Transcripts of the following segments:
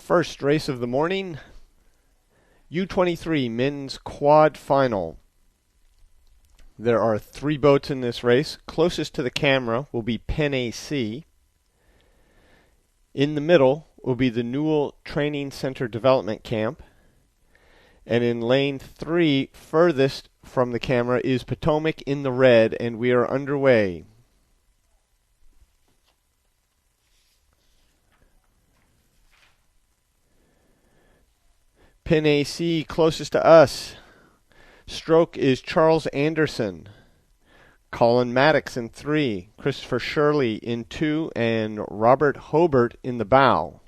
First race of the morning, U23 men's quad final. There are 3 boats in this race. Closest to the camera will be Penne C. In the middle will be the Newell Training Center Development Camp. And in lane 3, furthest from the camera, is Potomac in the red, and we are underway. Penne C closest to us. Stroke is Charles Anderson. Colin Maddox in 3. Christopher Shirley in 2. And Robert Hobart in the bow.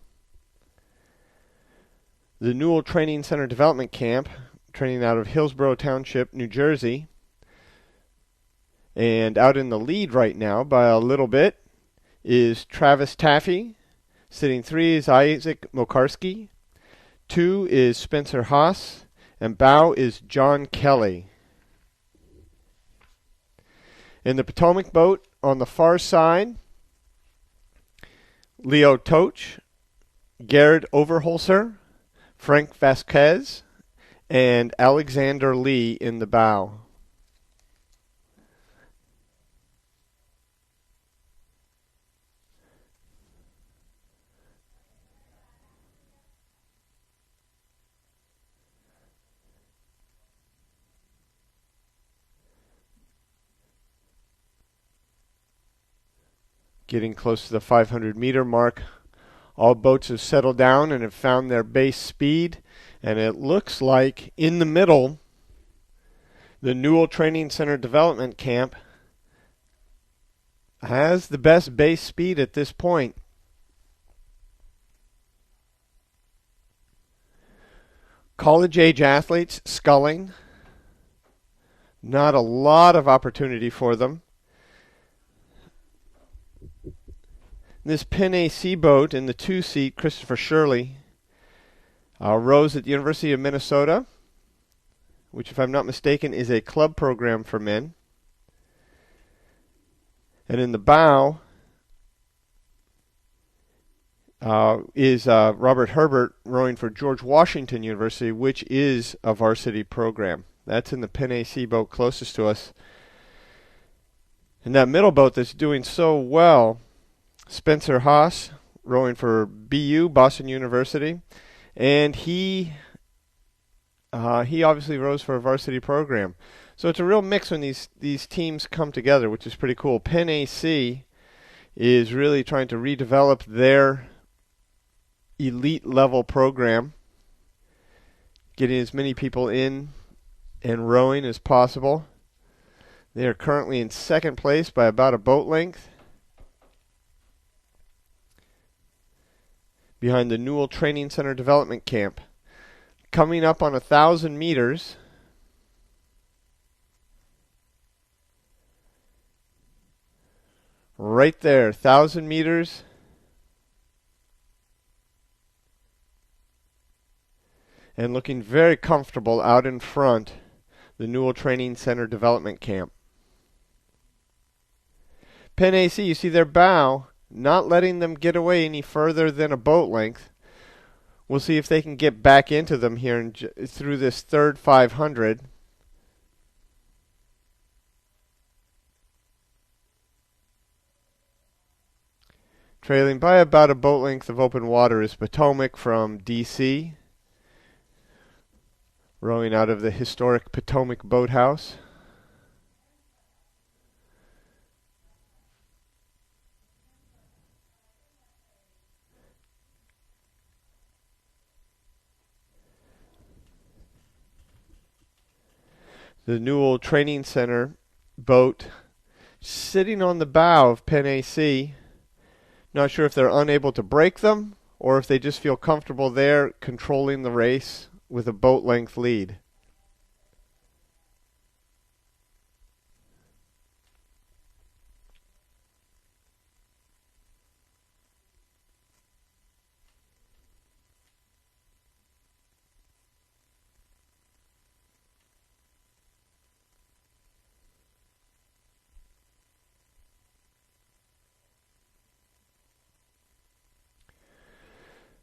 The Newell Training Center Development Camp, training out of Hillsborough Township, New Jersey. And out in the lead right now by a little bit is Travis Taffy. Sitting 3 is Isaac Mokarski. 2 is Spencer Haas, and bow is John Kelly. In the Potomac boat on the far side, Leo Toch, Garrett Overholser, Frank Vasquez, and Alexander Lee in the bow. Getting close to the 500-meter mark. All boats have settled down and have found their base speed. And it looks like in the middle, the Newell Training Center Development Camp has the best base speed at this point. College-age athletes sculling. Not a lot of opportunity for them. This Penne C boat in the 2-seat, Christopher Shirley, rows at the University of Minnesota, which, if I'm not mistaken, is a club program for men. And in the bow is Robert Herbert rowing for George Washington University, which is a varsity program. That's in the Penne C boat closest to us. And that middle boat that's doing so well, Spencer Haas, rowing for BU, Boston University, and he obviously rows for a varsity program. So it's a real mix when these teams come together, which is pretty cool. Penne C is really trying to redevelop their elite level program, getting as many people in and rowing as possible. They are currently in second place by about a boat length, behind the Newell Training Center Development Camp. Coming up on 1,000 meters, right there, 1,000 meters. And looking very comfortable out in front, the Newell Training Center Development Camp. Penne C, you see their bow, not letting them get away any further than a boat length. We'll see if they can get back into them here through this third 500. Trailing by about a boat length of open water is Potomac from D.C., rowing out of the historic Potomac Boathouse. The Newell Training Center boat sitting on the bow of Penne C. Not sure if they're unable to break them or if they just feel comfortable there controlling the race with a boat length lead.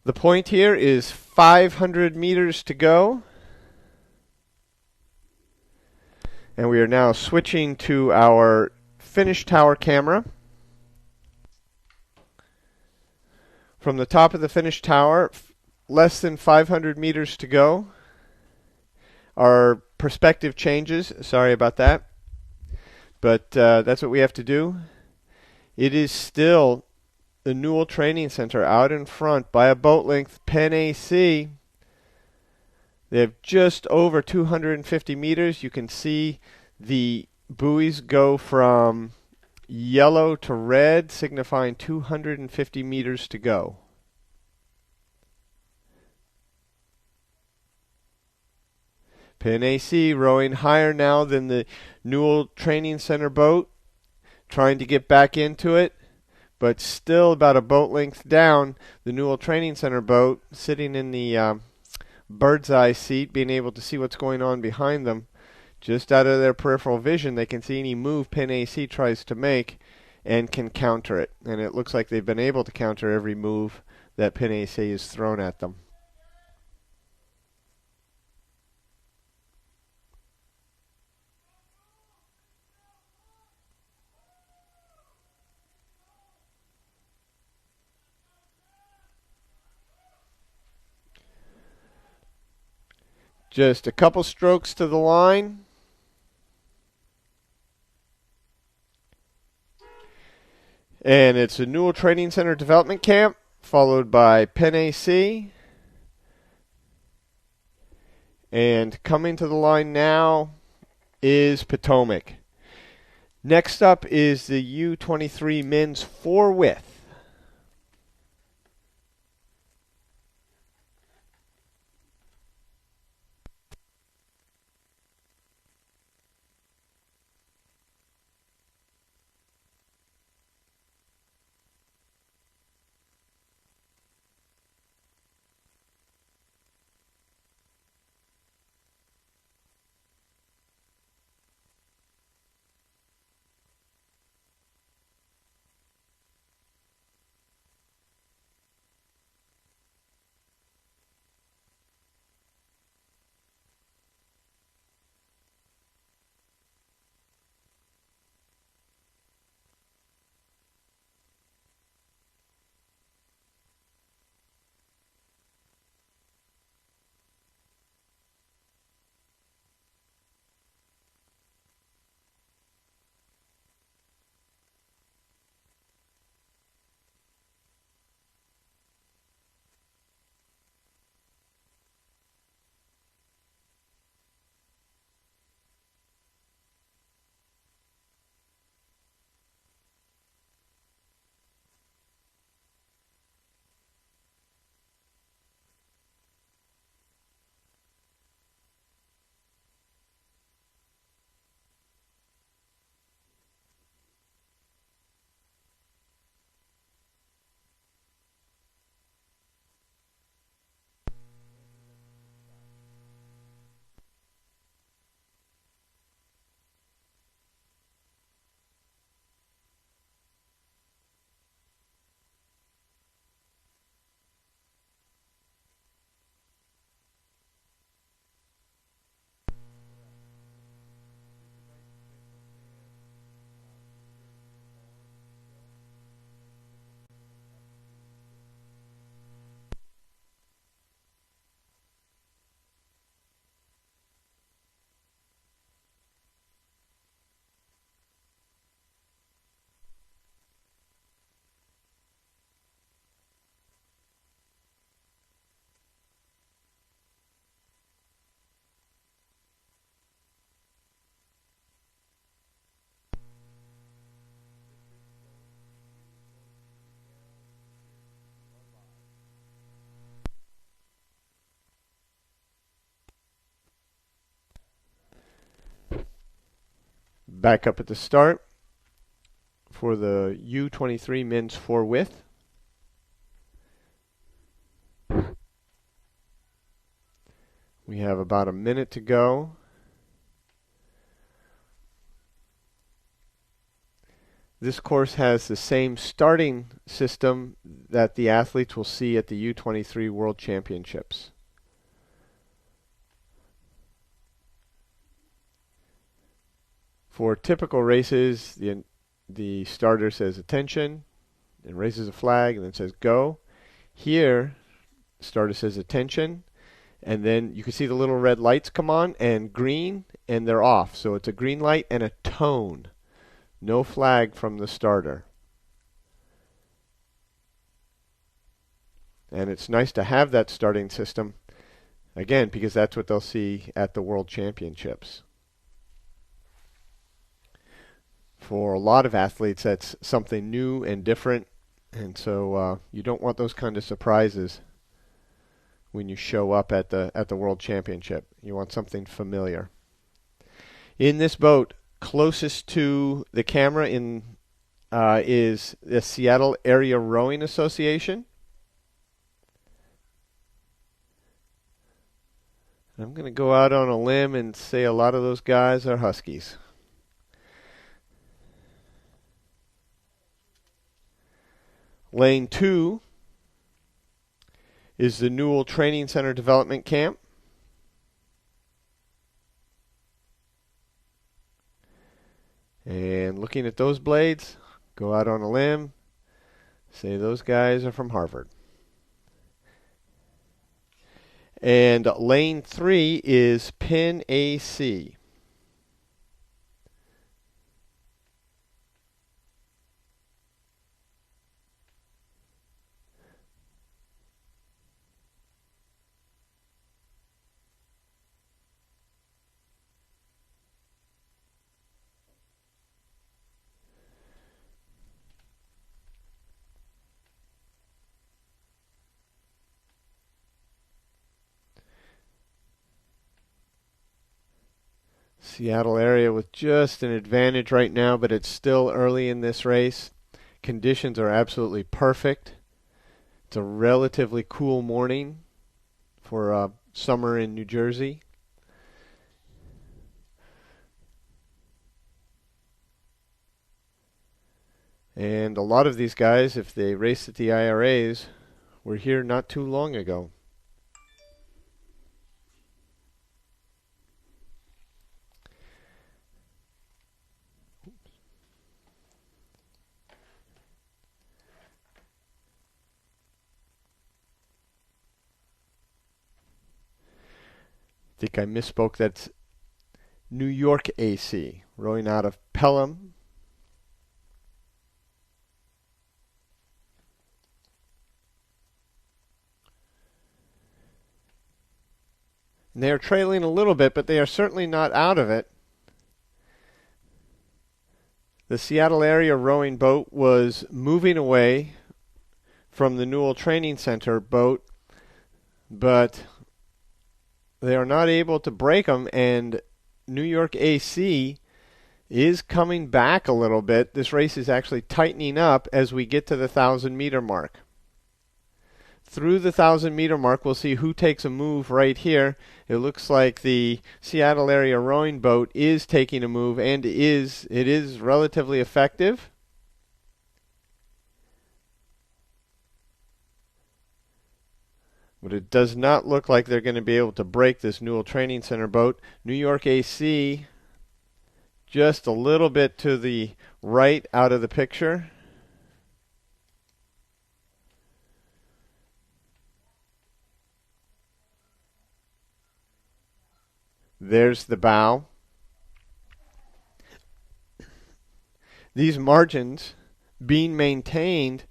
The point here is 500 meters to go. And we are now switching to our finish tower camera. From the top of the finish tower, less than 500 meters to go. Our perspective changes. Sorry about that. But that's what we have to do. It is still the Newell Training Center out in front by a boat length. Penn AC. They have just over 250 meters. You can see the buoys go from yellow to red, signifying 250 meters to go. Penn AC rowing higher now than the Newell Training Center boat, trying to get back into it, but still about a boat length down. The Newell Training Center boat sitting in the bird's eye seat, being able to see what's going on behind them. Just out of their peripheral vision, they can see any move Penn AC tries to make and can counter it. And it looks like they've been able to counter every move that Penn AC has thrown at them. Just a couple strokes to the line. And it's a Newell Training Center Development Camp, followed by Penn AC. And coming to the line now is Potomac. Next up is the U23 men's 4-width. Back up at the start for the U23 men's 4-width. We have about a minute to go. this course has the same starting system that the athletes will see at the U23 World Championships. For typical races, the starter says attention and raises a flag and then says go. Here, starter says attention, and then you can see the little red lights come on and green, and they're off. So it's a green light and a tone. No flag from the starter. And it's nice to have that starting system, again, because that's what they'll see at the World Championships. For a lot of athletes, that's something new and different, and so you don't want those kind of surprises when you show up at the World Championship. You want something familiar. In this boat, closest to the camera is the Seattle Area Rowing Association. I'm going to go out on a limb and say a lot of those guys are Huskies. Lane 2 is the Newell Training Center Development Camp. And looking at those blades, go out on a limb, say those guys are from Harvard. And lane 3 is Pin AC. Seattle area with just an advantage right now, but it's still early in this race. Conditions are absolutely perfect. It's a relatively cool morning for summer in New Jersey. And a lot of these guys, if they race at the IRAs, were here not too long ago. I think I misspoke. That's New York AC, rowing out of Pelham. And they are trailing a little bit, but they are certainly not out of it. The Seattle area rowing boat was moving away from the Newell Training Center boat, but they are not able to break them, and New York AC is coming back a little bit. This race is actually tightening up as we get to the 1,000-meter mark. Through the 1,000-meter mark, we'll see who takes a move right here. It looks like the Seattle area rowing boat is taking a move, and it is relatively effective. But it does not look like they're going to be able to break this Newell Training Center boat. New York AC just a little bit to the right out of the picture. There's the bow. These margins being maintained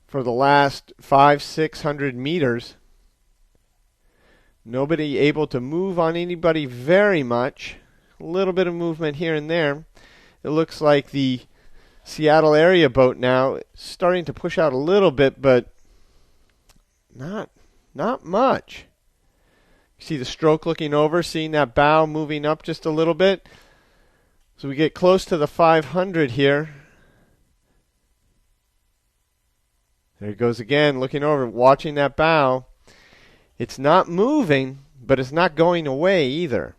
for the last 500-600 meters. Nobody able to move on anybody very much. A little bit of movement here and there. It looks like the Seattle area boat now is starting to push out a little bit, but not much. You see the stroke looking over, seeing that bow moving up just a little bit. So we get close to the 500 here. There it goes again, looking over, watching that bow. It's not moving, but it's not going away either.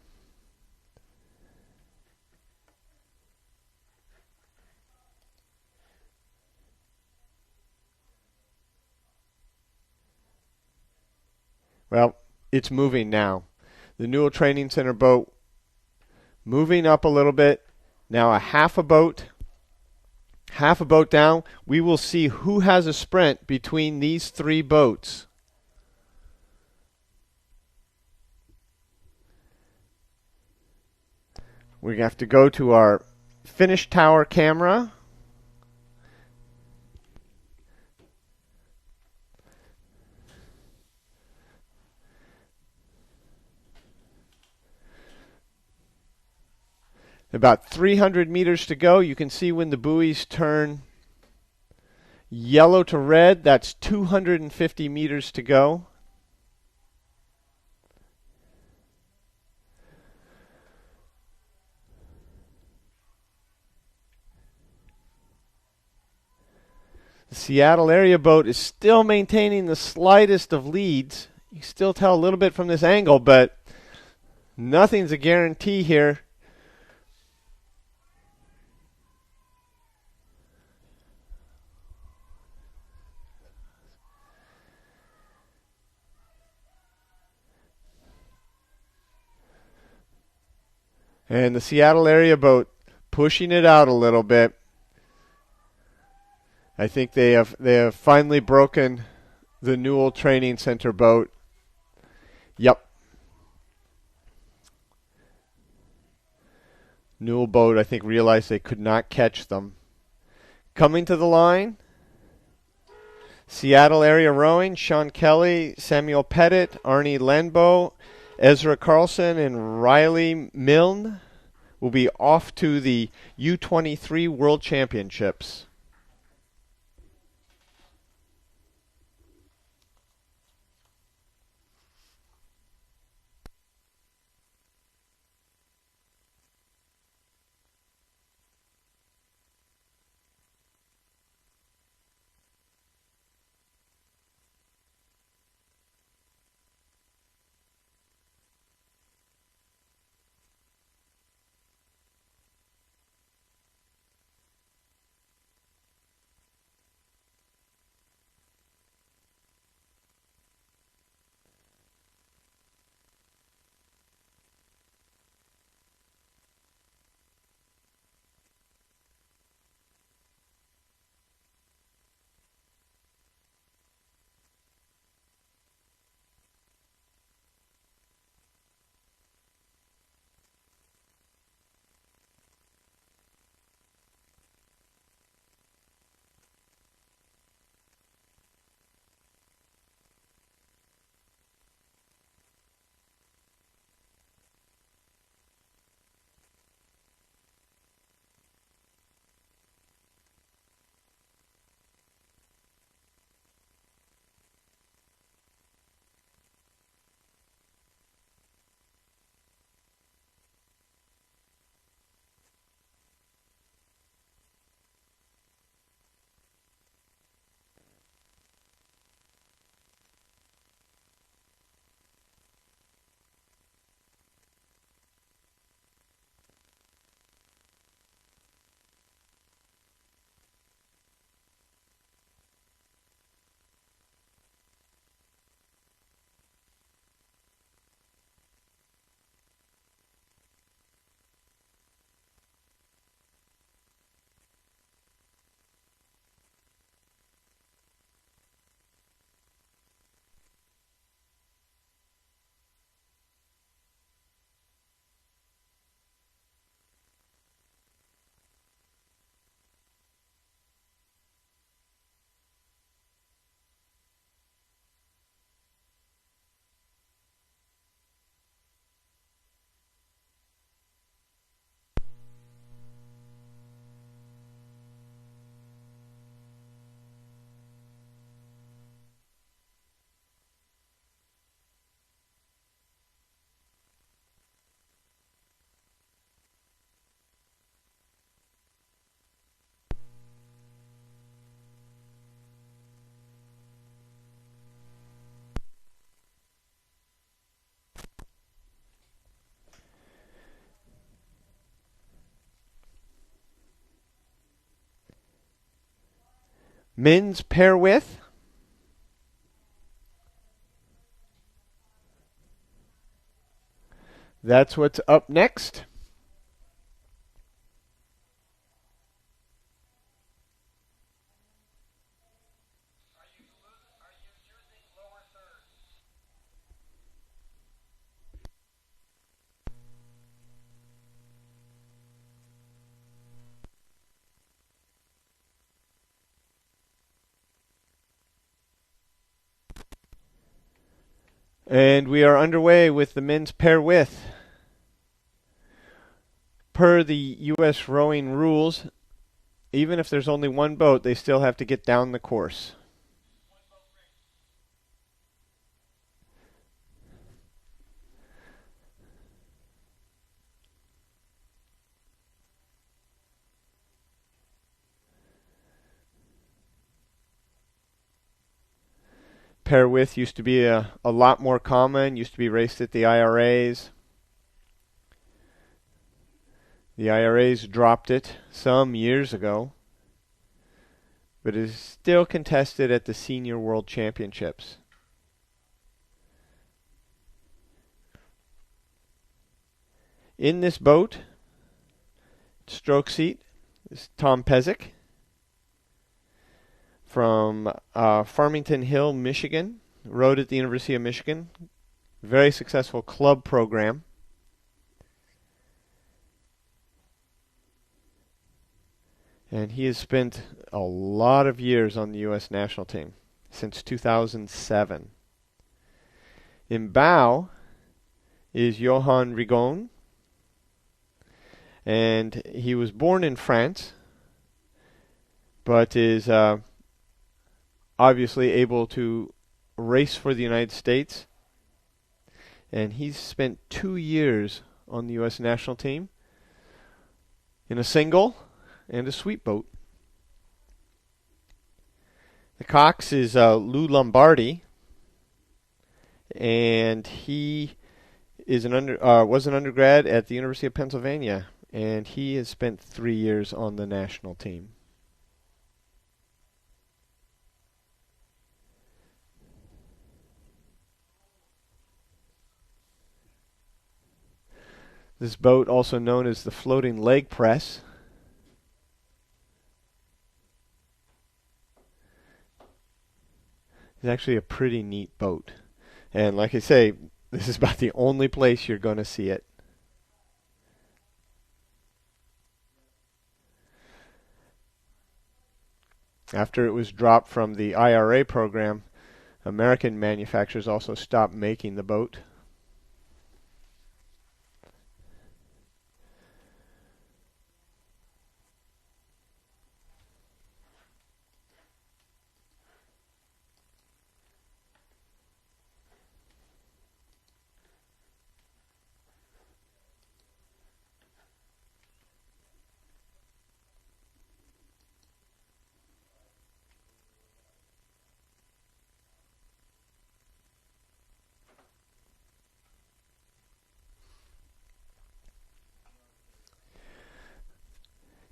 Well, it's moving now. The Newell Training Center boat moving up a little bit. Now a half a boat down. We will see who has a sprint between these three boats. We have to go to our finish tower camera. About 300 meters to go. You can see when the buoys turn yellow to red, that's 250 meters to go. The Seattle area boat is still maintaining the slightest of leads. You can still tell a little bit from this angle, but nothing's a guarantee here. And the Seattle area boat pushing it out a little bit. I think they have finally broken the Newell Training Center boat. Yep. Newell boat, I think, realized they could not catch them. Coming to the line, Seattle area rowing, Sean Kelly, Samuel Pettit, Arnie Lenbo, Ezra Carlson, and Riley Milne will be off to the U23 World Championships. Men's pair width. That's what's up next. And we are underway with the men's pair width. Per the U.S. rowing rules, even if there's only one boat, they still have to get down the course. Pair width used to be a lot more common, used to be raced at the IRAs. The IRAs dropped it some years ago, but it is still contested at the Senior World Championships. In this boat, stroke seat, is Tom Pezic from Farmington Hill, Michigan. Rowed at the University of Michigan. Very successful club program. And he has spent a lot of years on the U.S. national team, since 2007. In bow is Johan Rigon, and he was born in France, but is obviously able to race for the United States. And he's spent 2 years on the U.S. national team in a single and a sweep boat. The cox is Lou Lombardi, and he is was an undergrad at the University of Pennsylvania, and he has spent 3 years on the national team. This boat, also known as the floating leg press, is actually a pretty neat boat. And like I say, this is about the only place you're going to see it. After it was dropped from the IRA program, American manufacturers also stopped making the boat.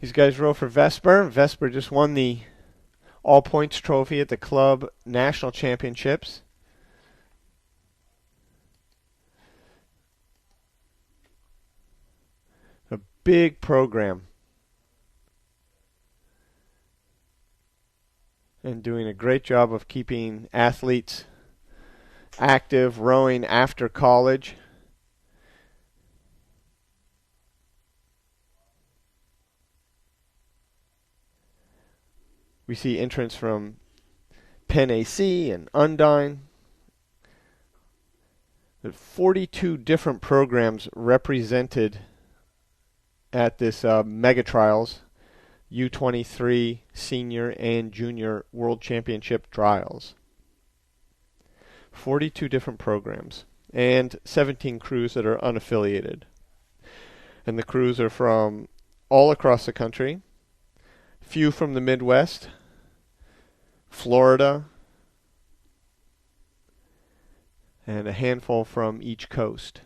These guys row for Vesper. Vesper just won the All Points Trophy at the Club National Championships. A big program. And doing a great job of keeping athletes active, rowing after college. We see entrants from Penn AC and Undine. There are 42 different programs represented at this mega trials, U23 Senior and Junior World Championship trials. 42 different programs and 17 crews that are unaffiliated. And the crews are from all across the country. Few from the Midwest, Florida, and a handful from each coast.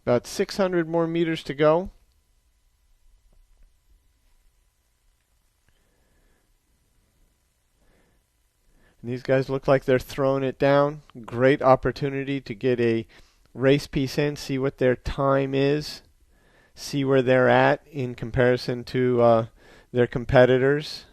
About 600 more meters to go. And these guys look like they're throwing it down. Great opportunity to get a race piece in, see what their time is, see where they're at in comparison to their competitors.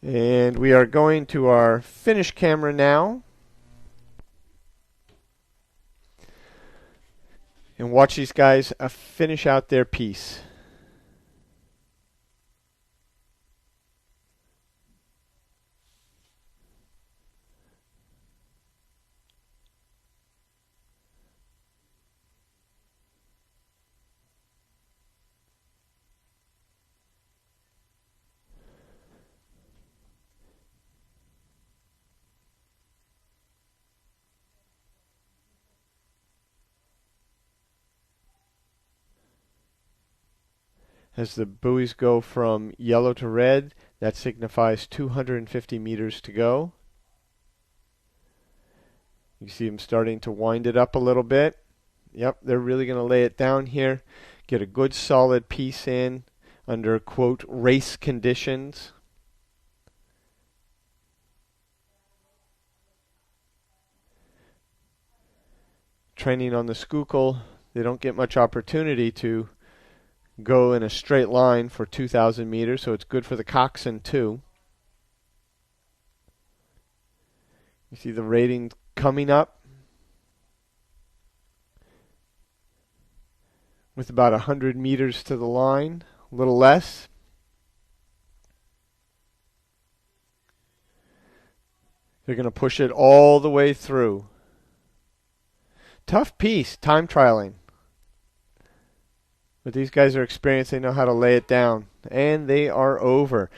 And we are going to our finish camera now. And watch these guys finish out their piece. As the buoys go from yellow to red, that signifies 250 meters to go. You see them starting to wind it up a little bit. Yep, they're really going to lay it down here. Get a good solid piece in under, quote, race conditions. Training on the Schuylkill, they don't get much opportunity to go in a straight line for 2,000 meters, so it's good for the coxswain too. You see the rating coming up with about 100 meters to the line, a little less. They're going to push it all the way through. Tough piece, time trialing. But these guys are experienced, they know how to lay it down. And they are over.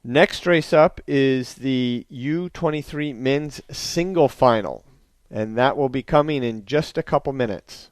Next race up is the U23 men's single final. And that will be coming in just a couple minutes.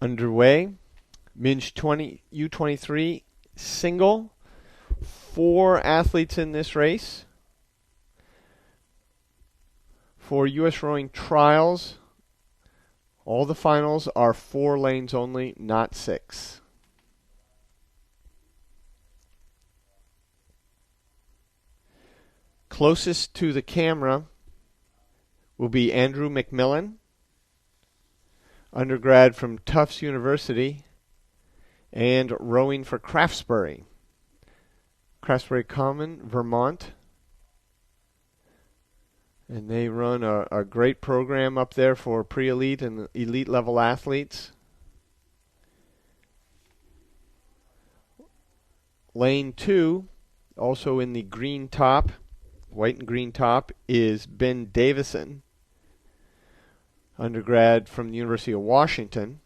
Underway. Men's U23 single. 4 athletes in this race. For U.S. rowing trials, all the finals are 4 lanes only, not 6. Closest to the camera will be Andrew McMillan, undergrad from Tufts University, and rowing for Craftsbury Common, Vermont. And they run a great program up there for pre-elite and elite level athletes. Lane 2, also in the green top, white and green top, is Ben Davison, undergrad from the University of Washington,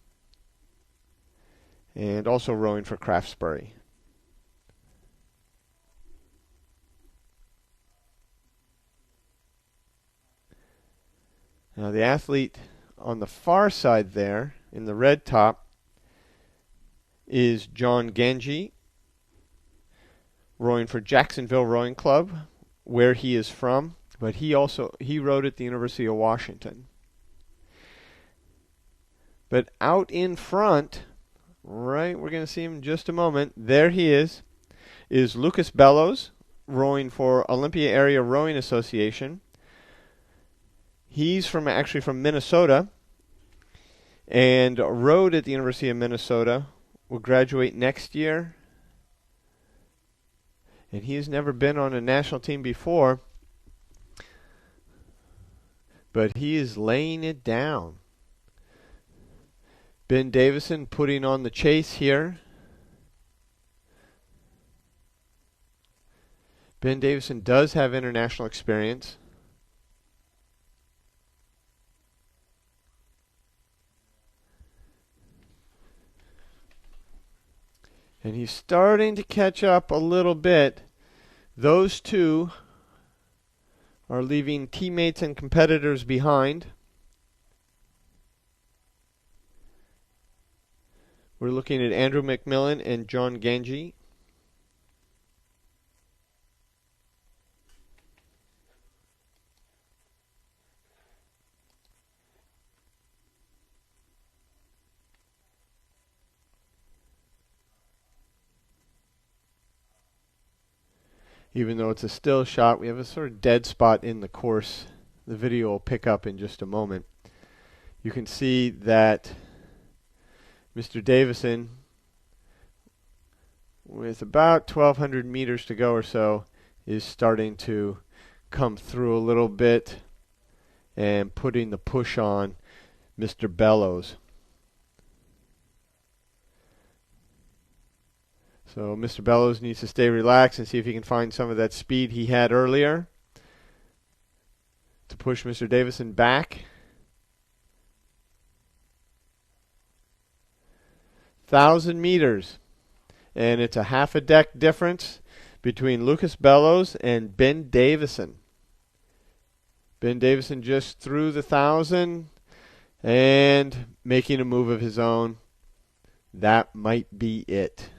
and also rowing for Craftsbury. Now the athlete on the far side there, in the red top, is John Ganji, rowing for Jacksonville Rowing Club, where he is from, but he rowed at the University of Washington. But out in front, right, we're going to see him in just a moment, there he is Lucas Bellows, rowing for Olympia Area Rowing Association. He's actually from Minnesota and rowed at the University of Minnesota. Will graduate next year. And he has never been on a national team before, but he is laying it down. Ben Davison putting on the chase here. Ben Davison does have international experience. And he's starting to catch up a little bit. Those two are leaving teammates and competitors behind. We're looking at Andrew McMillan and John Ganji. Even though it's a still shot, we have a sort of dead spot in the course. The video will pick up in just a moment. You can see that Mr. Davison, with about 1,200 meters to go or so, is starting to come through a little bit and putting the push on Mr. Bellows. So Mr. Bellows needs to stay relaxed and see if he can find some of that speed he had earlier to push Mr. Davison back. 1,000 meters. And it's a half a deck difference between Lucas Bellows and Ben Davison. Ben Davison just through the 1,000 and making a move of his own. That might be it,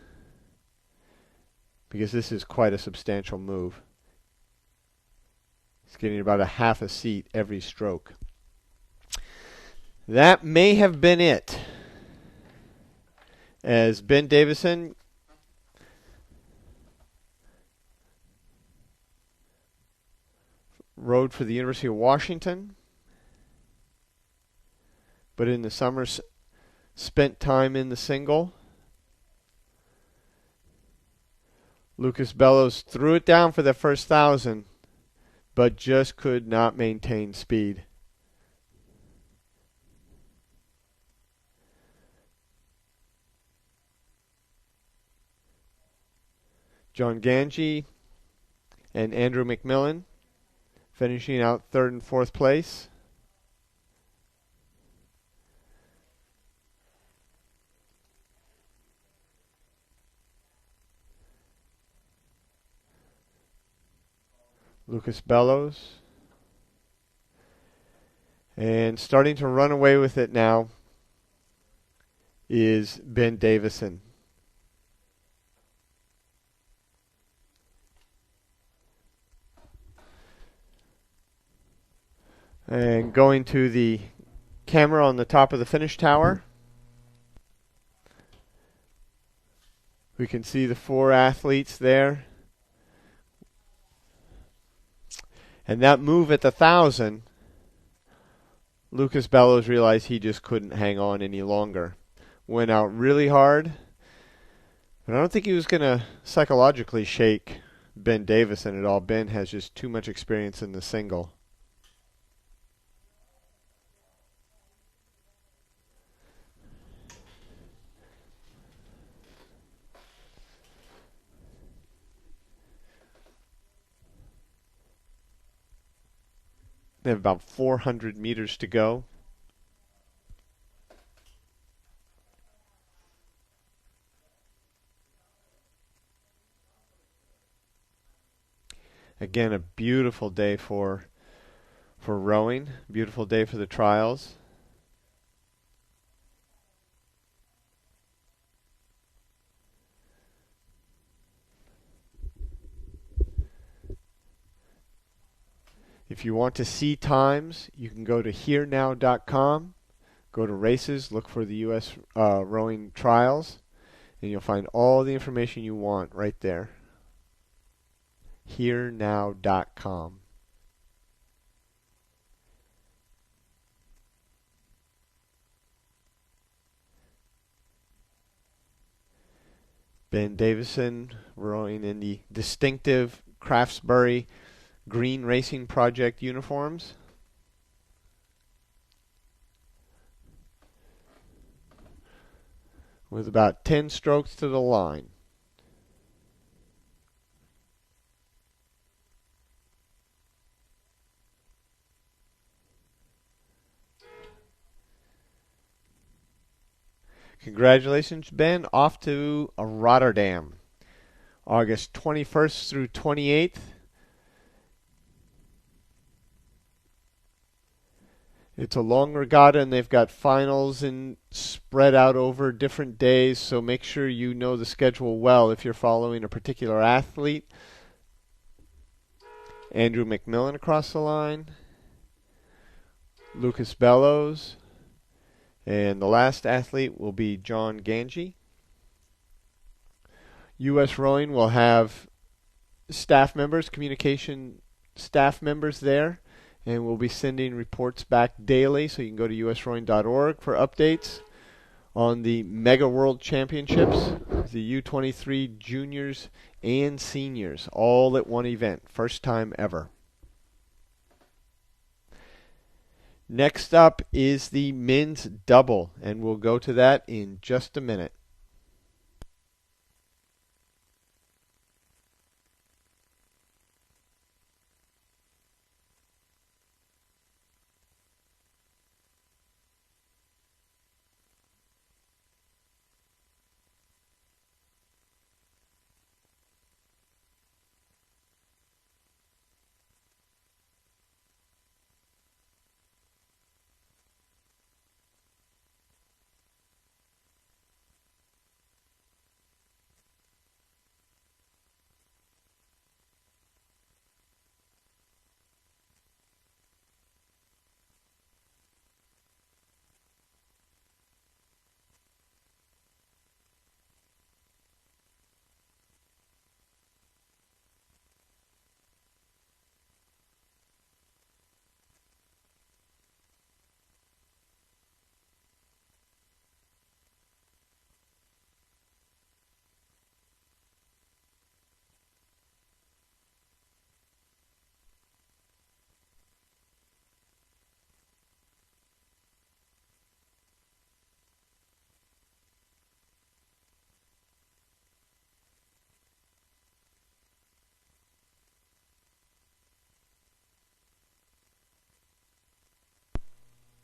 because this is quite a substantial move. He's getting about a half a seat every stroke. That may have been it, as Ben Davison rowed for the University of Washington, but in the summer spent time in the single. Lucas Bellows threw it down for the first 1,000, but just could not maintain speed. John Ganji and Andrew McMillan finishing out 3rd and 4th place. Lucas Bellows. And starting to run away with it now is Ben Davison. And going to the camera on the top of the finish tower, we can see the 4 athletes there. And that move at the 1,000, Lucas Bellows realized he just couldn't hang on any longer. Went out really hard, but I don't think he was going to psychologically shake Ben Davison at all. Ben has just too much experience in the single. They have about 400 meters to go. Again, a beautiful day for rowing. Beautiful day for the trials. If you want to see times, you can go to herenow.com, go to races, look for the U.S. Rowing trials, and you'll find all the information you want right there. herenow.com. Ben Davison rowing in the distinctive Craftsbury Green Racing Project uniforms. With about 10 strokes to the line. Congratulations, Ben. Off to Rotterdam, August 21st through 28th. It's a long regatta, and they've got finals and spread out over different days, so make sure you know the schedule well if you're following a particular athlete. Andrew McMillan across the line. Lucas Bellows. And the last athlete will be John Ganji. U.S. Rowing will have staff members, communication staff members there, and we'll be sending reports back daily, so you can go to usrowing.org for updates on the Mega World Championships, the U23 juniors and seniors, all at one event, first time ever. Next up is the men's double, and we'll go to that in just a minute.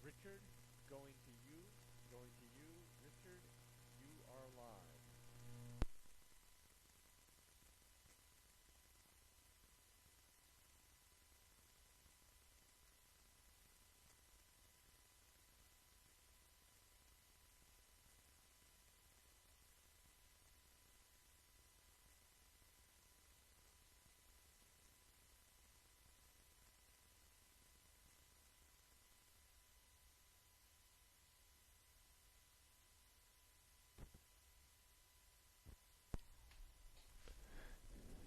Richard, going to you, Richard, you are live.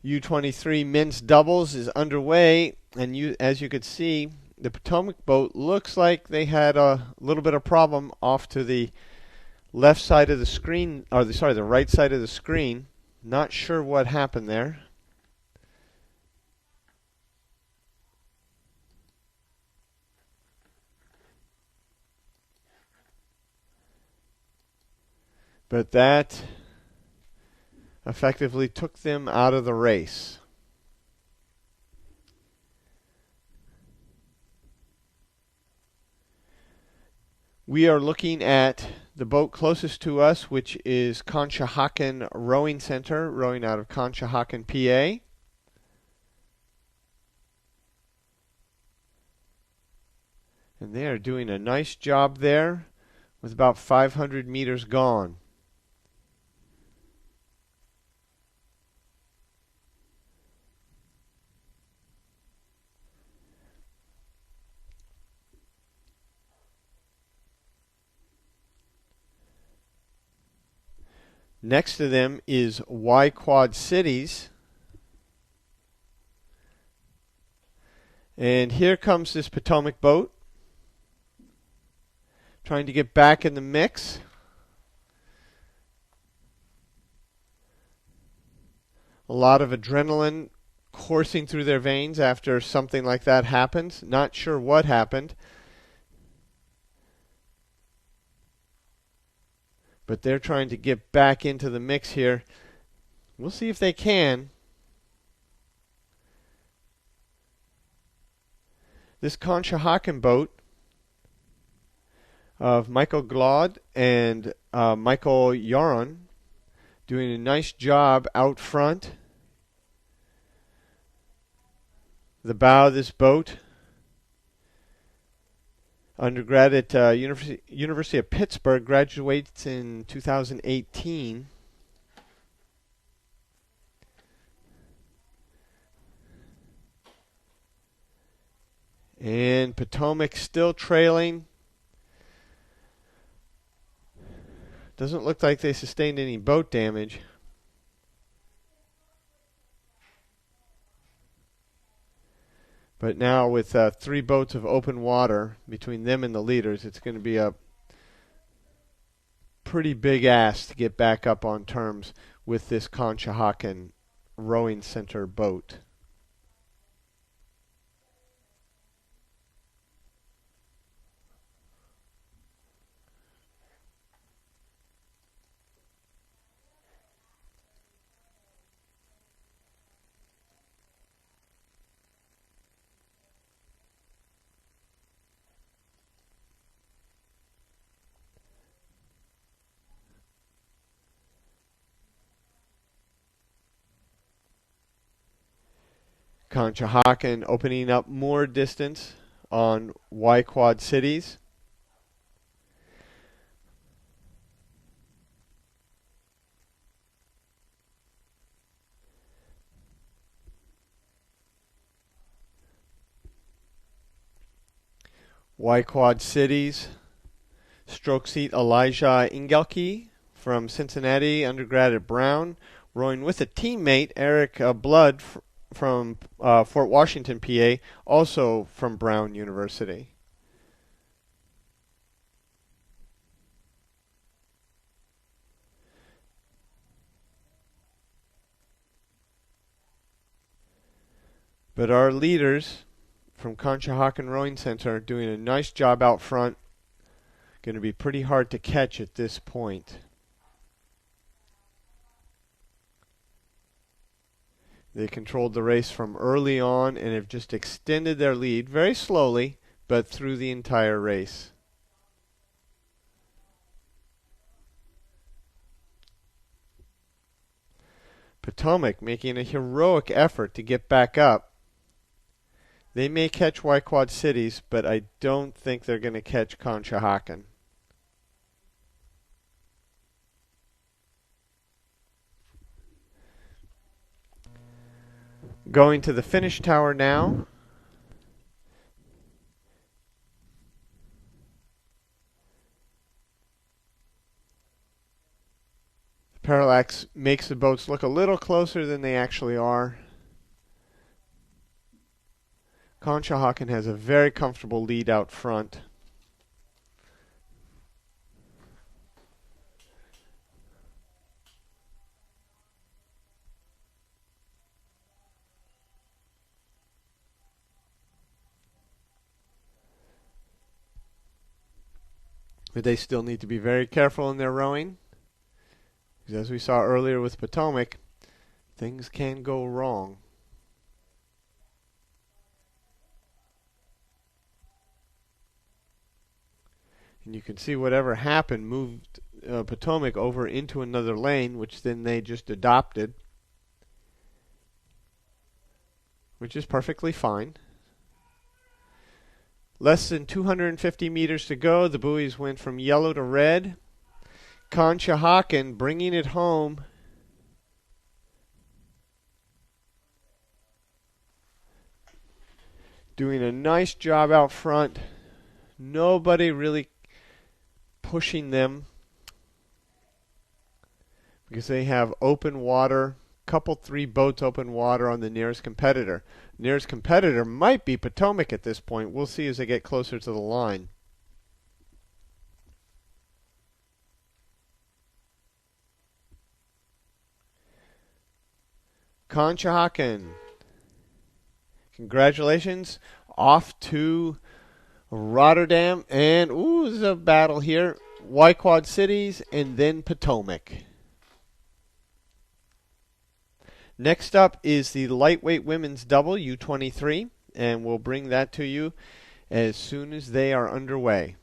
U23 men's doubles is underway, and as you could see, the Potomac boat looks like they had a little bit of problem off to the left side of the screen, or the right side of the screen. Not sure what happened there. But that effectively took them out of the race. We are looking at the boat closest to us, which is Conshohocken Rowing Center, rowing out of Conshohocken, PA. And they are doing a nice job there with about 500 meters gone. Next to them is Y Quad Cities. And here comes this Potomac boat, trying to get back in the mix. A lot of adrenaline coursing through their veins after something like that happens. Not sure what happened, but they're trying to get back into the mix here. We'll see if they can. This Conshohocken boat of Michael Glaud and Michael Yaron doing a nice job out front. The bow of this boat, undergrad at University of Pittsburgh, graduates in 2018. And Potomac still trailing. Doesn't look like they sustained any boat damage. But now with 3 boats of open water between them and the leaders, it's going to be a pretty big ask to get back up on terms with this Conshohocken Rowing Center boat. Conshohocken opening up more distance on Y Quad Cities. Y Quad Cities stroke seat Elijah Ingelke from Cincinnati, undergrad at Brown, rowing with a teammate, Eric Blood, from Fort Washington, PA, also from Brown University. But our leaders from Conshohocken Rowing Center are doing a nice job out front. Going to be pretty hard to catch at this point. They controlled the race from early on and have just extended their lead very slowly, but through the entire race. Potomac making a heroic effort to get back up. They may catch Y Quad Cities, but I don't think they're going to catch Conshohocken. Going to the finish tower now. Parallax makes the boats look a little closer than they actually are. Conshohocken has a very comfortable lead out front. But they still need to be very careful in their rowing, because as we saw earlier with Potomac, things can go wrong. And you can see whatever happened moved Potomac over into another lane, which then they just adopted, which is perfectly fine. Less than 250 meters to go. The buoys went from yellow to red. Conshohocken bringing it home. Doing a nice job out front. Nobody really pushing them because they have open water. Couple 3 boats open water on the nearest competitor. Nearest competitor might be Potomac at this point. We'll see as they get closer to the line. Conshohocken, congratulations, off to Rotterdam, and there's a battle here. Y-Quad Cities and then Potomac. Next up is the lightweight women's double, U23, and we'll bring that to you as soon as they are underway.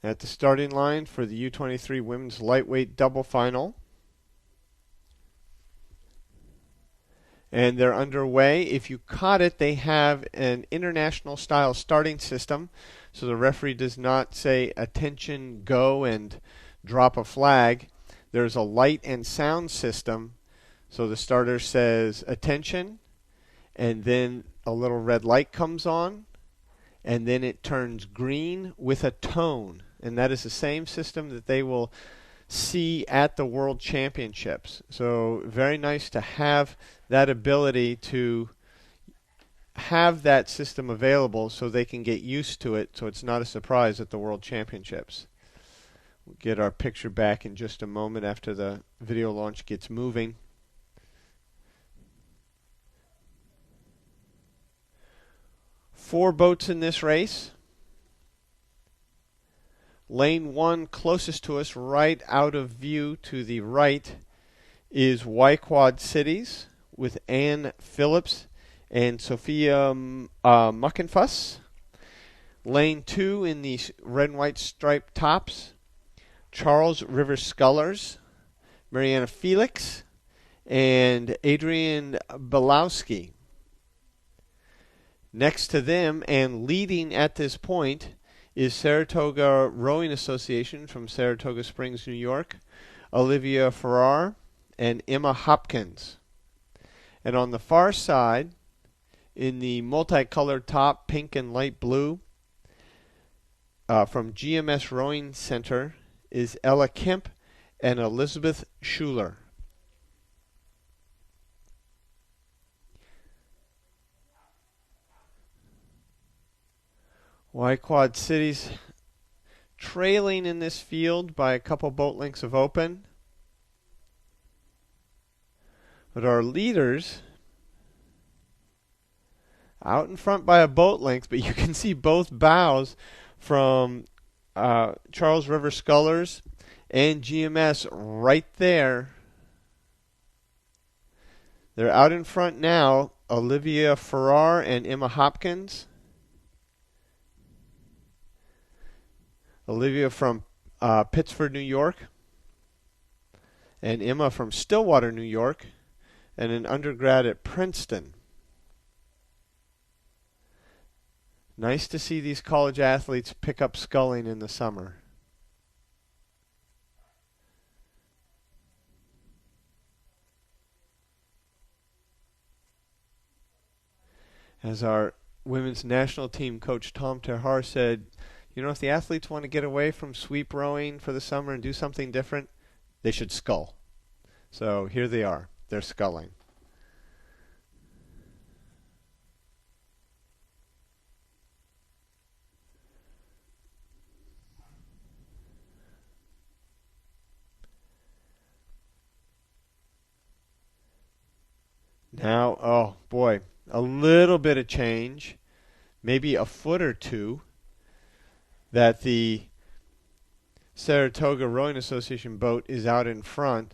At the starting line for the U23 women's lightweight double final. And they're underway. If you caught it, they have an international style starting system. So the referee does not say attention, go, and drop a flag. There's a light and sound system. So the starter says attention, and then a little red light comes on, and then it turns green with a tone. And that is the same system that they will see at the World Championships. So very nice to have that ability to have that system available so they can get used to it, so it's not a surprise at the World Championships. We'll get our picture back in just a moment after the video launch gets moving. Four boats in this race. Lane 1 closest to us, right out of view to the right, is Y-Quad Cities with Ann Phillips and Sophia Muckenfuss. Lane 2 in the red and white striped tops, Charles River Scullers, Mariana Felix, and Adrian Belowski. Next to them and leading at this point is Saratoga Rowing Association from Saratoga Springs, New York, Olivia Farrar and Emma Hopkins. And on the far side, in the multicolored top, pink and light blue, from GMS Rowing Center is Ella Kemp and Elizabeth Schuler. Y-Quad Cities trailing in this field by a couple boat lengths of open. But our leaders out in front by a boat length, but you can see both bows from Charles River Scullers and GMS right there. They're out in front now, Olivia Farrar and Emma Hopkins. Olivia from Pittsford, New York, and Emma from Stillwater, New York, and an undergrad at Princeton. Nice to see these college athletes pick up sculling in the summer. As our women's national team coach Tom Terhar said, you know, if the athletes want to get away from sweep rowing for the summer and do something different, they should scull. So here they are. They're sculling. Now, oh boy, a little bit of change, maybe a foot or two, that the Saratoga Rowing Association boat is out in front.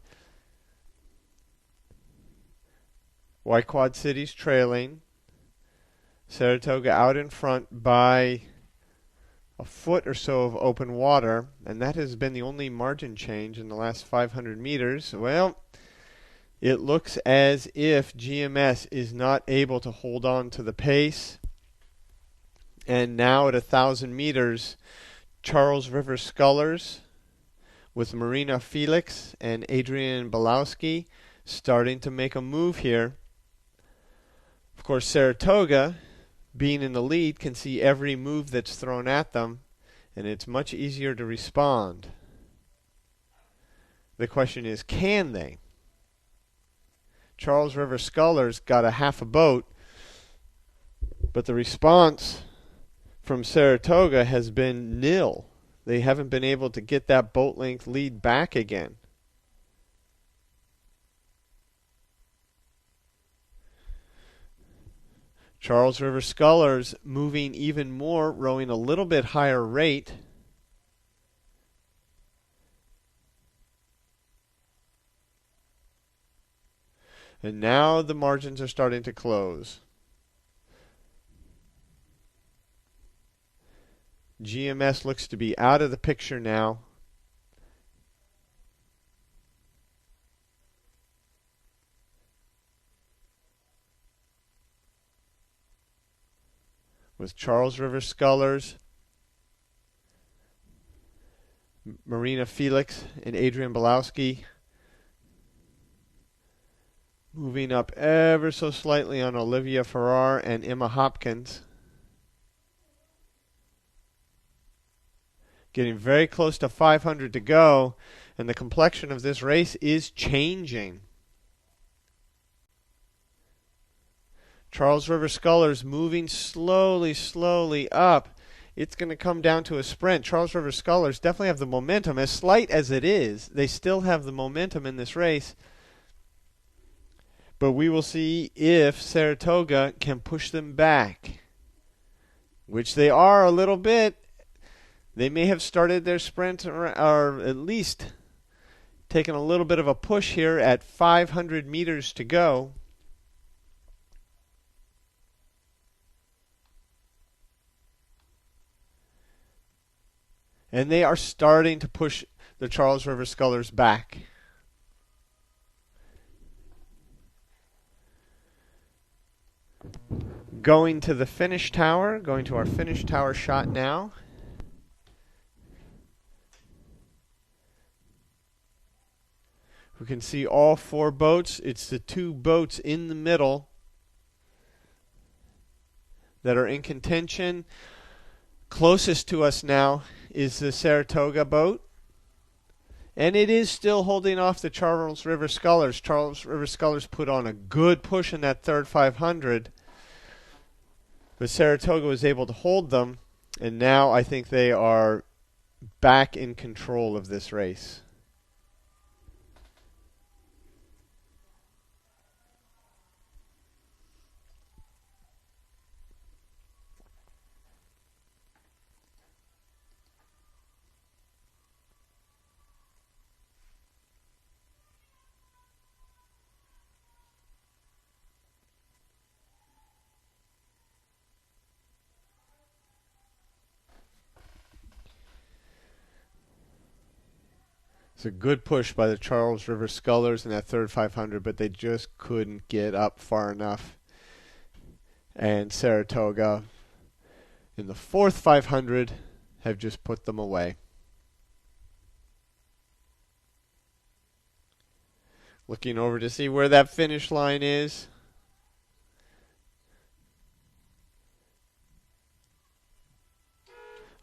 Y-Quad Cities trailing. Saratoga out in front by a foot or so of open water, and that has been the only margin change in the last 500 meters. Well, it looks as if GMS is not able to hold on to the pace. And now at 1,000 meters, Charles River Scullers with Marina Felix and Adrian Belowski starting to make a move here. Of course, Saratoga, being in the lead, can see every move that's thrown at them, and it's much easier to respond. The question is, can they? Charles River Scullers got a half a boat, but the response from Saratoga has been nil. They haven't been able to get that boat length lead back again. Charles River Scullers moving even more, rowing a little bit higher rate. And now the margins are starting to close. GMS looks to be out of the picture now. With Charles River Scullers, Marina Felix, and Adrian Belowski moving up ever so slightly on Olivia Farrar and Emma Hopkins. Getting very close to 500 to go, and the complexion of this race is changing. Charles River Scullers moving slowly up. It's going to come down to a sprint. Charles River Scullers definitely have the momentum. As slight as it is, they still have the momentum in this race. But we will see if Saratoga can push them back, which they are a little bit. They may have started their sprint, or at least taken a little bit of a push here at 500 meters to go. And they are starting to push the Charles River Scullers back. Going to the finish tower, going to our finish tower shot now. We can see all four boats. It's the two boats in the middle that are in contention. Closest to us now is the Saratoga boat. And it is still holding off the Charles River Scullers. Charles River Scullers put on a good push in that third 500. But Saratoga was able to hold them. And now I think they are back in control of this race. It's a good push by the Charles River Scullers in that third 500, but they just couldn't get up far enough. And Saratoga in the fourth 500 have just put them away. Looking over to see where that finish line is.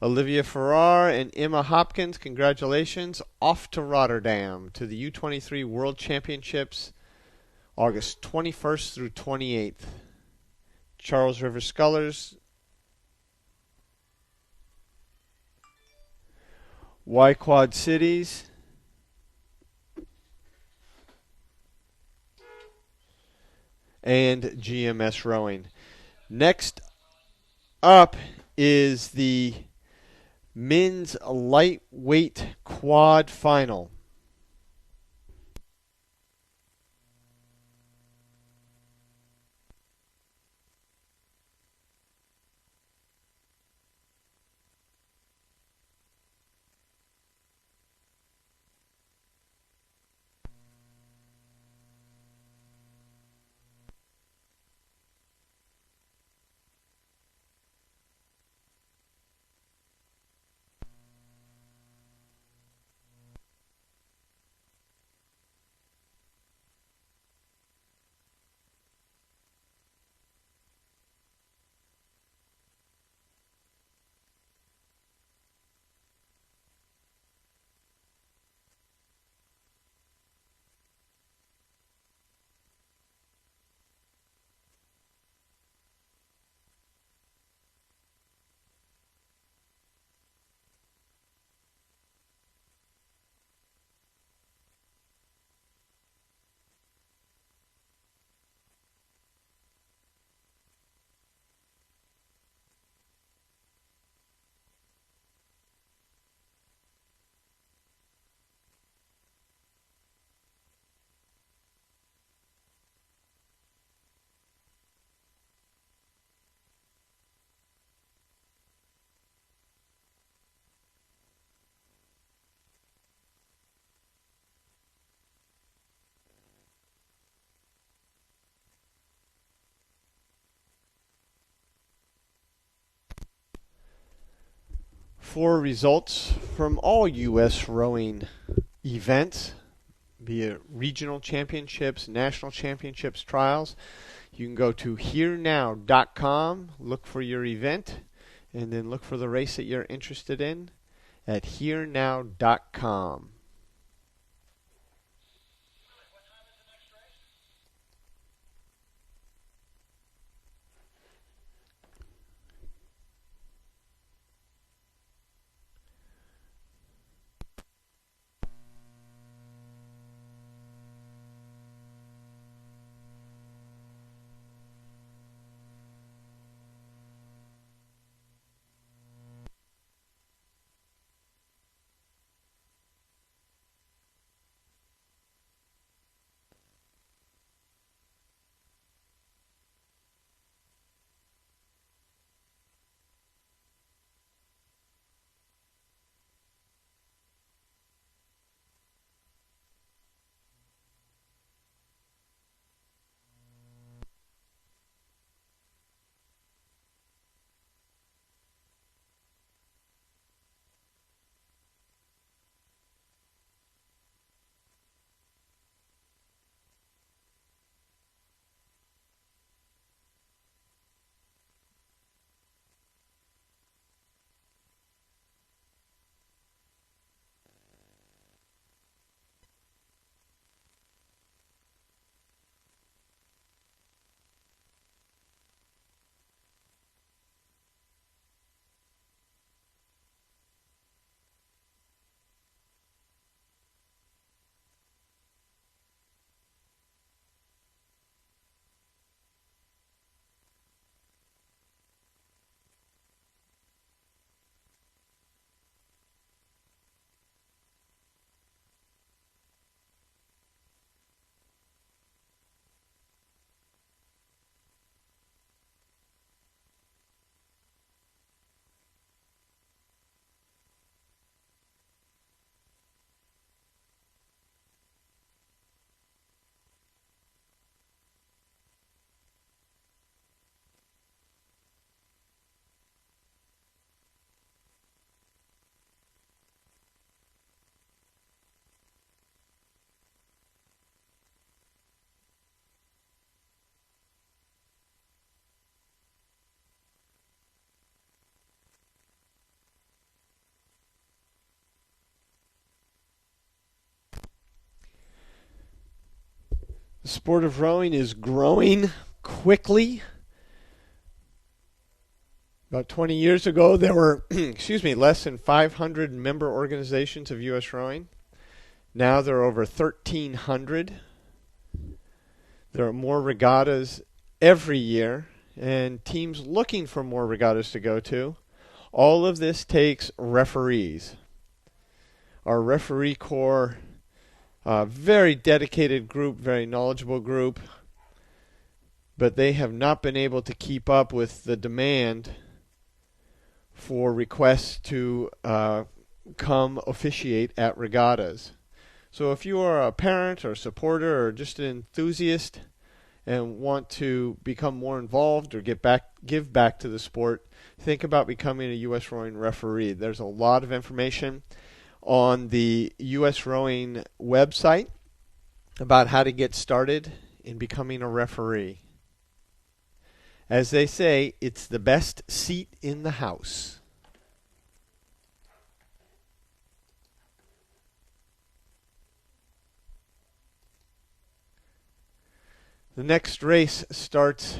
Olivia Farrar and Emma Hopkins, congratulations. Off to Rotterdam to the U23 World Championships, August 21st through 28th. Charles River Scullers, Y Quad Cities, and GMS Rowing. Next up is the men's lightweight quad final. For results from all U.S. rowing events, be it regional championships, national championships, trials, you can go to herenow.com, look for your event, and then look for the race that you're interested in, at herenow.com. The sport of rowing is growing quickly. About 20 years ago, there were, less than 500 member organizations of U.S. rowing. Now there are over 1,300. There are more regattas every year, and teams looking for more regattas to go to. All of this takes referees. Our referee corps, very dedicated group, very knowledgeable group, but they have not been able to keep up with the demand for requests to come officiate at regattas. So if you are a parent or supporter or just an enthusiast and want to become more involved or give back to the sport, think about becoming a U.S. Rowing referee. There's a lot of information on the U.S. Rowing website about how to get started in becoming a referee. As they say, it's the best seat in the house. The next race starts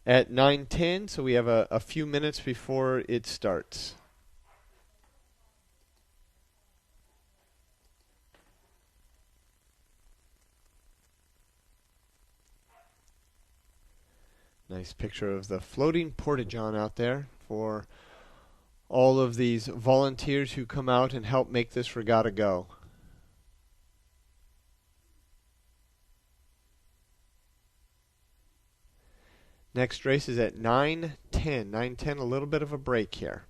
at 9:10, so we have a few minutes before it starts. Nice picture of the floating porta-john out there for all of these volunteers who come out and help make this regatta go. Next race is at 9:10. 9:10, a little bit of a break here.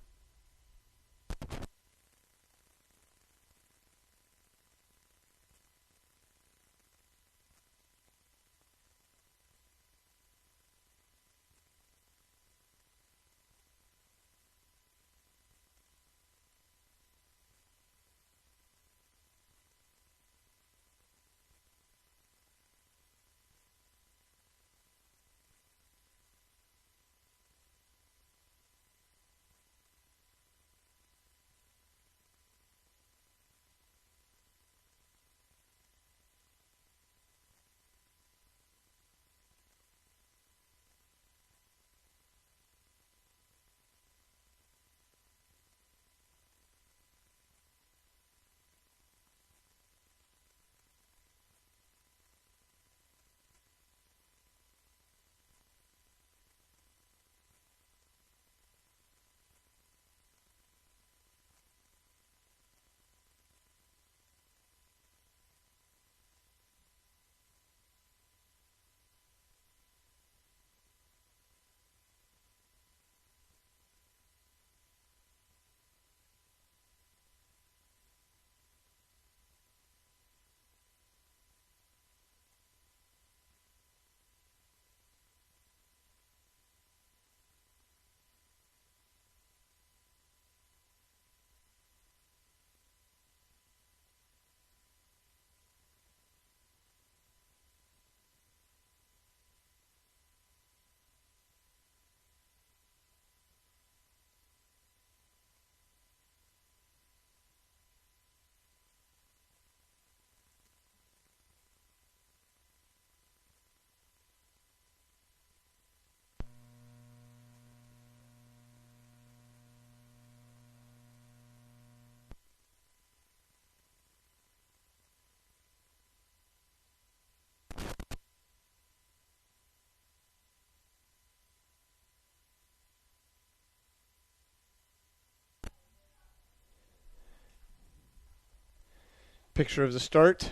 Picture of the start.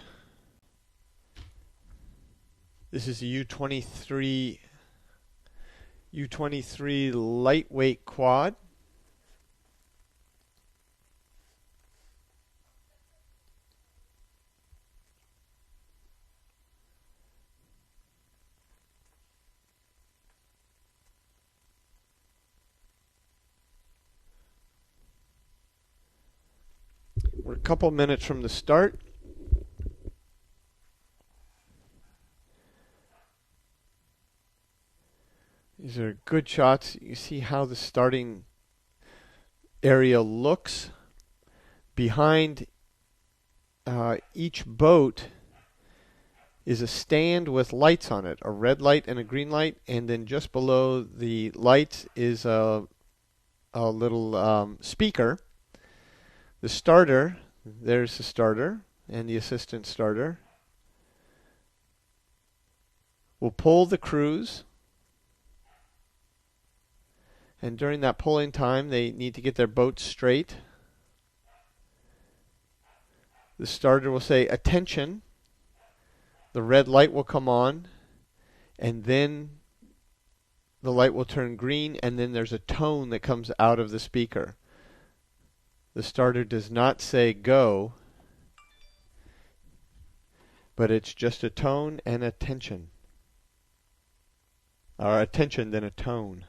This is the U23 lightweight quad. We're a couple minutes from the start. These are good shots. You see how the starting area looks. Behind each boat is a stand with lights on it, a red light and a green light, and then just below the lights is a little speaker. The starter, there's the starter and the assistant starter, will pull the crews, and during that pulling time they need to get their boats straight. The starter will say attention, the red light will come on, and then the light will turn green, and then there's a tone that comes out of the speaker. The starter does not say go, but it's just a tone and attention. Or attention, then a tone.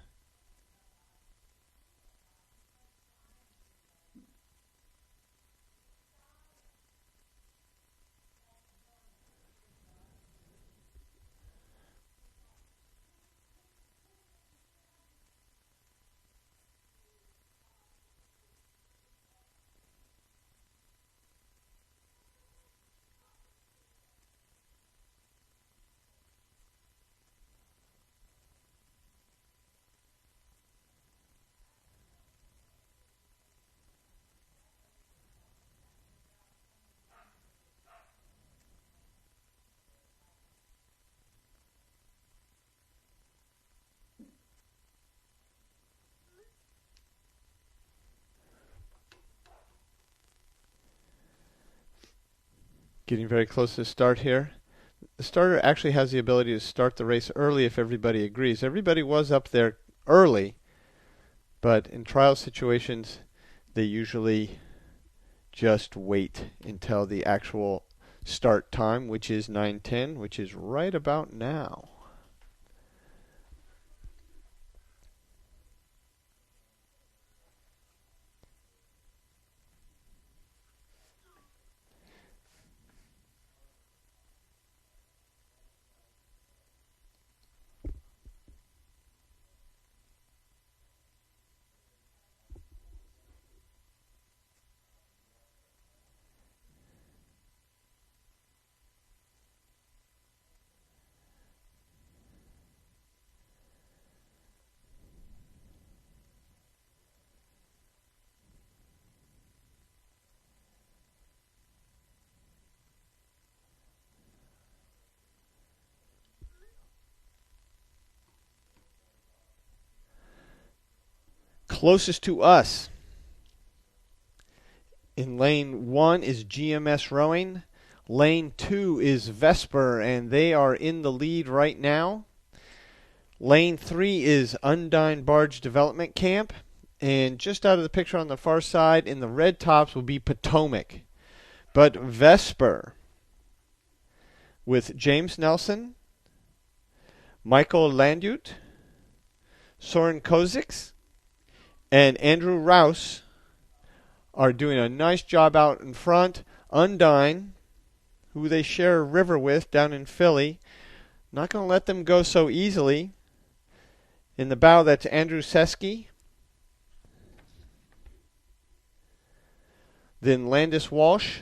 Getting very close to the start here. The starter actually has the ability to start the race early if everybody agrees. Everybody was up there early, but in trial situations, they usually just wait until the actual start time, which is 9:10, which is right about now. Closest to us in lane 1 is GMS Rowing. Lane 2 is Vesper, and they are in the lead right now. Lane 3 is Undine Barge Development Camp. And just out of the picture on the far side in the red tops will be Potomac. But Vesper with James Nelson, Michael Landut, Soren Kozics, and Andrew Rouse are doing a nice job out in front. Undine, who they share a river with down in Philly, not going to let them go so easily. In the bow, that's Andrew Seski. Then Landis Walsh,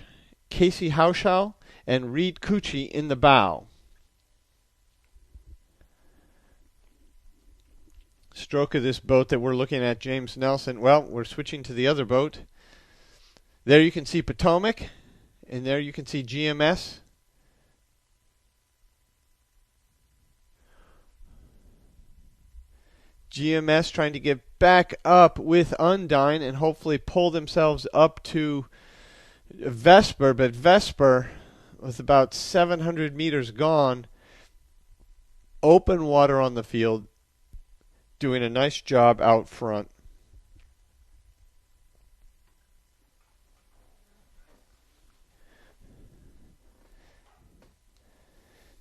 Casey Hauschow, and Reed Cucci in the bow. Stroke of this boat that we're looking at, James Nelson. Well, we're switching to the other boat. There you can see Potomac, and there you can see GMS. GMS trying to get back up with Undine and hopefully pull themselves up to Vesper, but Vesper with about 700 meters gone, open water on the field, doing a nice job out front.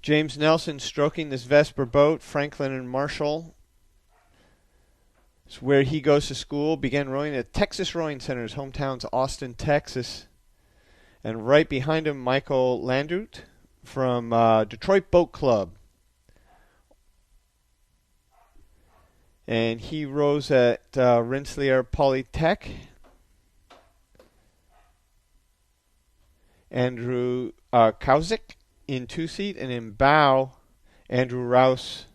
James Nelson stroking this Vesper boat. Franklin and Marshall. It's where he goes to school. Began rowing at Texas Rowing Center, his hometown's Austin, Texas. And right behind him, Michael Landrut from Detroit Boat Club. And he rows at Rensselaer Polytech. Andrew Kauzik in two-seat, and in bow, Andrew Rouse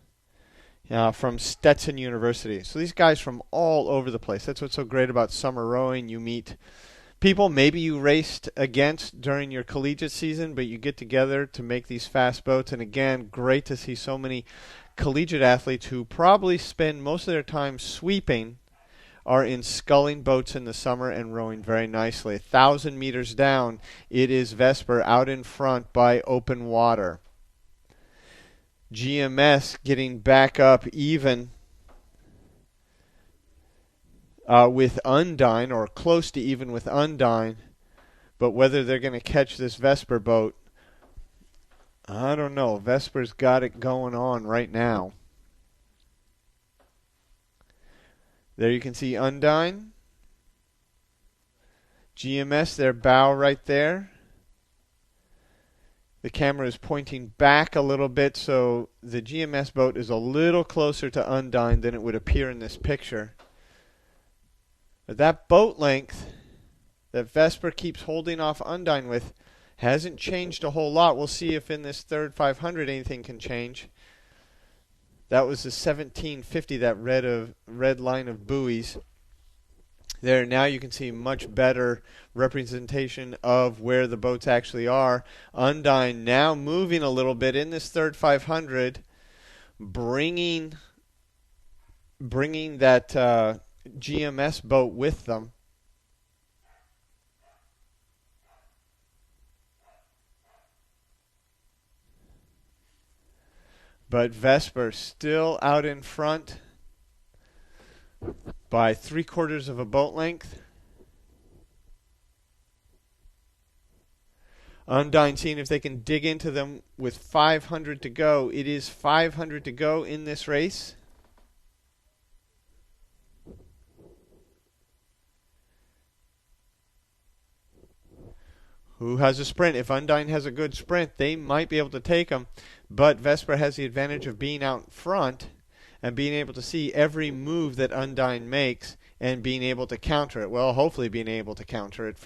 from Stetson University. So these guys from all over the place. That's what's so great about summer rowing. You meet people maybe you raced against during your collegiate season, but you get together to make these fast boats. And again, great to see so many collegiate athletes who probably spend most of their time sweeping are in sculling boats in the summer and rowing very nicely. 1,000 meters down, it is Vesper out in front by open water. GMS getting back up even with Undine, or close to even with Undine. But whether they're going to catch this Vesper boat, I don't know. Vesper's got it going on right now. There you can see Undine. GMS, their bow right there. The camera is pointing back a little bit, so the GMS boat is a little closer to Undine than it would appear in this picture. But that boat length that Vesper keeps holding off Undine with hasn't changed a whole lot. We'll see if in this third 500 anything can change. That was the 1750, that red line of buoys. There, now you can see much better representation of where the boats actually are. Undine now moving a little bit in this third 500, bringing that GMS boat with them. But Vesper still out in front by 3/4 of a boat length. Undine seeing if they can dig into them with 500 to go. It is 500 to go in this race. Who has a sprint? If Undine has a good sprint, they might be able to take them. But Vesper has the advantage of being out front and being able to see every move that Undine makes and being able to counter it. Well, hopefully being able to counter it.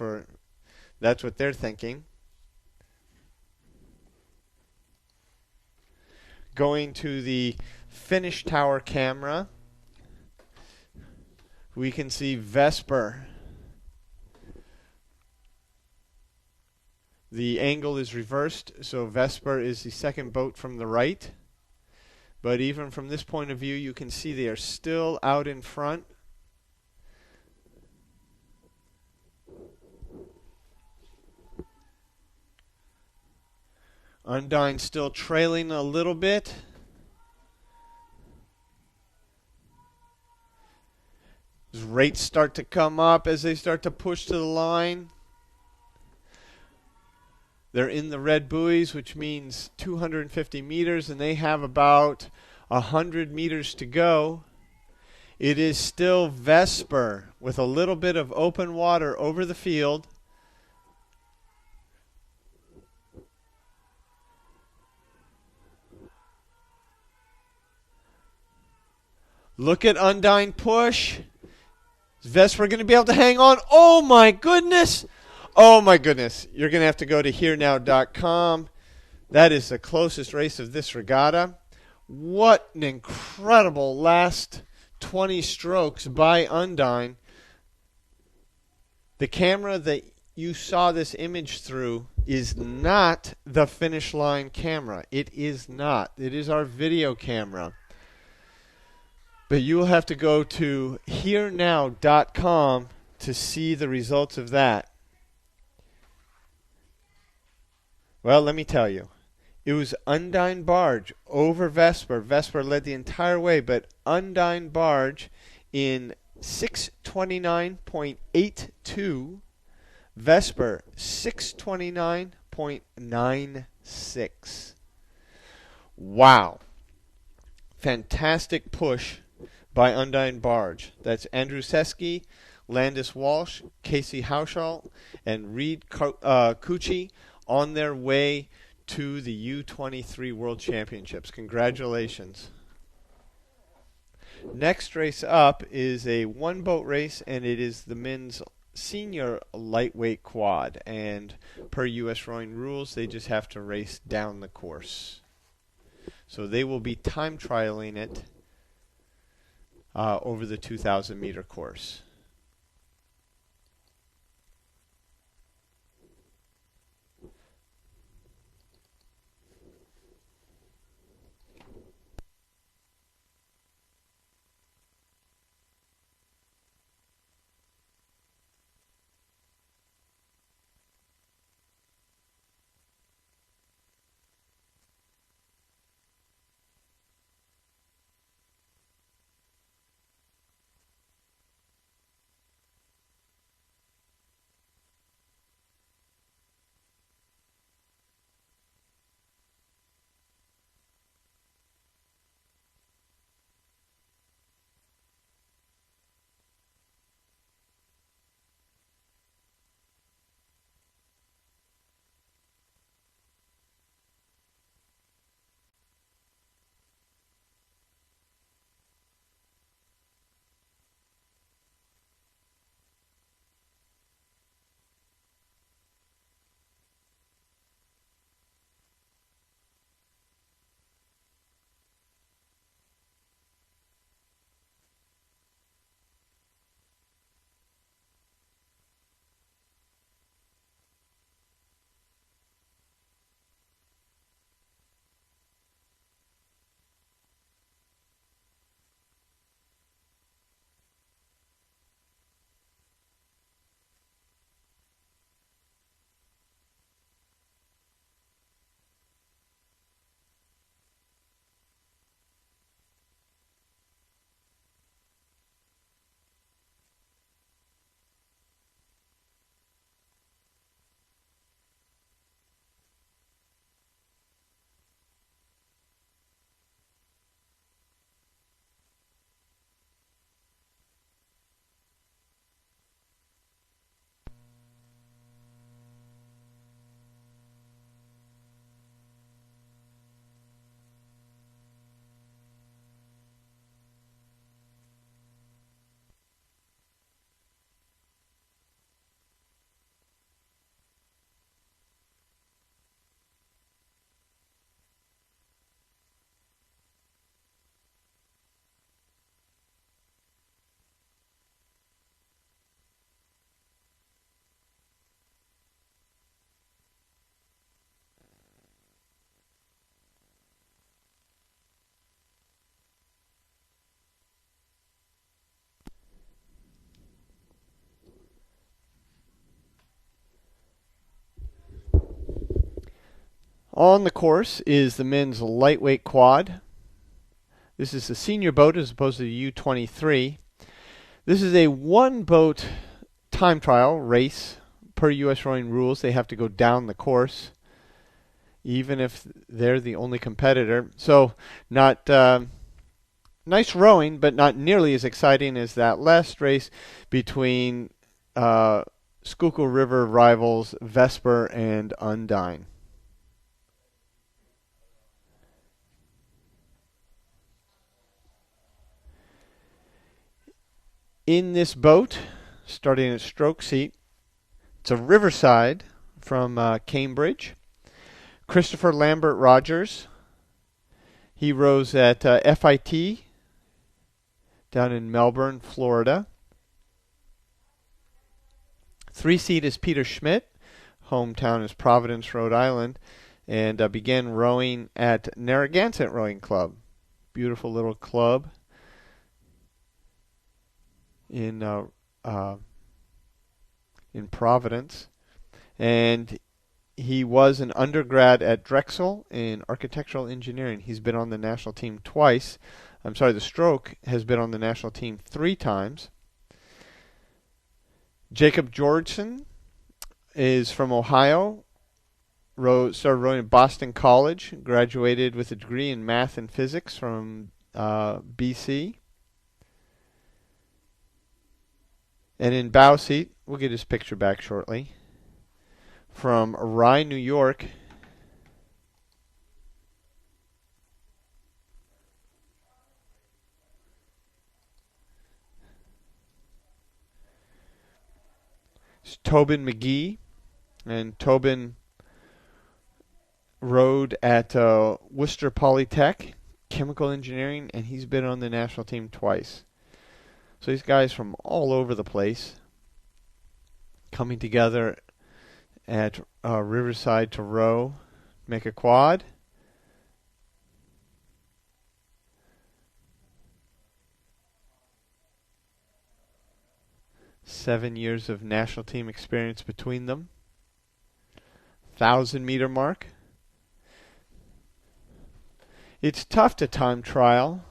That's what they're thinking. Going to the finish tower camera, we can see Vesper. The angle is reversed, so Vesper is the second boat from the right. But even from this point of view, you can see they are still out in front. Undine still trailing a little bit. As rates start to come up, as they start to push to the line. They're in the red buoys, which means 250 meters, and they have about 100 meters to go. It is still Vesper with a little bit of open water over the field. Look at Undine push. Is Vesper going to be able to hang on? Oh my goodness! Oh my goodness. You're going to have to go to herenow.com. That is the closest race of this regatta. What an incredible last 20 strokes by Undine. The camera that you saw this image through is not the finish line camera. It is not. It is our video camera. But you will have to go to herenow.com to see the results of that. Well, let me tell you. It was Undine Barge over Vesper. Vesper led the entire way, but Undine Barge in 629.82. Vesper 629.96. Wow. Fantastic push by Undine Barge. That's Andrew Seski, Landis Walsh, Casey Hauschel, and Reed Cucci on their way to the U23 World Championships. Congratulations. Next race up is a one-boat race, and it is the men's senior lightweight quad. And per U.S. rowing rules, they just have to race down the course. So they will be time trialing it over the 2,000-meter course. On the course is the men's lightweight quad. This is the senior boat as opposed to the U23. This is a one-boat time trial race. Per U.S. rowing rules, they have to go down the course, even if they're the only competitor. So, not nice rowing, but not nearly as exciting as that last race between Schuylkill River rivals Vesper and Undine. In this boat, starting at stroke seat, it's a Riverside from Cambridge. Christopher Lambert Rogers. He rows at FIT down in Melbourne, Florida. 3 seat is Peter Schmidt. Hometown is Providence, Rhode Island. And began rowing at Narragansett Rowing Club. Beautiful little club in Providence. And He was an undergrad at Drexel in architectural engineering. He's been on the national team twice. I'm sorry, the stroke has been on the national team 3 times. Jacob Georgeson is from Ohio. Started rowing at Boston College. Graduated with a degree in math and physics from BC. And in bow seat, we'll get his picture back shortly, from Rye, New York, it's Tobin McGee. And Tobin rowed at Worcester Polytech, chemical engineering, and he's been on the national team twice. So these guys from all over the place coming together at Riverside to row, make a quad. Seven years of national team experience between them. 1,000-meter mark. It's tough to time trial,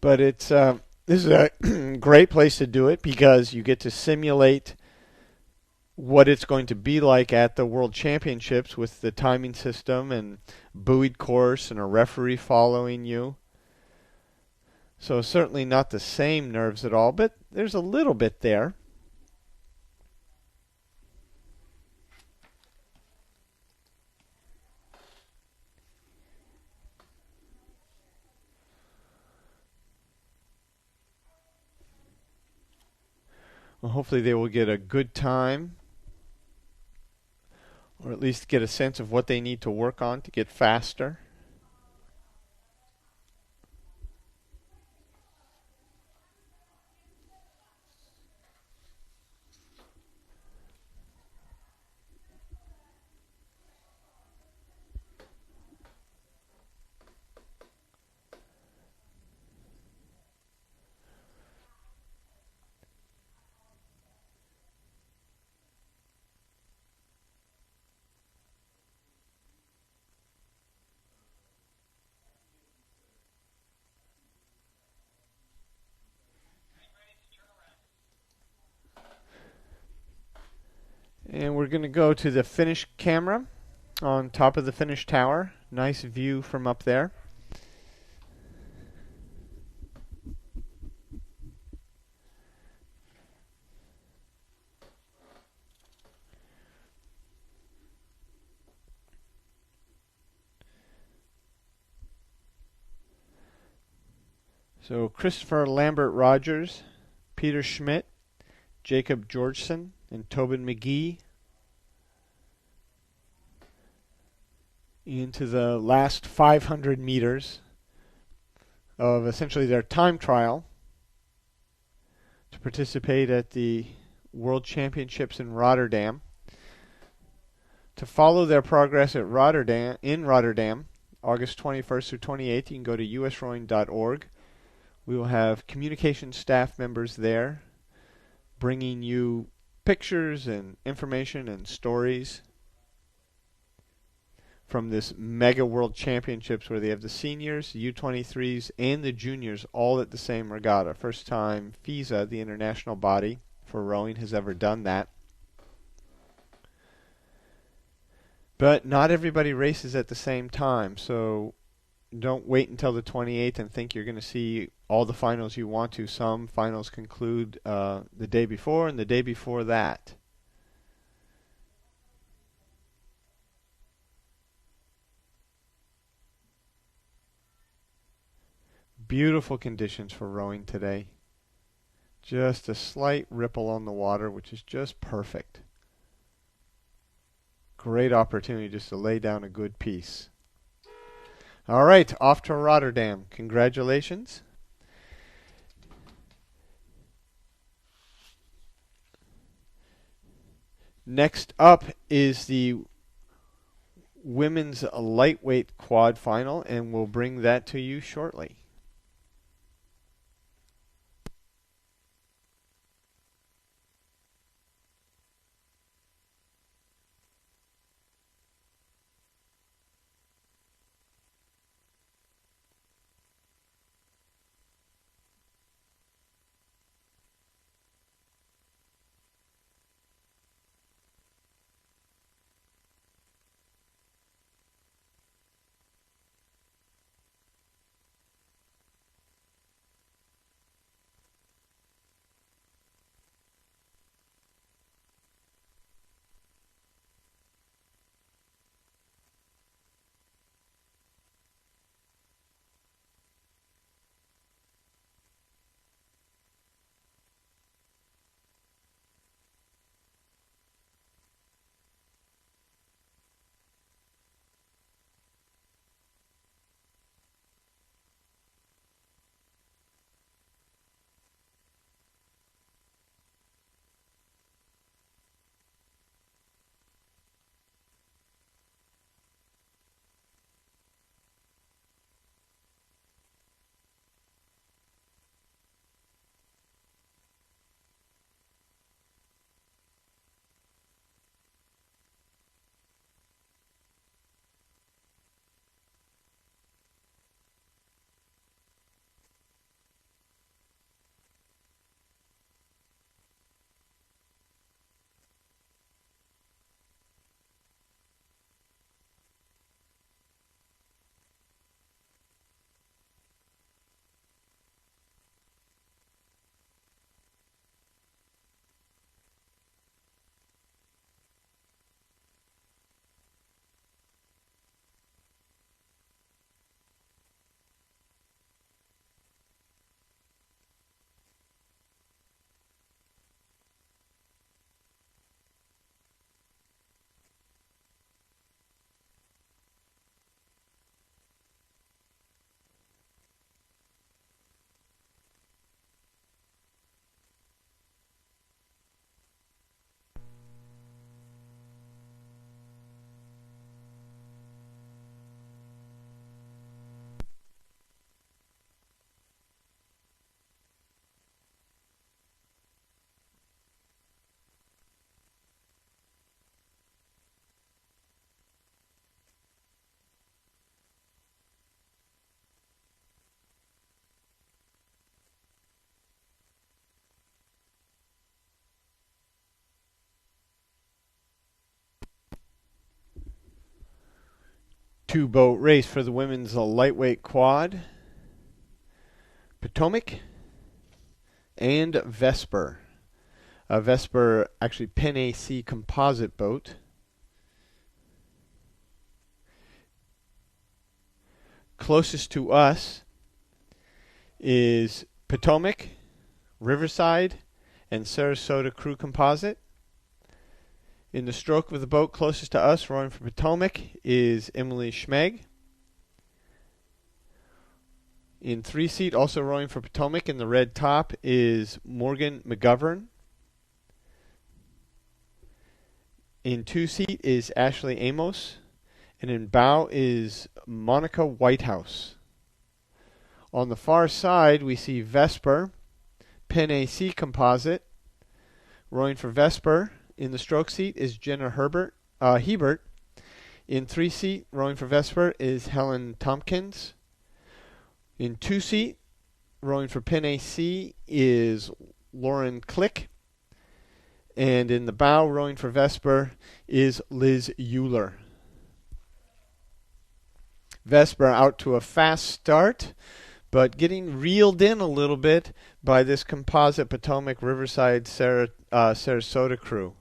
but it's this is a great place to do it because you get to simulate what it's going to be like at the World Championships with the timing system and buoyed course and a referee following you. So certainly not the same nerves at all, but there's a little bit there. Well, hopefully they will get a good time, or at least get a sense of what they need to work on to get faster. And we're going to go to the finish camera on top of the finish tower. Nice view from up there. So Christopher Lambert Rogers, Peter Schmidt, Jacob Georgeson, and Tobin McGee into the last 500 meters of essentially their time trial to participate at the World Championships in Rotterdam. To follow their progress at Rotterdam, August 21st through 28th, you can go to usrowing.org. We will have communication staff members there bringing you pictures and information and stories from this mega world championships where they have the seniors, the U23s, and the juniors all at the same regatta. First time FISA, the international body for rowing, has ever done that. But not everybody races at the same time, so don't wait until the 28th and think you're going to see all the finals you want to. Some finals conclude the day before and the day before that. Beautiful conditions for rowing today. Just a slight ripple on the water, which is just perfect. Great opportunity just to lay down a good piece. All right, off to Rotterdam. Congratulations. Next up is the women's lightweight quad final, and we'll bring that to you shortly. Two-boat race for the women's lightweight quad. Potomac and Vesper. Vesper, actually Penn AC composite boat. Closest to us is Potomac, Riverside, and Sarasota Crew Composite. In the stroke of the boat closest to us, rowing for Potomac, is Emily Schmeg. In three-seat, also rowing for Potomac in the red top, is Morgan McGovern. In two-seat is Ashley Amos. And in bow is Monica Whitehouse. On the far side, we see Vesper, Penn AC composite. Rowing for Vesper in the stroke seat is Jenna Hebert. In three-seat, rowing for Vesper is Helen Tompkins. In two-seat, rowing for Penn AC is Lauren Click. And in the bow, rowing for Vesper is Liz Euler. Vesper out to a fast start, but getting reeled in a little bit by this composite Potomac Riverside Sarasota crew.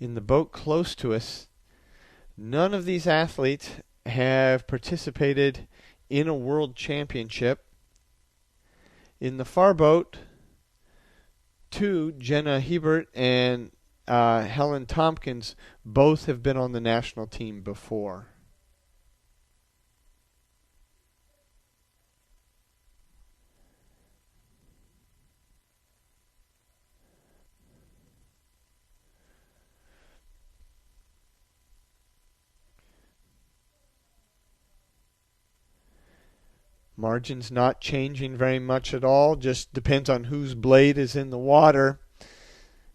In the boat close to us, none of these athletes have participated in a world championship. In the far boat, Jenna Hebert and Helen Tompkins both have been on the national team before. Margin's not changing very much at all, just depends on whose blade is in the water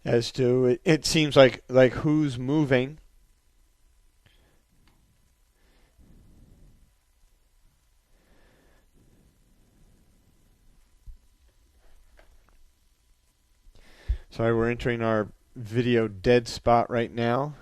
as to it seems like who's moving. Sorry, we're entering our video dead spot right now.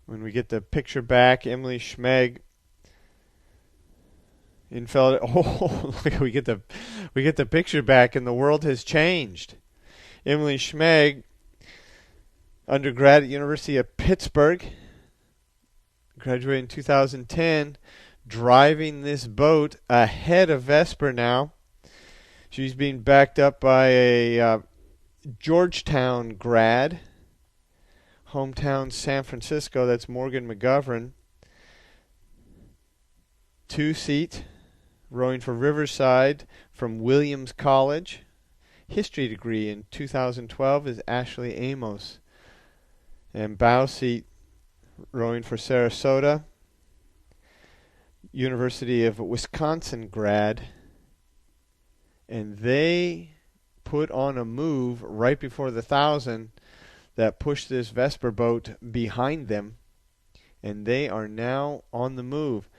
When we get the picture back, Emily Schmeg in Philadelphia. Oh, look, we get the picture back, and the world has changed. Emily Schmeg, undergrad at University of Pittsburgh, graduated in 2010, driving this boat ahead of Vesper now. She's being backed up by a Georgetown grad. Hometown San Francisco, that's Morgan McGovern. Two-seat, rowing for Riverside from Williams College. History degree in 2012 is Ashley Amos. And bow seat, rowing for Sarasota. University of Wisconsin grad. And they put on a move right before the 1,000 that pushed this Vesper boat behind them, and they are now on the move.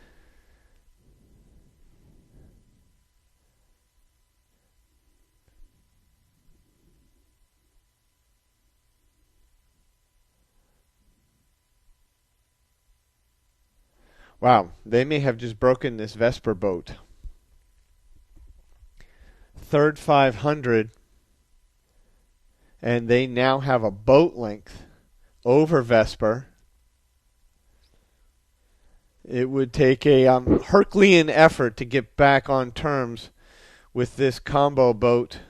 Wow, they may have just broken this Vesper boat. Third 500. And they now have a boat length over Vesper. It would take a Herculean effort to get back on terms with this combo boat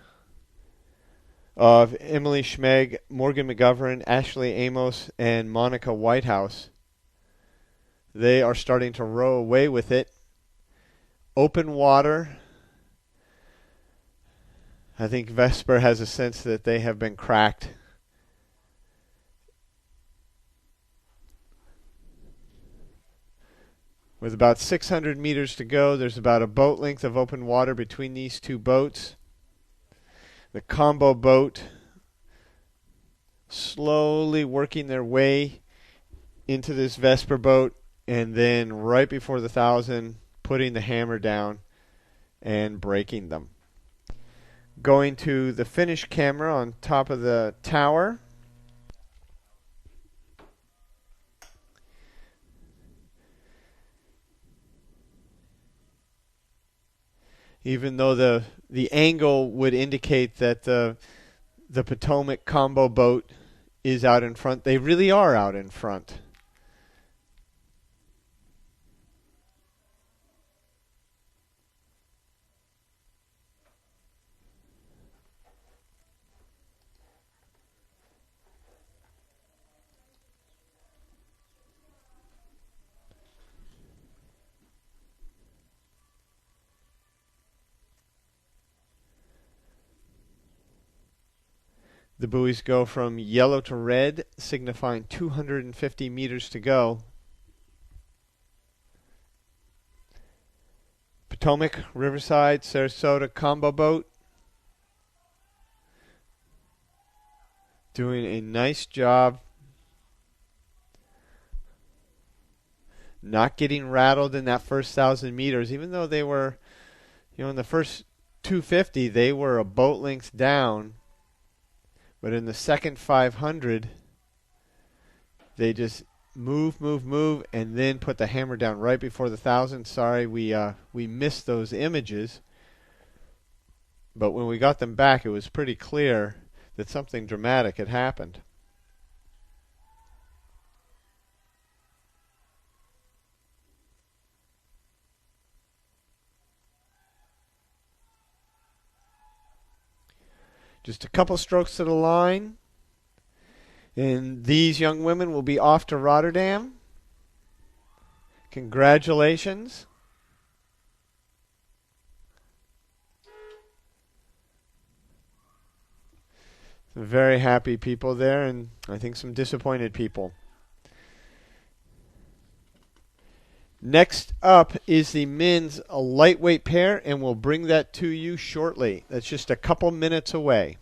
of Emily Schmeg, Morgan McGovern, Ashley Amos, and Monica Whitehouse. They are starting to row away with it. Open water. I think Vesper has a sense that they have been cracked. With about 600 meters to go, there's about a boat length of open water between these two boats. The combo boat slowly working their way into this Vesper boat, and then right before the 1,000, putting the hammer down and breaking them. Going to the finish camera on top of the tower. Even though the angle would indicate that the Potomac combo boat is out in front, they really are out in front. The buoys go from yellow to red, signifying 250 meters to go. Potomac, Riverside, Sarasota combo boat doing a nice job not getting rattled in that first 1,000 meters, even though they were, in the first 250, they were a boat length down. But in the second 500, they just move, and then put the hammer down right before the 1,000. Sorry, we missed those images. But when we got them back, it was pretty clear that something dramatic had happened. Just a couple strokes to the line, and these young women will be off to Rotterdam. Congratulations. Some very happy people there, and I think some disappointed people. Next up is the men's lightweight pair, and we'll bring that to you shortly. That's just a couple minutes away.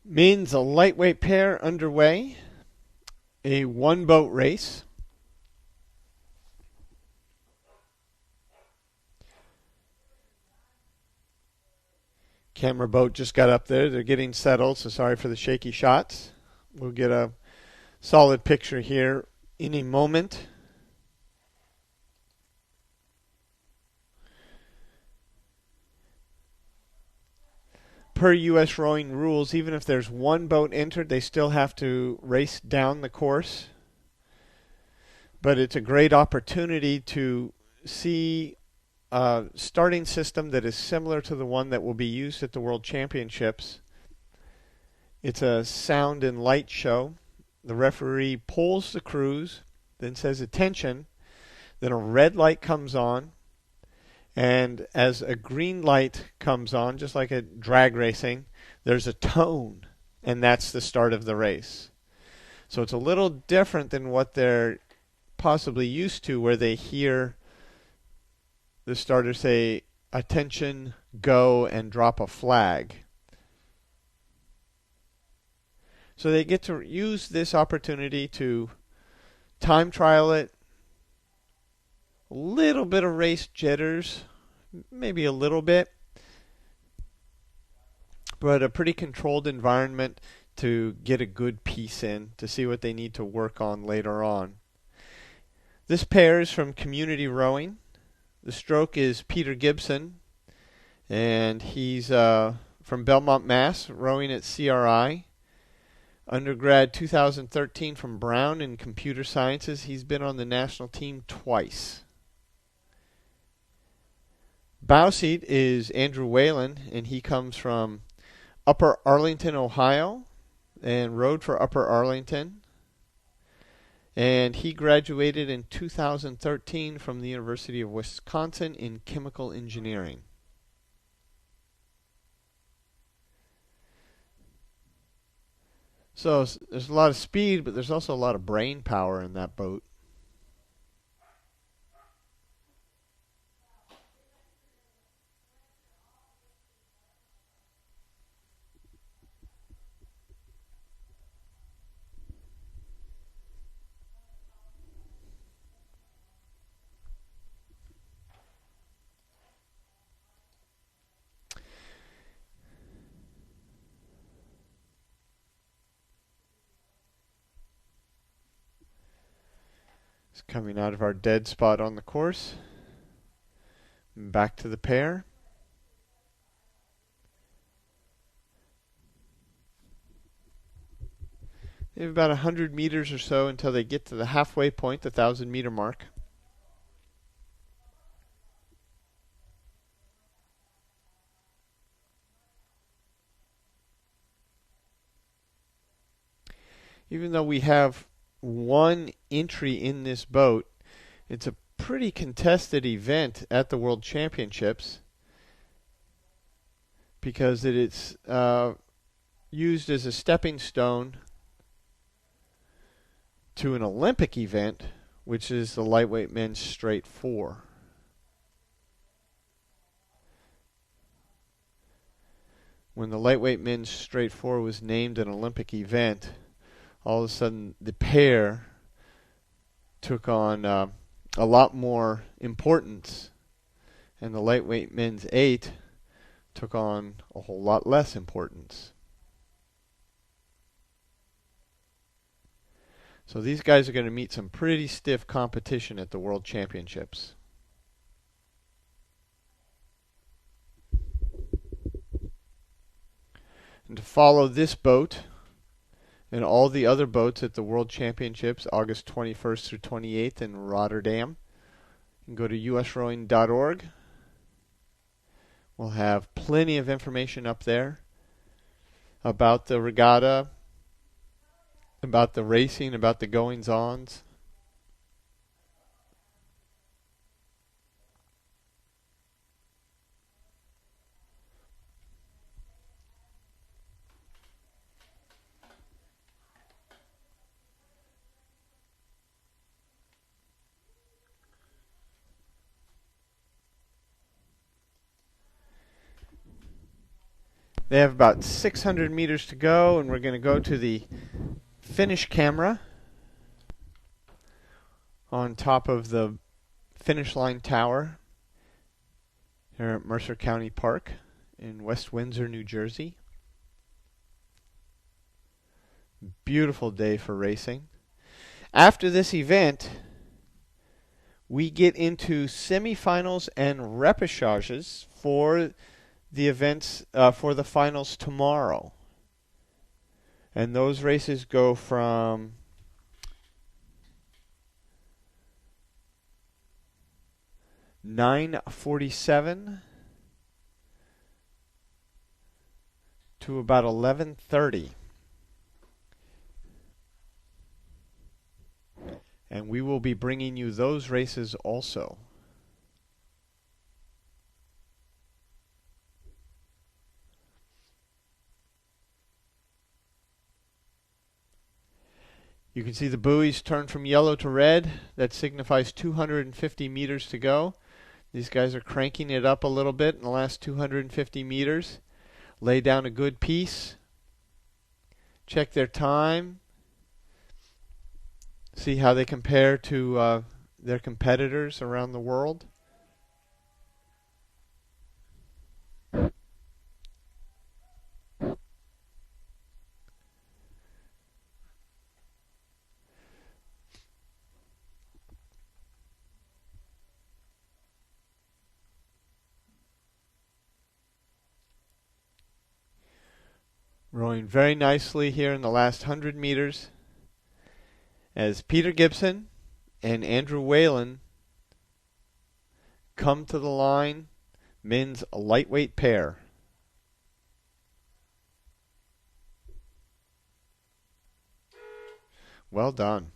Men's a lightweight pair underway. A one boat race. Camera boat just got up there. They're getting settled, so sorry for the shaky shots. We'll get a solid picture here in a moment. Per U.S. rowing rules, even if there's one boat entered, they still have to race down the course. But it's a great opportunity to see a starting system that is similar to the one that will be used at the World Championships. It's a sound and light show. The referee pulls the crews, then says attention, then a red light comes on, and as a green light comes on, just like at drag racing, there's a tone, and that's the start of the race. So it's a little different than what they're possibly used to, where they hear the starter say, attention, go, and drop a flag. So they get to use this opportunity to time trial it, a little bit of race jitters, maybe a little bit, but a pretty controlled environment to get a good piece in, to see what they need to work on later on. This pair is from Community Rowing. The stroke is Peter Gibson, and he's from Belmont, Mass, rowing at CRI. Undergrad 2013 from Brown in Computer Sciences. He's been on the national team twice. Bow seat is Andrew Whalen, and he comes from Upper Arlington, Ohio, and rowed for Upper Arlington. And he graduated in 2013 from the University of Wisconsin in chemical engineering. So there's a lot of speed, but there's also a lot of brain power in that boat. It's coming out of our dead spot on the course. Back to the pair. They have about 100 meters or so until they get to the halfway point, the 1,000-meter mark. Even though we have one entry in this boat, it's a pretty contested event at the World Championships because it is used as a stepping stone to an Olympic event, which is the lightweight men's straight 4. When the lightweight men's straight 4 was named an Olympic event, all of a sudden the pair took on a lot more importance, and the lightweight men's 8 took on a whole lot less importance. So these guys are going to meet some pretty stiff competition at the World Championships. And to follow this boat and all the other boats at the World Championships, August 21st through 28th in Rotterdam, you can go to usrowing.org. We'll have plenty of information up there about the regatta, about the racing, about the goings-ons. They have about 600 meters to go, and we're going to go to the finish camera on top of the finish line tower here at Mercer County Park in West Windsor, New Jersey. Beautiful day for racing. After this event, we get into semifinals and repechages for the events for the finals tomorrow. And those races go from 9:47 to about 11:30. And we will be bringing you those races also. You can see the buoys turn from yellow to red. That signifies 250 meters to go. These guys are cranking it up a little bit in the last 250 meters. Lay down a good piece. Check their time. See how they compare to their competitors around the world. Rowing very nicely here in the last 100 meters as Peter Gibson and Andrew Whalen come to the line, men's lightweight pair. Well done.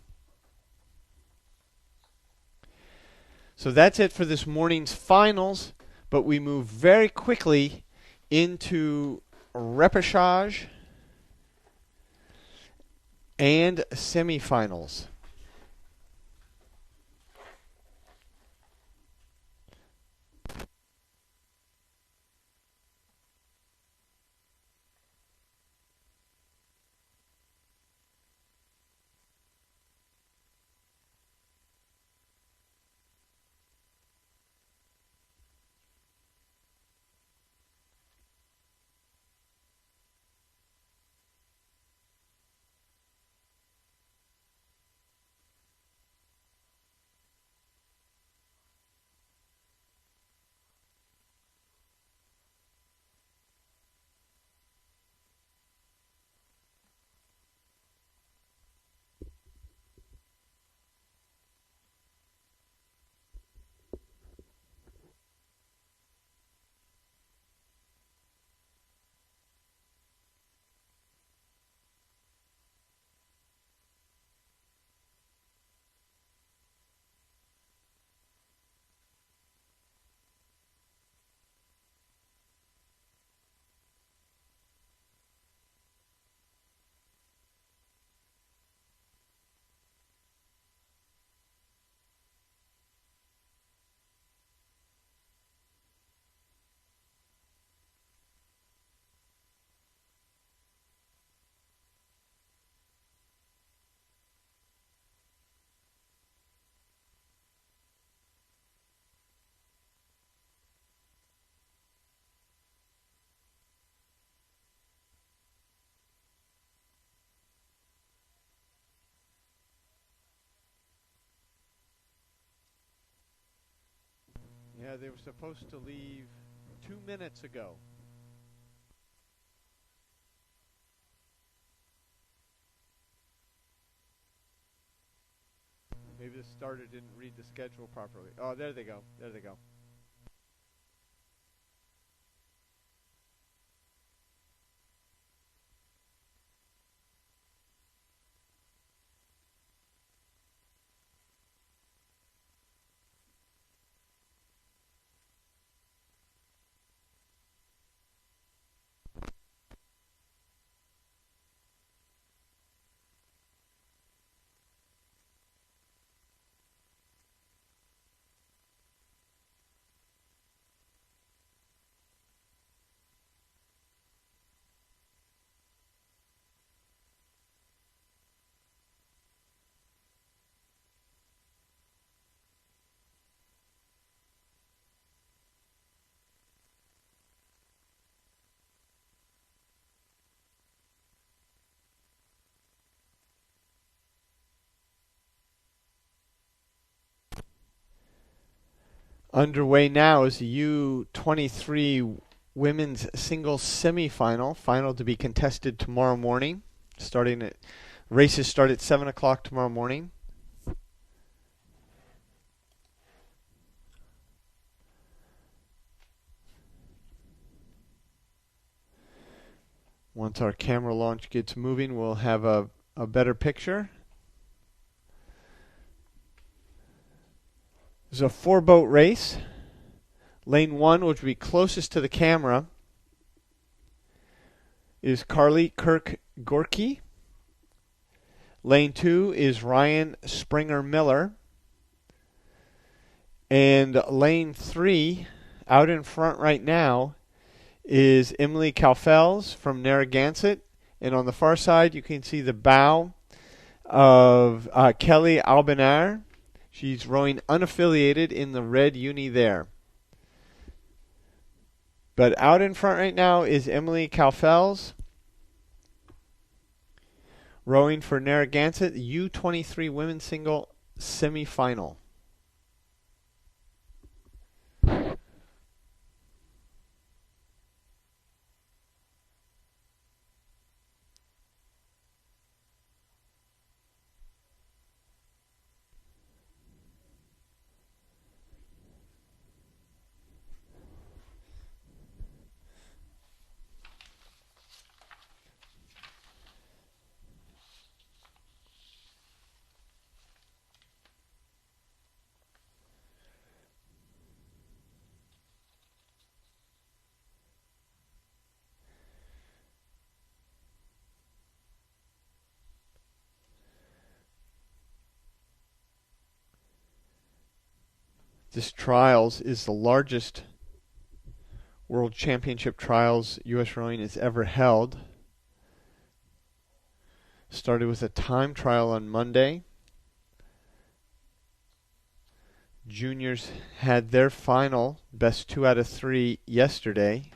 So that's it for this morning's finals, but we move very quickly into repechage and semifinals. Yeah, they were supposed to leave 2 minutes ago. Maybe the starter didn't read the schedule properly. Oh, there they go. There they go. Underway now is the U23 women's singles semifinal, final to be contested tomorrow morning. Races start at 7 o'clock tomorrow morning. Once our camera launch gets moving, we'll have a better picture. It's a 4-boat race. Lane 1, which will be closest to the camera, is Carly Kirk Gorky. Lane 2 is Ryan Springer Miller. And lane 3, out in front right now, is Emily Calfels from Narragansett. And on the far side, you can see the bow of Kelly Albanar. She's rowing unaffiliated in the red uni there. But out in front right now is Emily Calfels, rowing for Narragansett, the U23 women's single semifinal. This trials is the largest World Championship trials U.S. Rowing has ever held. Started with a time trial on Monday. Juniors had their final, best 2 out of 3, yesterday.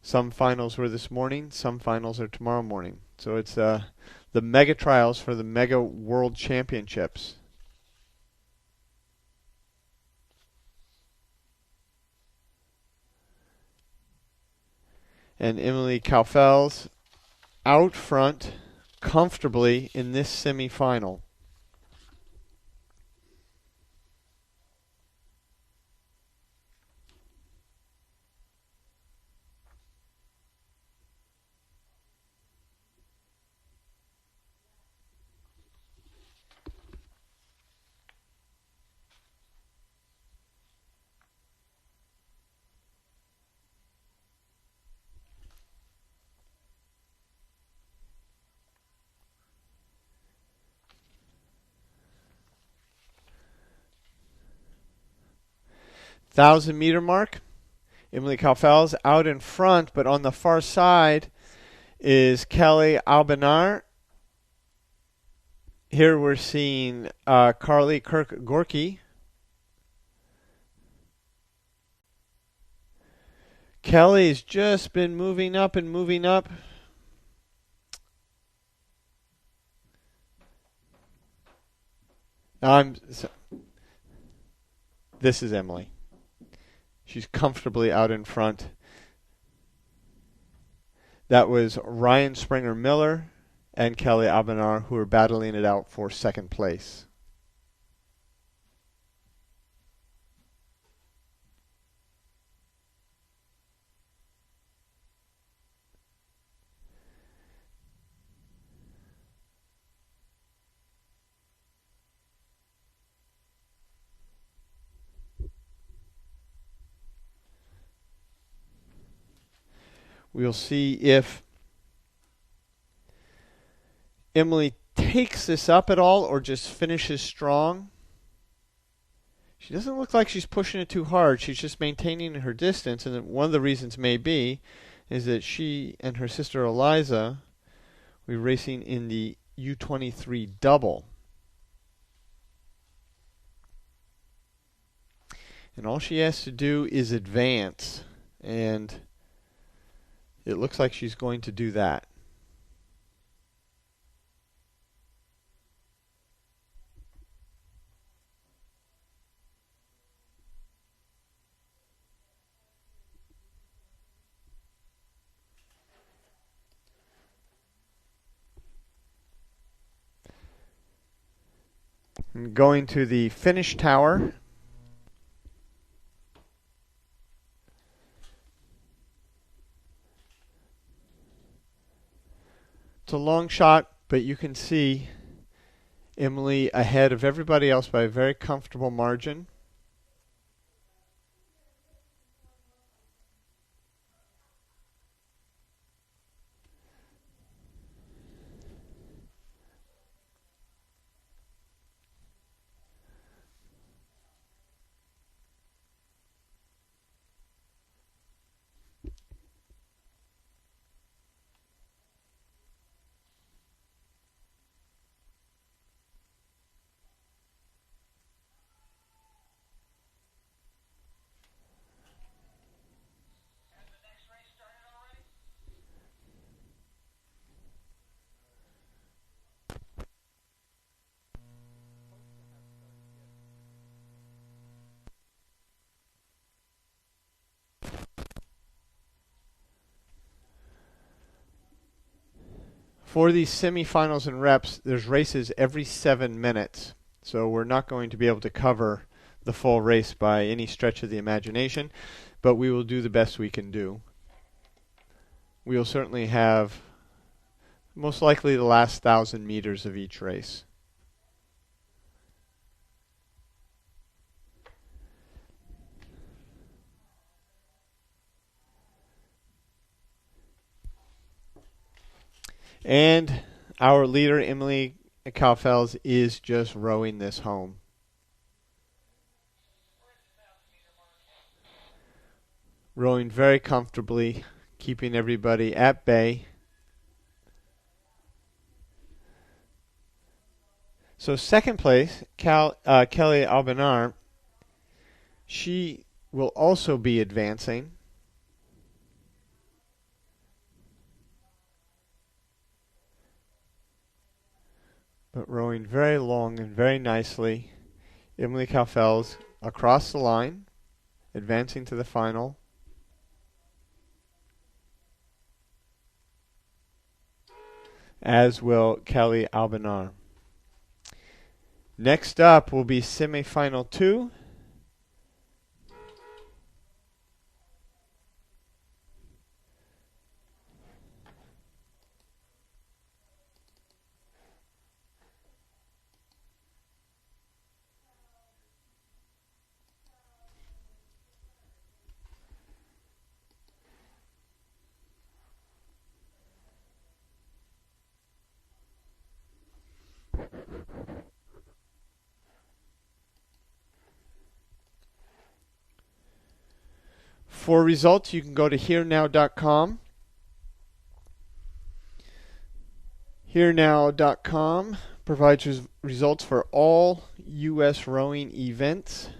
Some finals were this morning, some finals are tomorrow morning. So it's the mega trials for the mega world championships. And Emily Calfels out front comfortably in this semifinal. Thousand-meter mark. Emily Calfels out in front, but on the far side is Kelly Albanar. Here we're seeing Carly Kirk Gorky. Kelly's just been moving up and moving up. This is Emily. She's comfortably out in front. That was Ryan Springer Miller and Kelly Albanar who are battling it out for second place. We'll see if Emily takes this up at all or just finishes strong. She doesn't look like she's pushing it too hard. She's just maintaining her distance, and one of the reasons may be is that she and her sister Eliza will be racing in the U23 double. And all she has to do is advance, and it looks like she's going to do that. And going to the finish tower. It's a long shot, but you can see Emily ahead of everybody else by a very comfortable margin. For these semifinals and reps, there's races every 7 minutes. So we're not going to be able to cover the full race by any stretch of the imagination, but we will do the best we can do. We will certainly have most likely the last 1,000 meters of each race. And our leader, Emily Kaufels, is just rowing this home. Rowing very comfortably, keeping everybody at bay. So second place, Kelly Albanar, she will also be advancing. But rowing very long and very nicely. Emily Kaufels across the line, advancing to the final. As will Kelly Albanar. Next up will be semifinal 2. For results, you can go to herenow.com. Herenow.com provides results for all U.S. rowing events,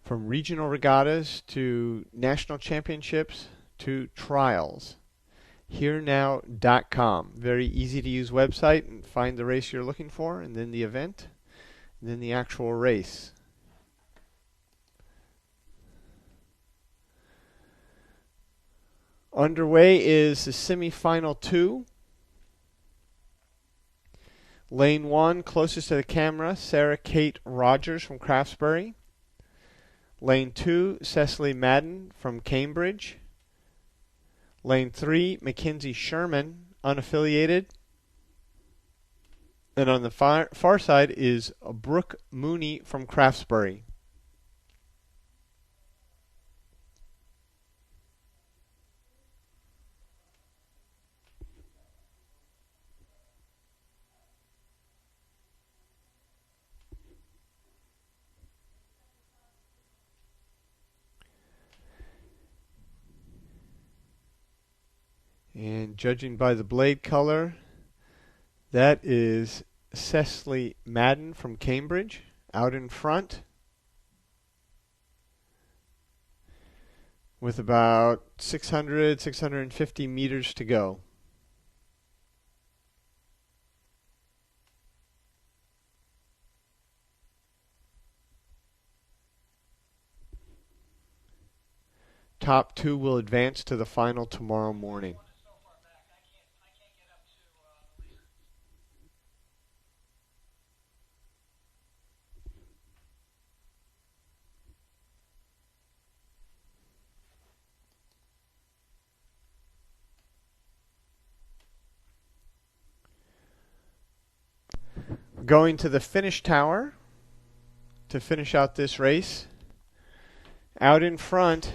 from regional regattas to national championships to trials. Herenow.com. Very easy to use website, and find the race you're looking for, and then the event, and then the actual race. Underway is the semifinal 2. Lane 1, closest to the camera, Sarah Kate Rogers from Craftsbury. Lane 2, Cecily Madden from Cambridge. Lane 3, Mackenzie Sherman, unaffiliated. And on the far side is Brooke Mooney from Craftsbury. And judging by the blade color, that is Cecily Madden from Cambridge out in front with about 650 meters to go. Top 2 will advance to the final tomorrow morning. Going to the finish tower to finish out this race. Out in front,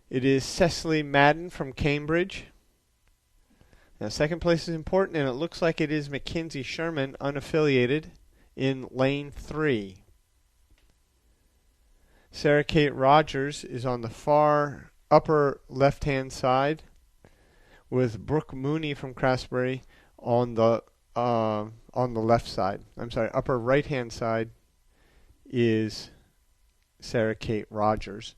it is Cecily Madden from Cambridge. Now, second place is important, and it looks like it is Mackenzie Sherman, unaffiliated, in lane 3. Sarah Kate Rogers is on the far upper left-hand side, with Brooke Mooney from Craftsbury on the left side. I'm sorry, upper right-hand side is Sarah Kate Rogers.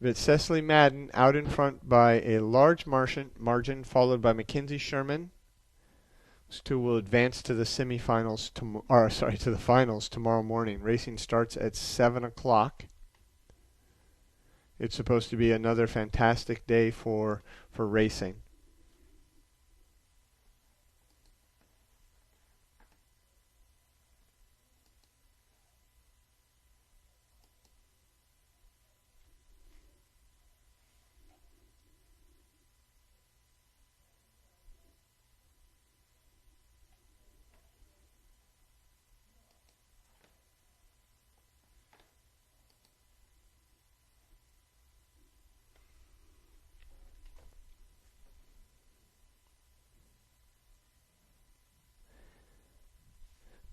But Cecily Madden out in front by a large margin, followed by Mackenzie Sherman. Those two will advance to the semifinals to the finals tomorrow morning. Racing starts at 7 o'clock. It's supposed to be another fantastic day for racing.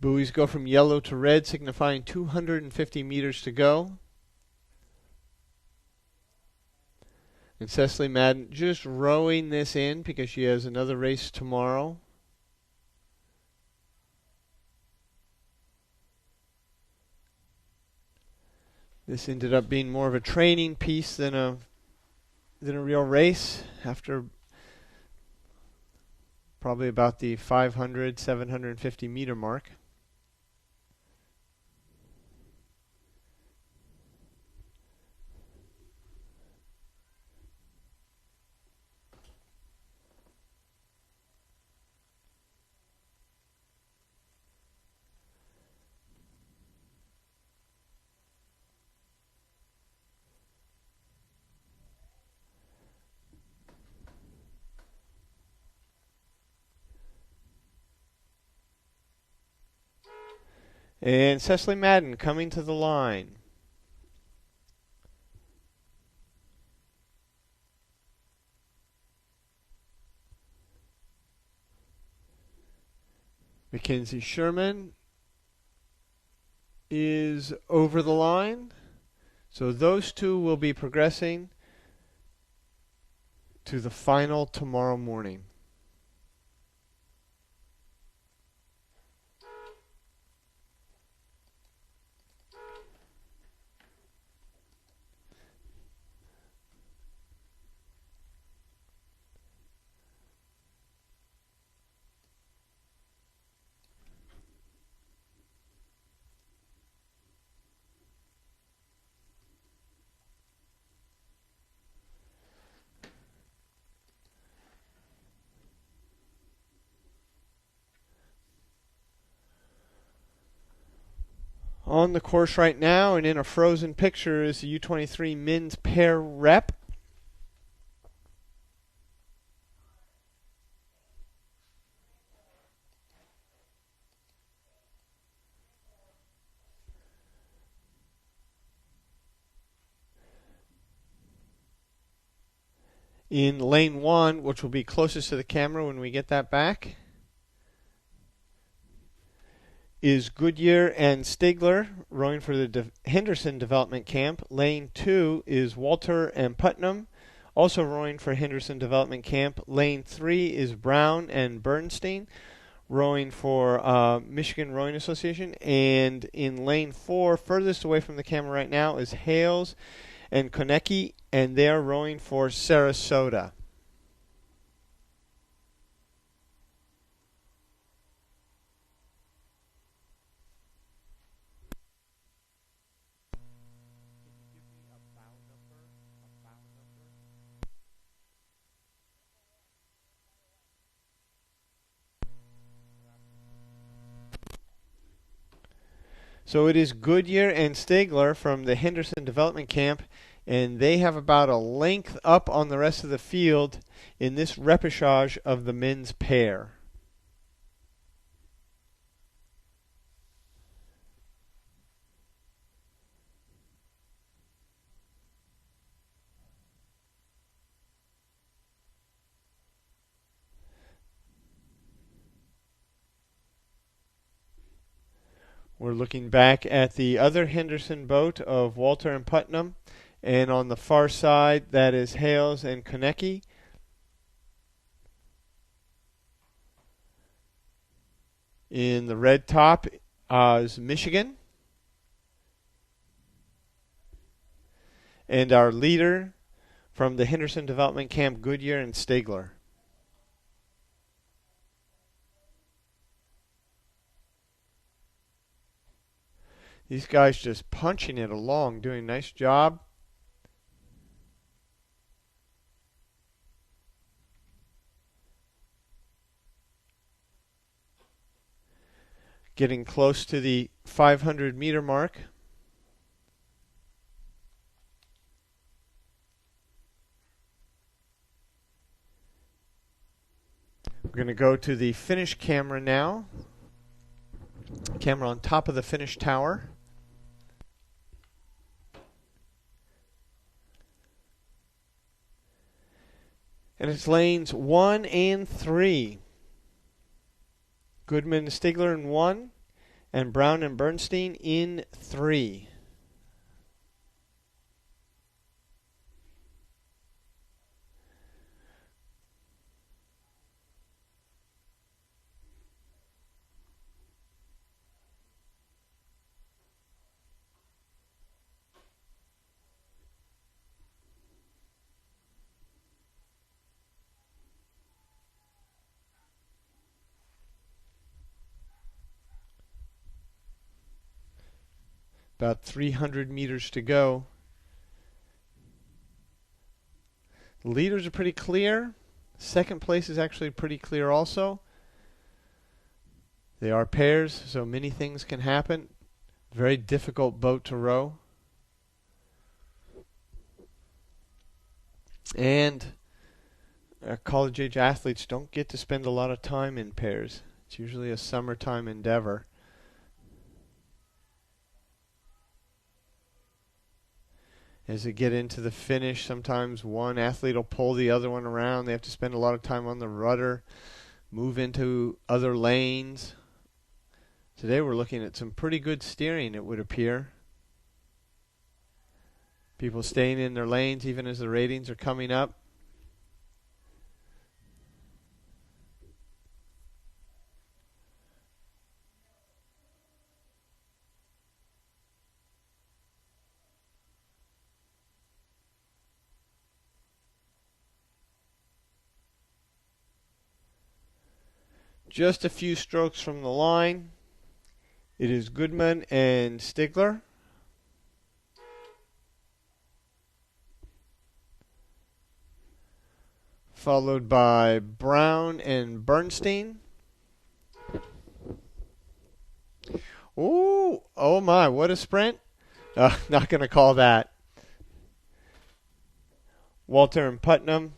Buoys go from yellow to red, signifying 250 meters to go. And Cecily Madden just rowing this in because she has another race tomorrow. This ended up being more of a training piece than a real race after probably about the 500, 750 meter mark. And Cecily Madden coming to the line. Mackenzie Sherman is over the line. So those two will be progressing to the final tomorrow morning. On the course right now and in a frozen picture is the U23 men's pair rep. In lane 1, which will be closest to the camera when we get that back, is Goodyear and Stigler rowing for the Henderson Development Camp. Lane 2 is Walter and Putnam, also rowing for Henderson Development Camp. Lane 3 is Brown and Bernstein, rowing for Michigan Rowing Association. And in lane 4, furthest away from the camera right now, is Hales and Konecki, and they are rowing for Sarasota. So it is Goodyear and Stigler from the Henderson Development Camp and they have about a length up on the rest of the field in this repechage of the men's pair. We're looking back at the other Henderson boat of Walter and Putnam, and on the far side that is Hales and Konecki. In the red top is Michigan. And our leader from the Henderson Development Camp, Goodyear and Stigler. These guys just punching it along, doing a nice job. Getting close to the 500-meter mark. We're going to go to the finish camera now. Camera on top of the finish tower. And it's lanes 1 and 3. Goodman and Stigler in 1, and Brown and Bernstein in 3. About 300 meters to go. The leaders are pretty clear. Second place is actually pretty clear also. They are pairs, so many things can happen. Very difficult boat to row. And college-age athletes don't get to spend a lot of time in pairs. It's usually a summertime endeavor. As they get into the finish, sometimes one athlete will pull the other one around. They have to spend a lot of time on the rudder, move into other lanes. Today we're looking at some pretty good steering, it would appear. People staying in their lanes even as the ratings are coming up. Just a few strokes from the line. It is Goodman and Stigler. Followed by Brown and Bernstein. Ooh, oh my, what a sprint. Not going to call that. Walter and Putnam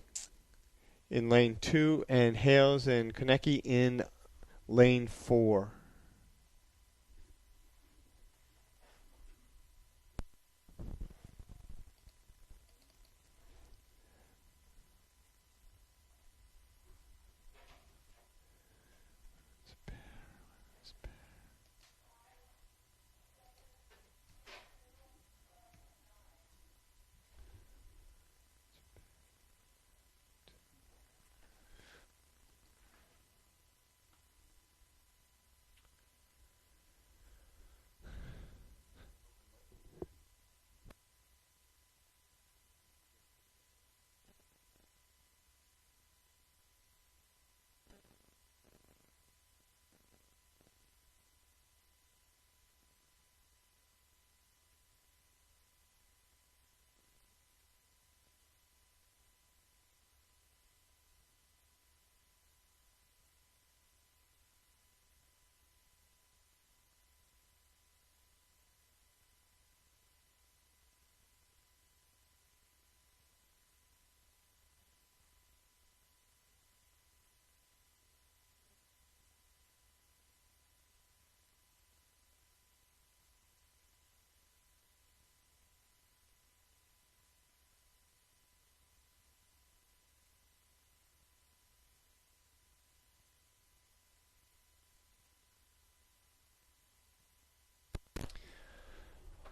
in lane 2, and Hales and Konecki in lane 4.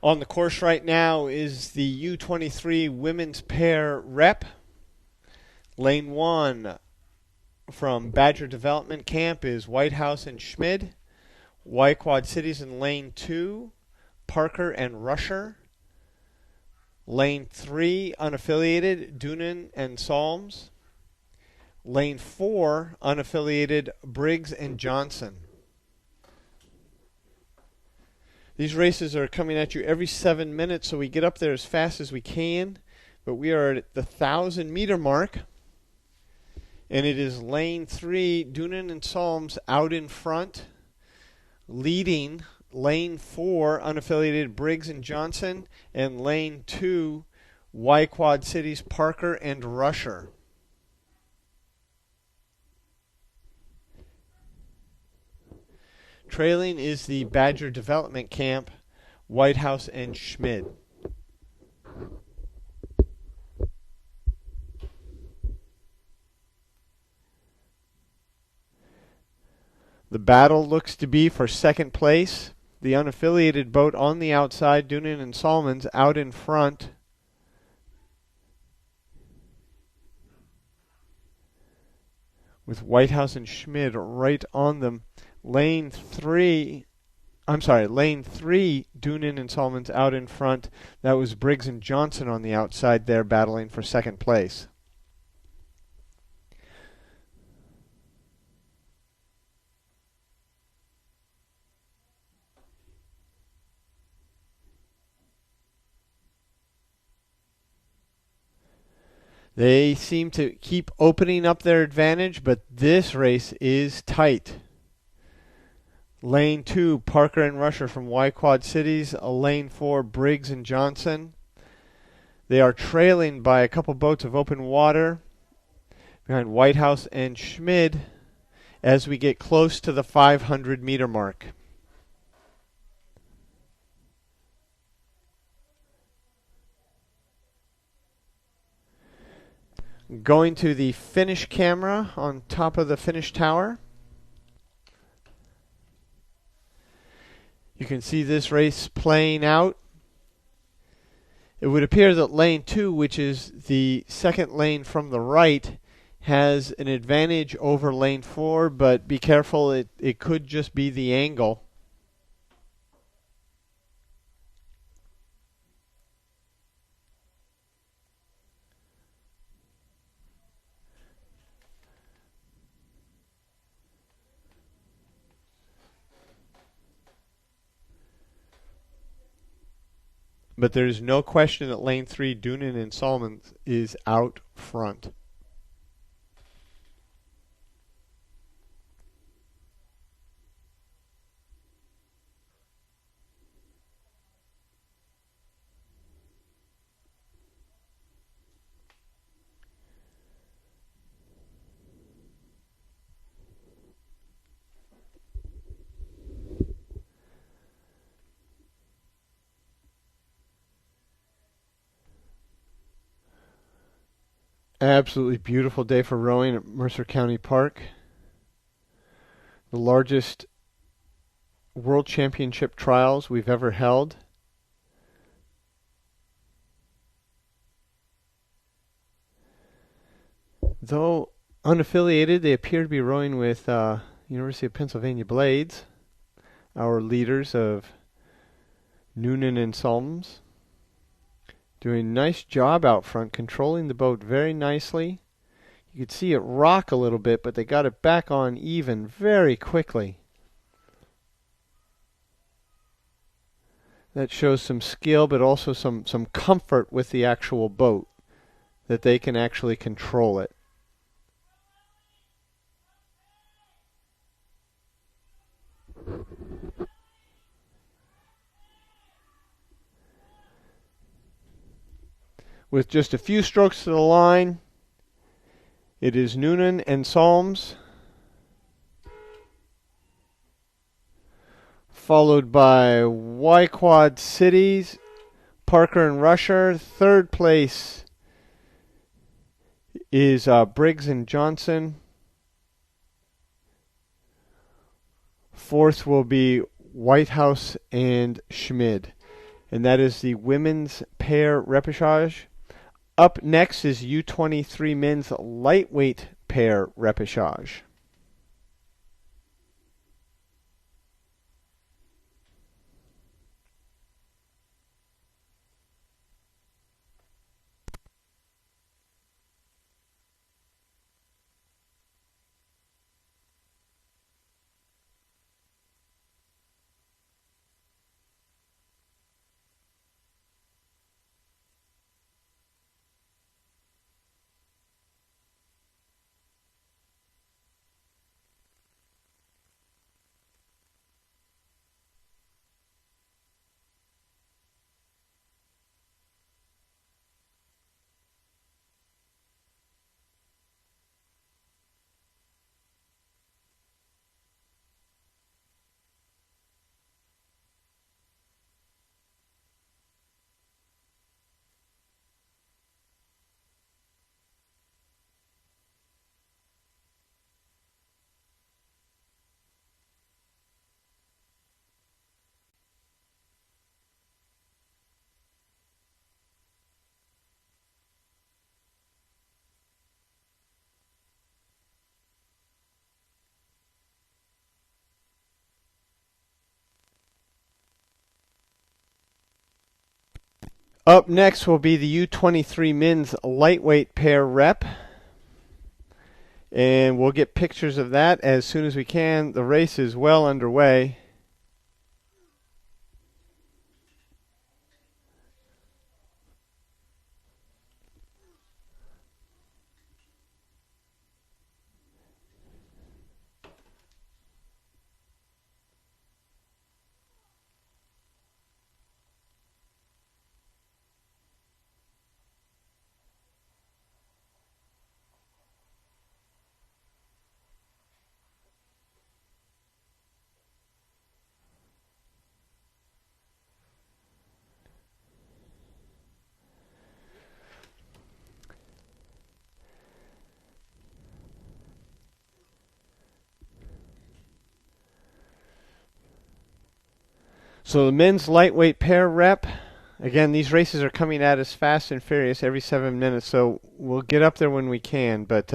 On the course right now is the U23 women's pair rep. Lane 1 from Badger Development Camp is Whitehouse and Schmid. Y Quad Cities in Lane 2, Parker and Rusher. Lane 3, unaffiliated, Doonan and Solms. Lane 4, unaffiliated, Briggs and Johnson. These races are coming at you every 7 minutes, so we get up there as fast as we can. But we are at the 1,000-meter mark. And it is Lane 3, Doonan and Solms out in front. Leading Lane 4, unaffiliated, Briggs and Johnson. And Lane 2, Y Quad Cities, Parker and Rusher. Trailing is the Badger Development Camp, Whitehouse and Schmid. The battle looks to be for second place. The unaffiliated boat on the outside, Doonan and Solomons out in front. With Whitehouse and Schmid right on them. Lane 3, Doonan and Solomons out in front. That was Briggs and Johnson on the outside there battling for second place. They seem to keep opening up their advantage, but this race is tight. Lane 2, Parker and Rusher from Y Quad Cities. Lane 4, Briggs and Johnson. They are trailing by a couple boats of open water behind Whitehouse and Schmid as we get close to the 500-meter mark. Going to the finish camera on top of the finish tower. You can see this race playing out. It would appear that lane 2, which is the second lane from the right, has an advantage over lane 4, but be careful, it could just be the angle. But there's no question that lane 3, Doonan and Solomon, is out front. Absolutely beautiful day for rowing at Mercer County Park. The largest World Championship trials we've ever held. Though unaffiliated, they appear to be rowing with University of Pennsylvania blades, our leaders of Noonan and Solms. Doing a nice job out front, controlling the boat very nicely. You could see it rock a little bit, but they got it back on even very quickly. That shows some skill, but also some comfort with the actual boat, that they can actually control it. With just a few strokes to the line, it is Noonan and Solms, followed by Y Quad Cities, Parker and Rusher. Third place is Briggs and Johnson. Fourth will be Whitehouse and Schmid. and that is the women's pair repechage. Up next is U23 men's lightweight pair repechage. Up next will be the U23 men's lightweight pair rep. And we'll get pictures of that as soon as we can. The race is well underway. So the men's lightweight pair rep, again, these races are coming at us fast and furious every 7 minutes, so we'll get up there when we can, but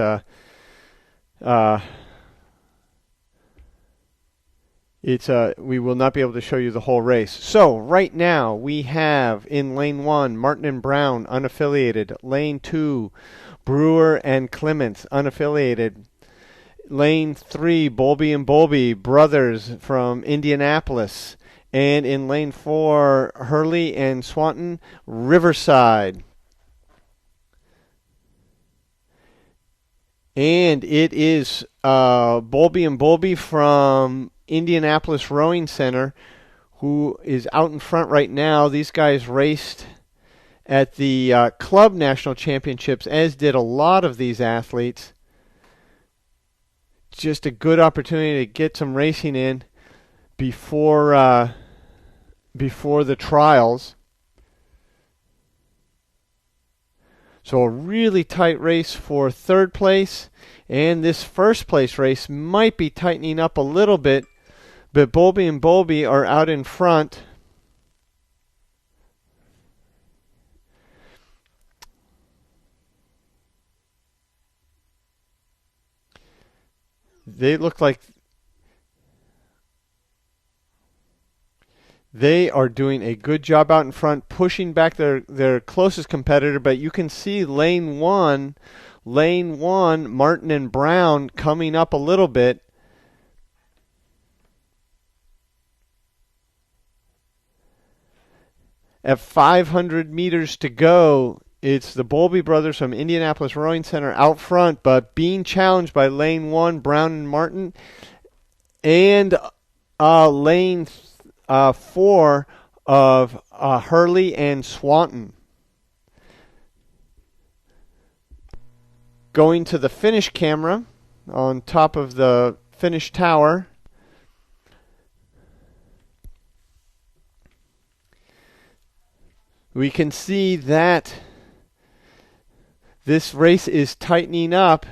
we will not be able to show you the whole race. So right now we have in lane 1 Martin and Brown, unaffiliated. Lane 2 Brewer and Clements, unaffiliated. Lane 3 Bowlby and Bowlby, brothers from Indianapolis. And in lane 4, Hurley and Swanton, Riverside. And it is Bowlby and Bowlby from Indianapolis Rowing Center, who is out in front right now. These guys raced at the Club National Championships, as did a lot of these athletes. Just a good opportunity to get some racing in before the trials. So a really tight race for third place, and this first place race might be tightening up a little bit, but Bowlby and Bowlby are out in front. They look like they are doing a good job out in front, pushing back their closest competitor, but you can see lane 1, Martin and Brown coming up a little bit. At 500 meters to go, it's the Bowlby brothers from Indianapolis Rowing Center out front, but being challenged by lane 1, Brown and Martin, and lane 4 of Hurley and Swanton. Going to the finish camera on top of the finish tower. We can see that this race is tightening up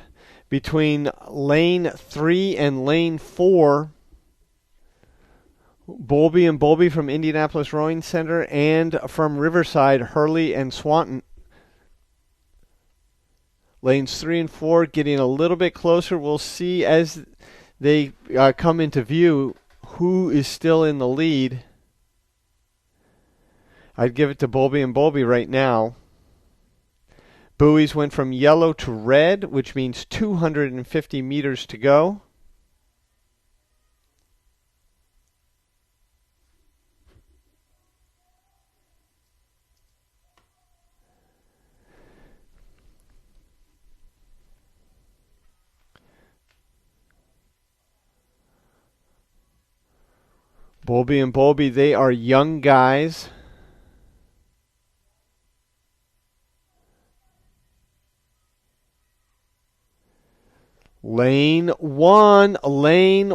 between lane 3 and lane 4. Bowlby and Bowlby from Indianapolis Rowing Center, and from Riverside, Hurley and Swanton. Lanes 3 and 4 getting a little bit closer. We'll see as they come into view who is still in the lead. I'd give it to Bowlby and Bowlby right now. Buoys went from yellow to red, which means 250 meters to go. Bowlby and Bowlby, they are young guys. Lane one, laying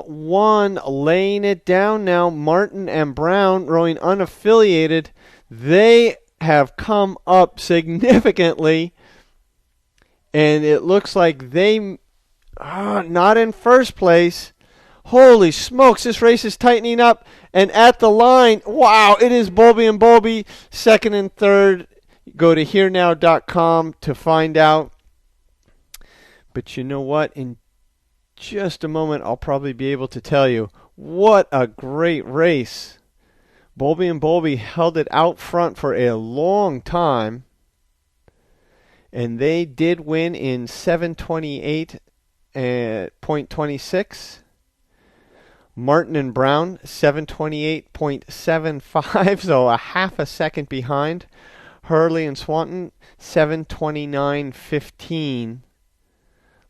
it down now. Martin and Brown, rowing unaffiliated. They have come up significantly. And it looks like they not in first place. Holy smokes, this race is tightening up. And at the line, wow, it is Bowlby and Bowlby, second and third. Go to herenow.com to find out. But you know what? In just a moment, I'll probably be able to tell you. What a great race. Bowlby and Bowlby held it out front for a long time. And they did win in 7:28.26. Martin and Brown, 7:28.75, so a half a second behind. Hurley and Swanton, 7:29.15,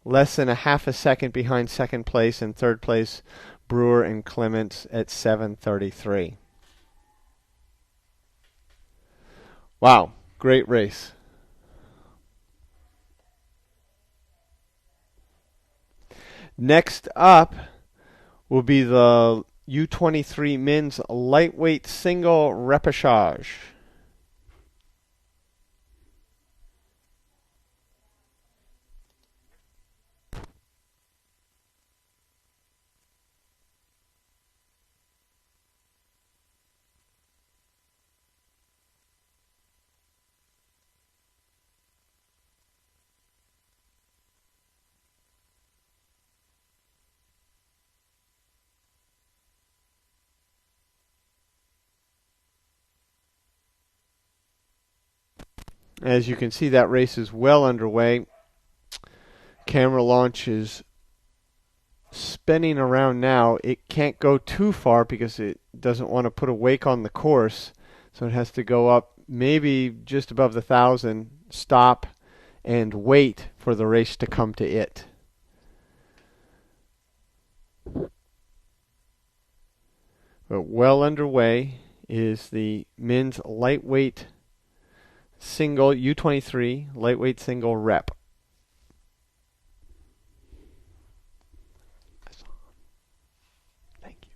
less than a half a second behind second place, and third place, Brewer and Clements at 7:33. Wow, great race. Next up will be the U23 men's lightweight single repechage. As you can see, that race is well underway. Camera launch is spinning around now. It can't go too far because it doesn't want to put a wake on the course. So it has to go up maybe just above the 1,000, stop, and wait for the race to come to it. But well underway is the men's lightweight single U23 lightweight single rep. Thank you.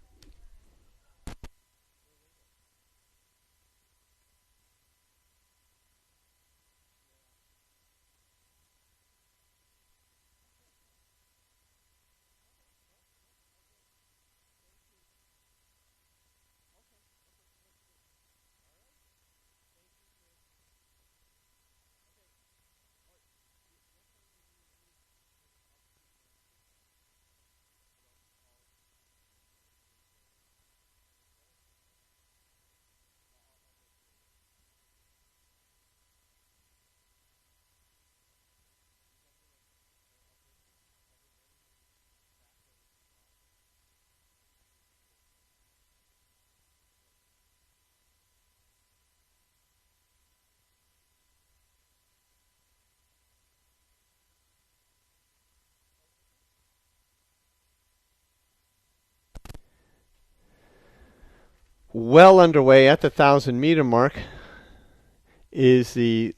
Well underway at the 1,000-meter mark is the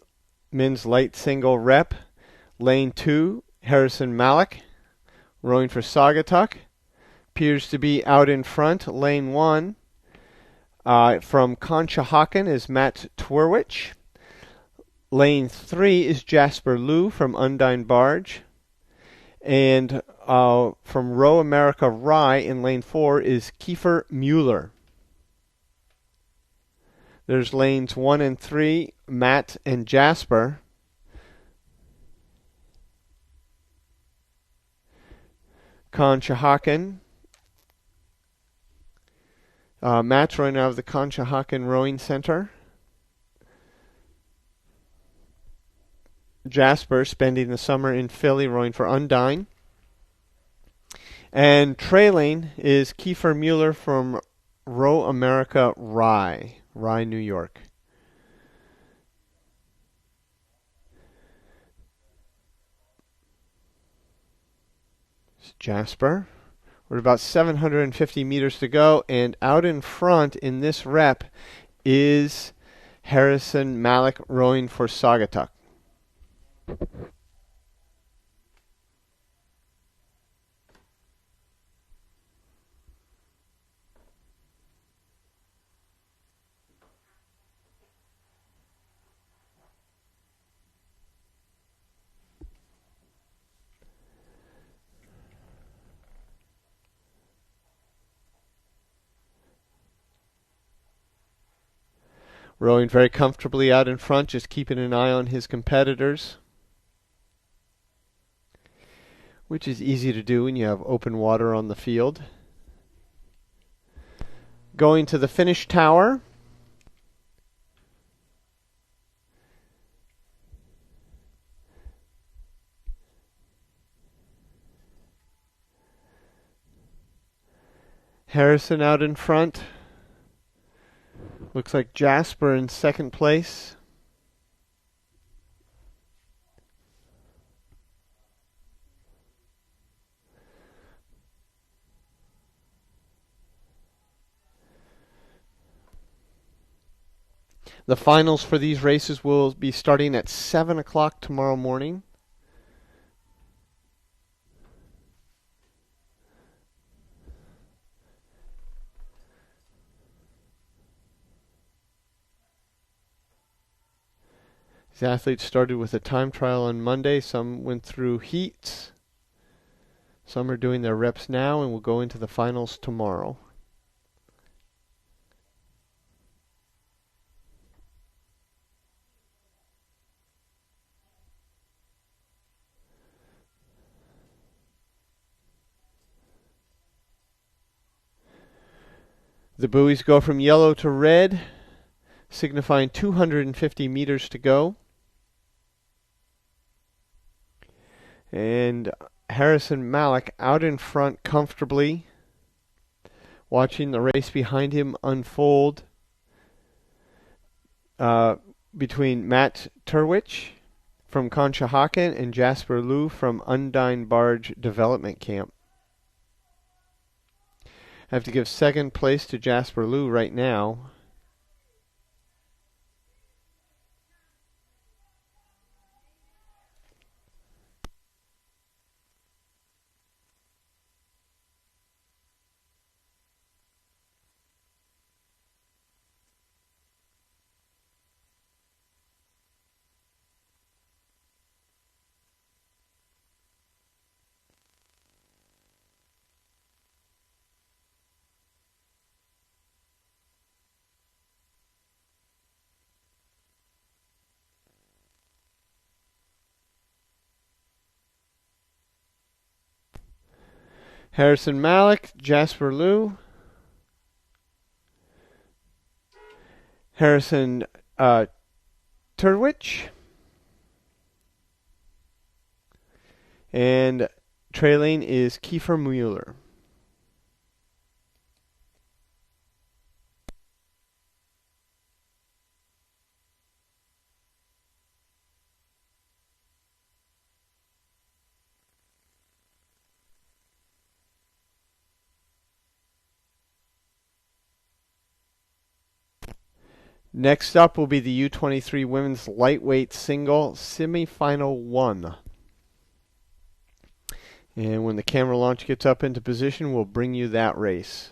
men's light single rep. Lane 2, Harrison Malik, rowing for Saugatuck. Appears to be out in front. Lane 1, from Conshohocken is Matt Twerwich. Lane 3 is Jasper Liu from Undine Barge. And from Row America Rye in lane 4 is Kiefer Mueller. There's lanes 1 and 3, Matt and Jasper. Conshohocken. Matt's running out of the Conshohocken Rowing Center. Jasper spending the summer in Philly rowing for Undine. And trailing is Kiefer Mueller from Row America Rye, New York. It's Jasper. We're about 750 meters to go, and out in front in this rep is Harrison Malik rowing for Saugatuck. Rowing very comfortably out in front, just keeping an eye on his competitors, which is easy to do when you have open water on the field. Going to the finish tower. Harrison out in front. Looks like Jasper in second place. The finals for these races will be starting at 7 o'clock tomorrow morning. These athletes started with a time trial on Monday. Some went through heats. Some are doing their reps now and will go into the finals tomorrow. The buoys go from yellow to red, signifying 250 meters to go. And Harrison Malik out in front comfortably, watching the race behind him unfold between Matt Turwich from Conshohocken and Jasper Liu from Undine Barge Development Camp. I have to give second place to Jasper Liu right now. Harrison Malik, Jasper Liu, Harrison Turwich, and trailing is Kiefer Mueller. Next up will be the U23 women's lightweight single semifinal 1. And when the camera launch gets up into position, we'll bring you that race.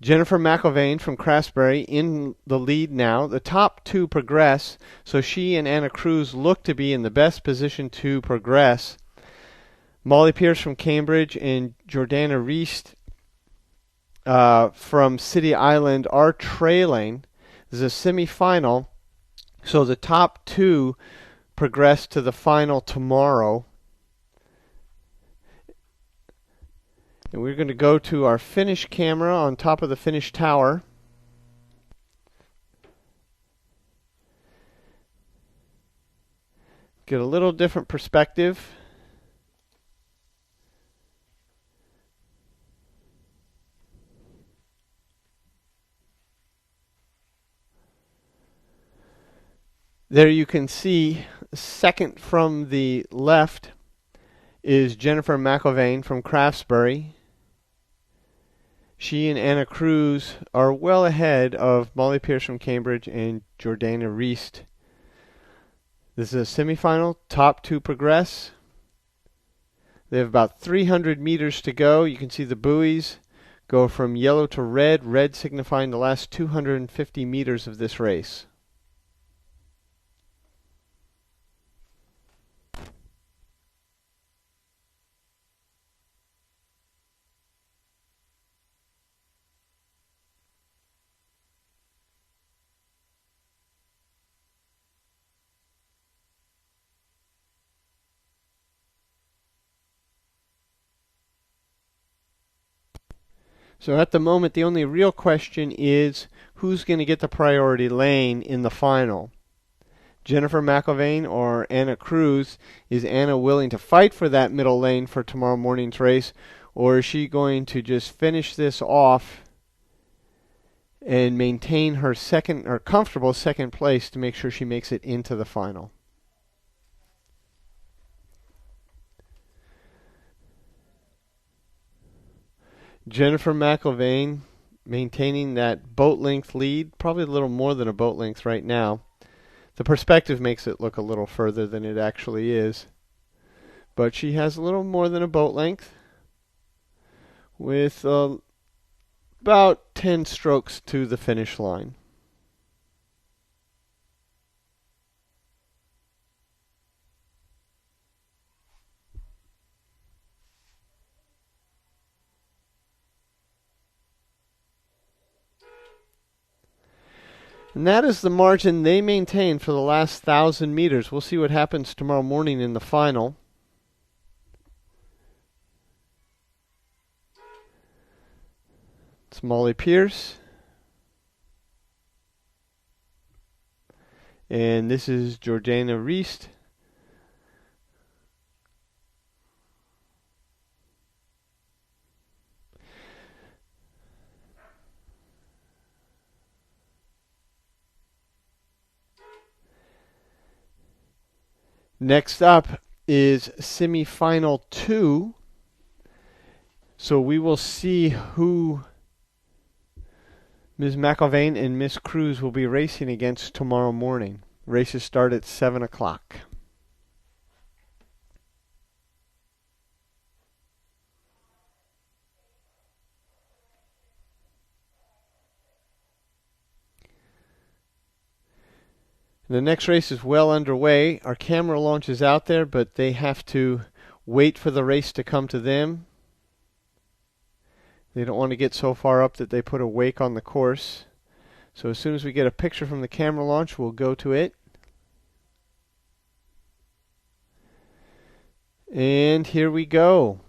Jennifer McIlvaine from Craftsbury in the lead now. The top two progress, so she and Anna Cruz look to be in the best position to progress. Molly Pierce from Cambridge and Jordana Reist from City Island are trailing. This is a semifinal, so the top two progress to the final tomorrow. And we're going to go to our finish camera on top of the finish tower. Get a little different perspective. There you can see, second from the left is Jennifer McIlvaine from Craftsbury. She and Anna Cruz are well ahead of Molly Pierce from Cambridge and Jordana Reist. This is a semifinal. Top two progress. They have about 300 meters to go. You can see the buoys go from yellow to red, red signifying the last 250 meters of this race. So at the moment, the only real question is who's going to get the priority lane in the final. Jennifer McIlvaine or Anna Cruz? Is Anna willing to fight for that middle lane for tomorrow morning's race, or is she going to just finish this off and maintain her second or comfortable second place to make sure she makes it into the final? Jennifer McIlvaine maintaining that boat length lead, probably a little more than a boat length right now. The perspective makes it look a little further than it actually is. But she has a little more than a boat length with about 10 strokes to the finish line. And that is the margin they maintain for the last 1,000 meters. We'll see what happens tomorrow morning in the final. It's Molly Pierce. And this is Jordana Reist. Next up is semifinal 2. So we will see who Ms. McIlvaine and Ms. Cruz will be racing against tomorrow morning. Races start at 7 o'clock. The next race is well underway. Our camera launch is out there, but they have to wait for the race to come to them. They don't want to get so far up that they put a wake on the course. So as soon as we get a picture from the camera launch, we'll go to it. And here we go.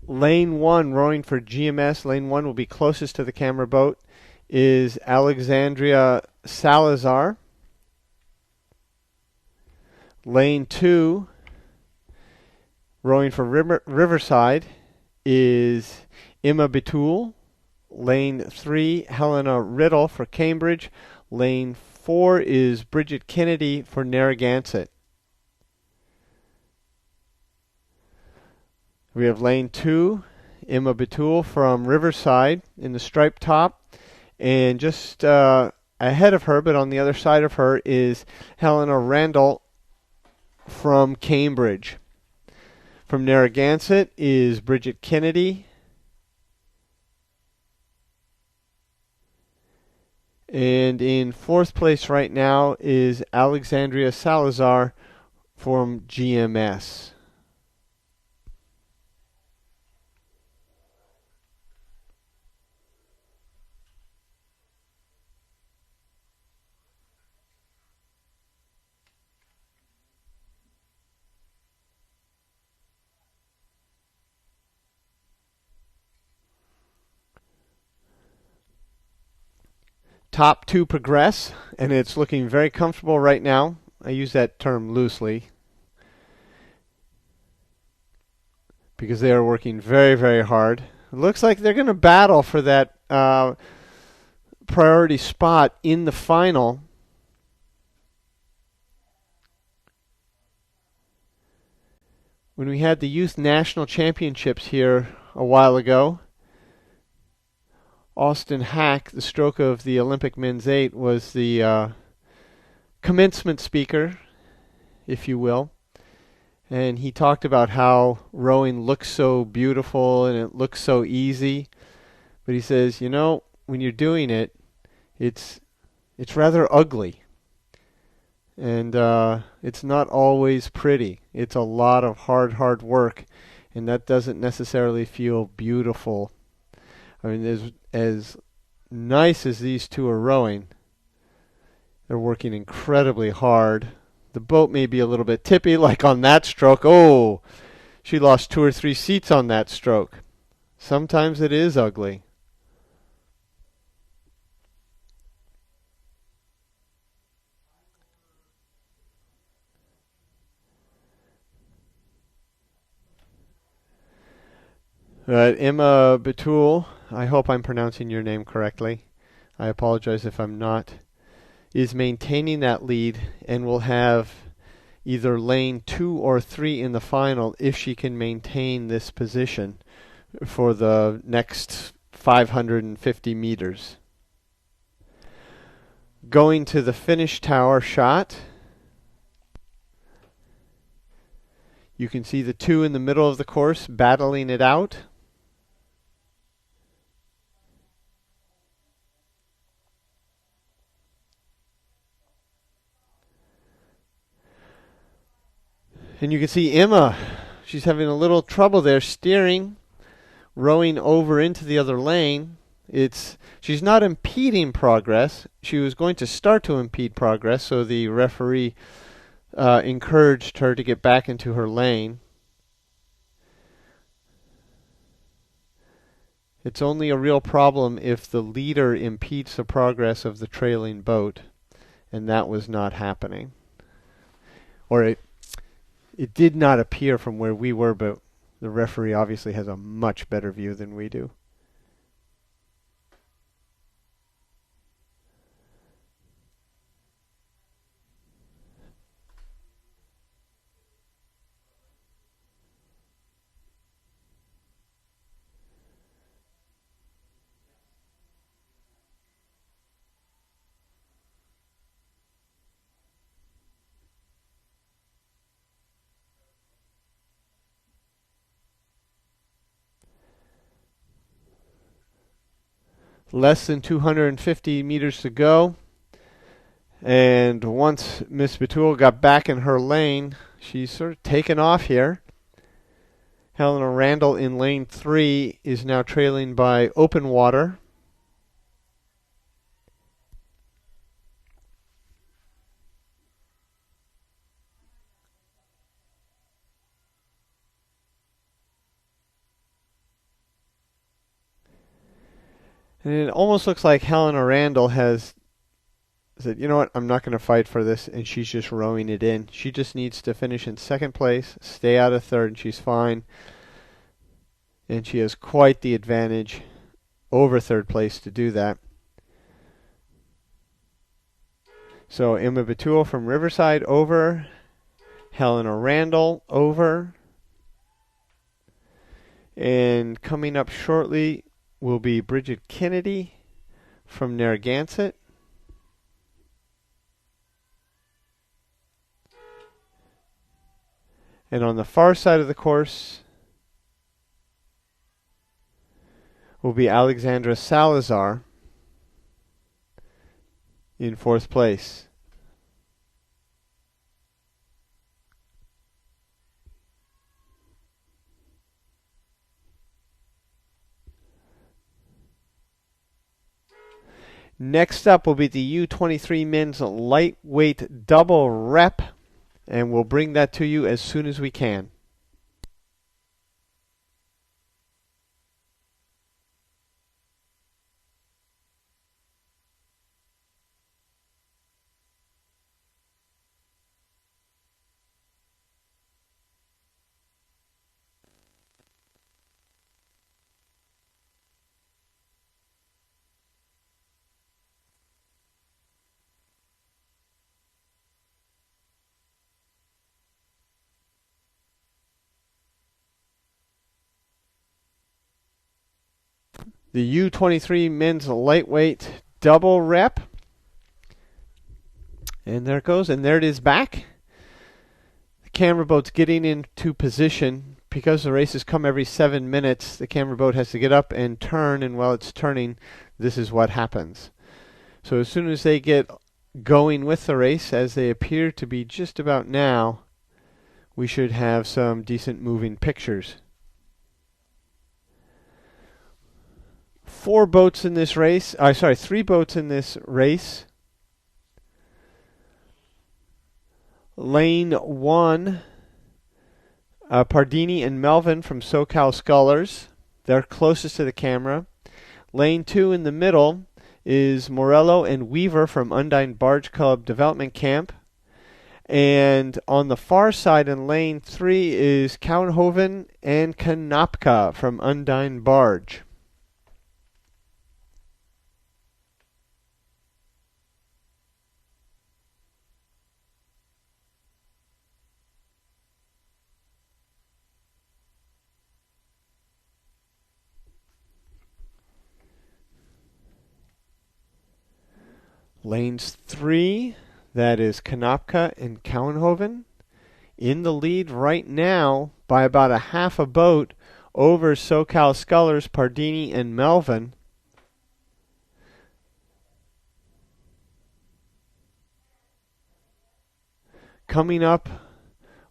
Lane 1, rowing for GMS. Lane 1 will be closest to the camera boat, is Alexandria Salazar. Lane 2, rowing for Riverside, is Emma Betul. Lane 3, Helena Riddle for Cambridge. Lane 4 is Bridget Kennedy for Narragansett. We have lane 2, Emma Betul from Riverside in the striped top. And just ahead of her, but on the other side of her, is Helena Randall from Cambridge. From Narragansett is Bridget Kennedy. And in fourth place right now is Alexandria Salazar from GMS. Top two progress, and it's looking very comfortable right now. I use that term loosely because they are working very, very hard. It looks like they're going to battle for that priority spot in the final. When we had the Youth National Championships here a while ago, Austin Hack, the stroke of the Olympic men's 8, was the commencement speaker, if you will. And he talked about how rowing looks so beautiful and it looks so easy. But he says, when you're doing it, it's rather ugly. And it's not always pretty. It's a lot of hard work. And that doesn't necessarily feel beautiful. I mean, as nice as these two are rowing, they're working incredibly hard. The boat may be a little bit tippy, like on that stroke. Oh, she lost 2 or 3 seats on that stroke. Sometimes it is ugly. Emma Batul, I hope I'm pronouncing your name correctly. I apologize if I'm not. Is maintaining that lead and will have either lane 2 or 3 in the final if she can maintain this position for the next 550 meters. Going to the finish tower shot. You can see the two in the middle of the course battling it out. And you can see Emma, she's having a little trouble there steering, rowing over into the other lane. She's not impeding progress. She was going to start to impede progress, so the referee encouraged her to get back into her lane. It's only a real problem if the leader impedes the progress of the trailing boat, and that was not happening. Or it did not appear from where we were, but the referee obviously has a much better view than we do. Less than 250 meters to go. And once Miss Batul got back in her lane, she's sort of taken off here. Helena Randall in lane 3 is now trailing by open water. And it almost looks like Helena Randall has said, you know what, I'm not going to fight for this, and she's just rowing it in. She just needs to finish in second place, stay out of third, and she's fine. And she has quite the advantage over third place to do that. So Emma Batul from Riverside over, Helena Randall over, and coming up shortly will be Bridget Kennedy from Narragansett. And on the far side of the course will be Alexandra Salazar in fourth place. Next up will be the U23 men's lightweight double rep, and we'll bring that to you as soon as we can. The U23 men's lightweight double rep. And there it goes, and there it is back. The camera boat's getting into position. Because the races come every 7 minutes, the camera boat has to get up and turn, and while it's turning, this is what happens. So as soon as they get going with the race, as they appear to be just about now, we should have some decent moving pictures. 3 boats in this race. Lane 1, Pardini and Melvin from SoCal Scullers. They're closest to the camera. Lane 2 in the middle is Morello and Weaver from Undine Barge Club Development Camp. And on the far side in lane 3 is Cowenhoven and Kanopka from Undine Barge. Lanes 3, that is Kanopka and Cowenhoven, in the lead right now by about a half a boat over SoCal Scullers, Pardini, and Melvin. Coming up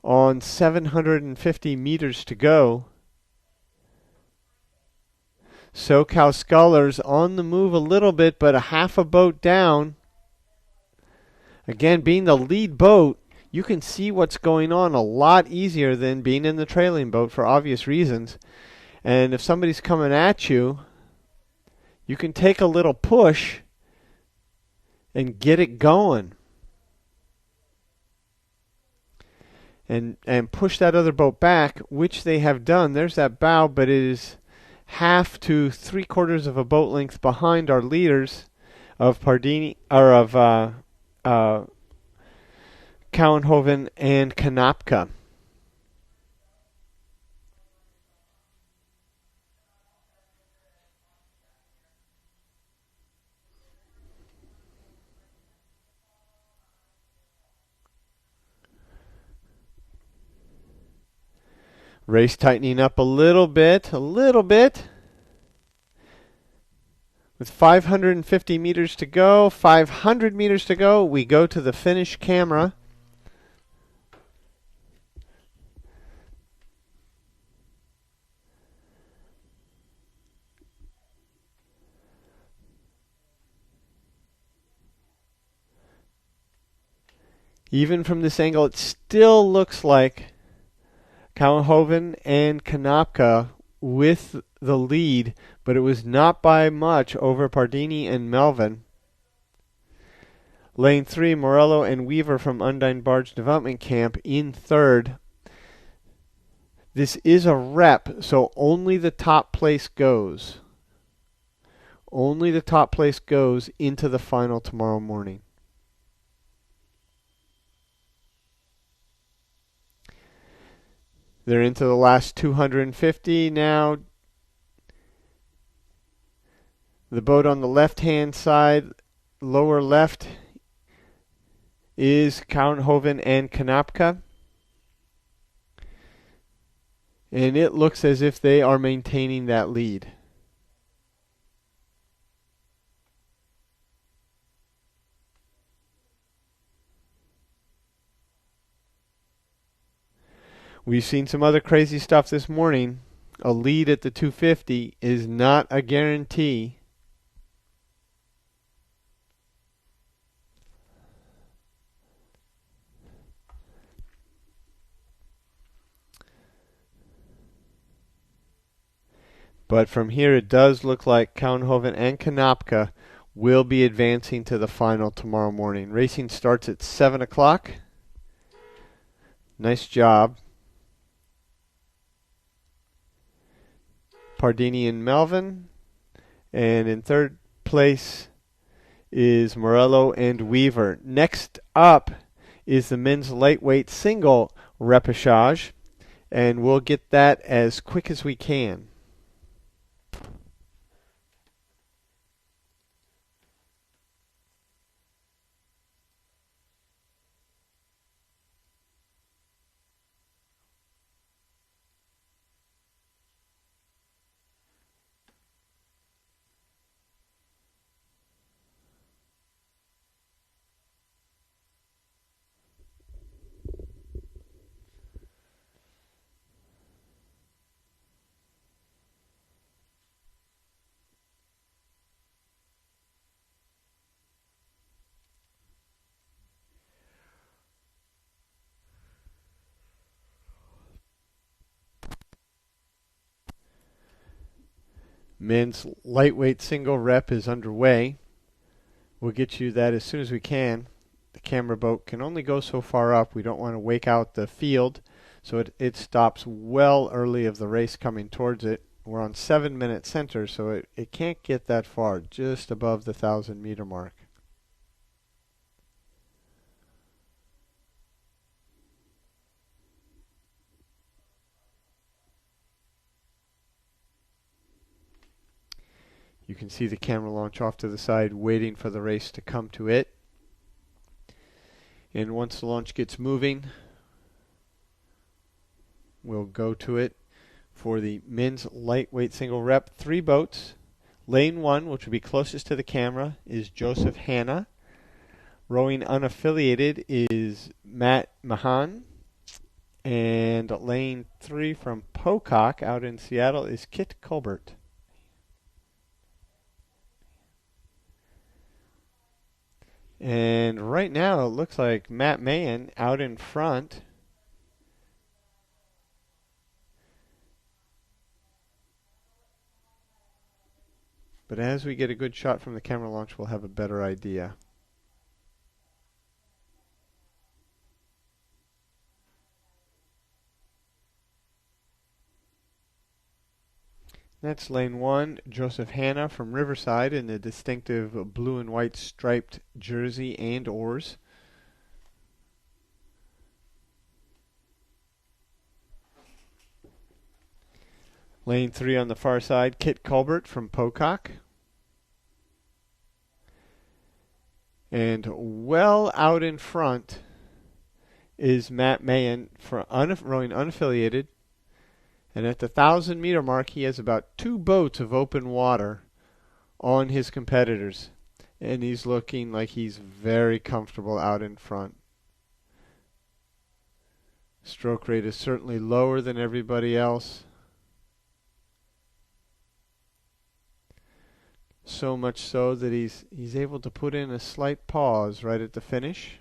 on 750 meters to go. SoCal Scullers on the move a little bit, but a half a boat down. Again, being the lead boat, you can see what's going on a lot easier than being in the trailing boat for obvious reasons. And if somebody's coming at you, you can take a little push and get it going. And push that other boat back, which they have done. There's that bow, but it is half to 3/4 of a boat length behind our leaders of Pardini, or of Cowenhoven and Kanopka. Race tightening up a little bit. With 550 meters to go, 500 meters to go, we go to the finish camera. Even from this angle, it still looks like Cowenhoven and Kanopka with the lead, but it was not by much over Pardini and Melvin. Lane 3, Morello and Weaver from Undine Barge Development Camp in third. This is a rep, so only the top place goes. Only the top place goes into the final tomorrow morning. They're into the last 250 now. The boat on the left-hand side, lower left, is Cowenhoven and Kanopka. And it looks as if they are maintaining that lead. We've seen some other crazy stuff this morning. A lead at the 250 is not a guarantee. But from here, it does look like Kouwenhoven and Konopka will be advancing to the final tomorrow morning. Racing starts at 7 o'clock. Nice job. Pardini and Melvin. And in third place is Morello and Weaver. Next up is the men's lightweight single repechage. And we'll get that as quick as we can. Men's lightweight single rep is underway. We'll get you that as soon as we can. The camera boat can only go so far up. We don't want to wake out the field, so it stops well early of the race coming towards it. We're on 7-minute center, so it can't get that far, just above the 1,000-meter mark. You can see the camera launch off to the side, waiting for the race to come to it. And once the launch gets moving, we'll go to it for the men's lightweight single rep. 3 boats. Lane 1, which will be closest to the camera, is Joseph Hanna. Rowing unaffiliated is Matt Mahan. And lane 3 from Pocock out in Seattle is Kit Colbert. And right now it looks like Matt Mahan out in front. But as we get a good shot from the camera launch, we'll have a better idea. That's lane 1, Joseph Hanna from Riverside in the distinctive blue and white striped jersey and oars. Lane 3 on the far side, Kit Colbert from Pocock. And well out in front is Matt Mahan rowing unaffiliated. And at the 1,000-meter mark, he has about 2 boats of open water on his competitors. And he's looking like he's very comfortable out in front. Stroke rate is certainly lower than everybody else. So much so that he's able to put in a slight pause right at the finish.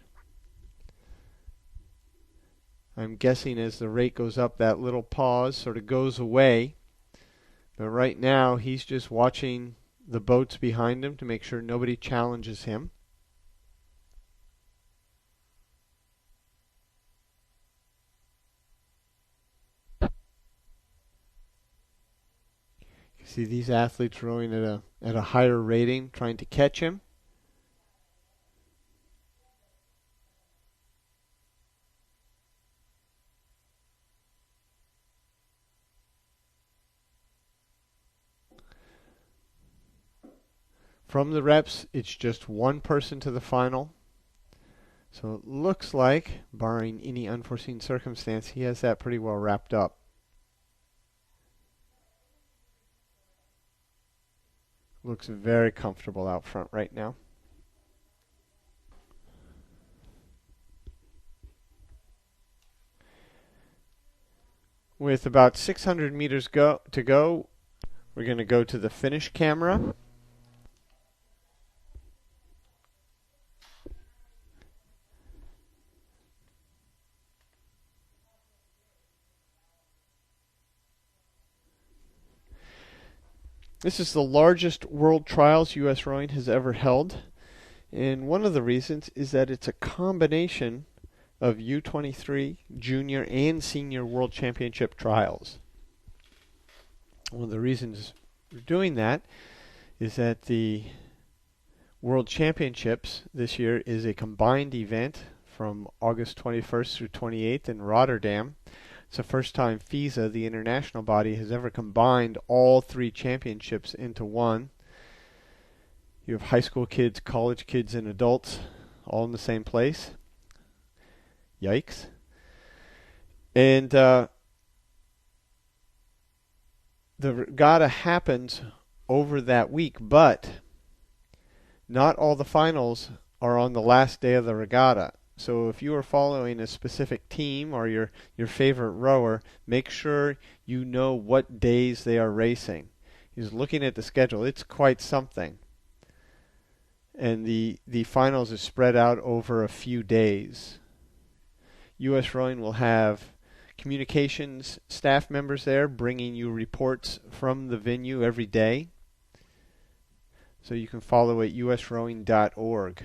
I'm guessing as the rate goes up, that little pause sort of goes away. But right now, he's just watching the boats behind him to make sure nobody challenges him. You see these athletes rowing at a higher rating, trying to catch him. From the reps, it's just 1 person to the final. So it looks like, barring any unforeseen circumstance, he has that pretty well wrapped up. Looks very comfortable out front right now. With about 600 meters to go, we're going to go to the finish camera. This is the largest world trials U.S. rowing has ever held. And one of the reasons is that it's a combination of U23, Junior, and Senior World Championship trials. One of the reasons we're doing that is that the World Championships this year is a combined event from August 21st through 28th in Rotterdam. It's the first time FISA, the international body, has ever combined all three championships into one. You have high school kids, college kids, and adults all in the same place. Yikes. And the regatta happens over that week, but not all the finals are on the last day of the regatta. So if you are following a specific team or your favorite rower, make sure you know what days they are racing. He's looking at the schedule. It's quite something. And the finals is spread out over a few days. U.S. Rowing will have communications staff members there bringing you reports from the venue every day. So you can follow at usrowing.org.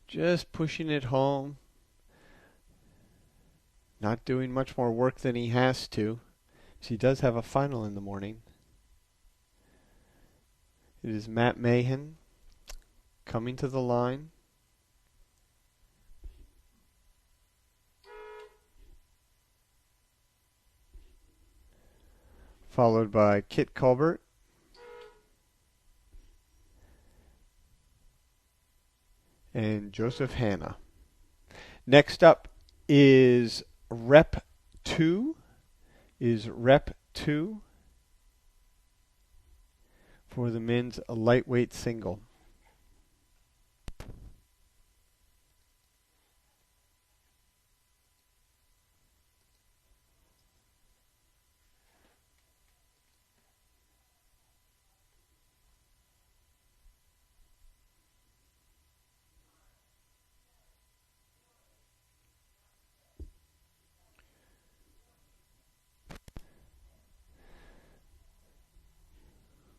Just pushing it home. Not doing much more work than he has to. So he does have a final in the morning. It is Matt Mahan coming to the line. Followed by Kit Colbert. And Joseph Hanna. Next up is Rep 2. For the men's lightweight single.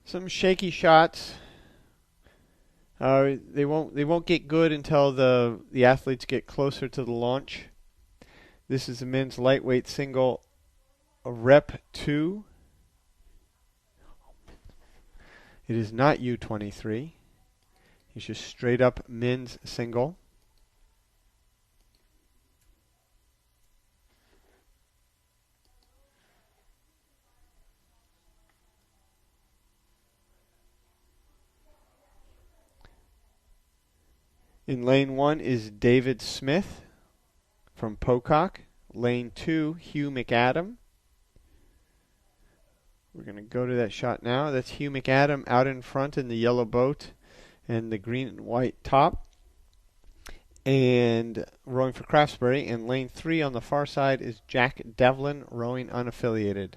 Some shaky shots. They won't get good until the athletes get closer to the launch. This is the men's lightweight single, Rep 2. It is not U23. It's just straight up men's single. In lane 1 is David Smith from Pocock. Lane 2, Hugh McAdam. We're going to go to that shot now. That's Hugh McAdam out in front in the yellow boat and the green and white top. And rowing for Craftsbury. And lane 3 on the far side is Jack Devlin rowing unaffiliated.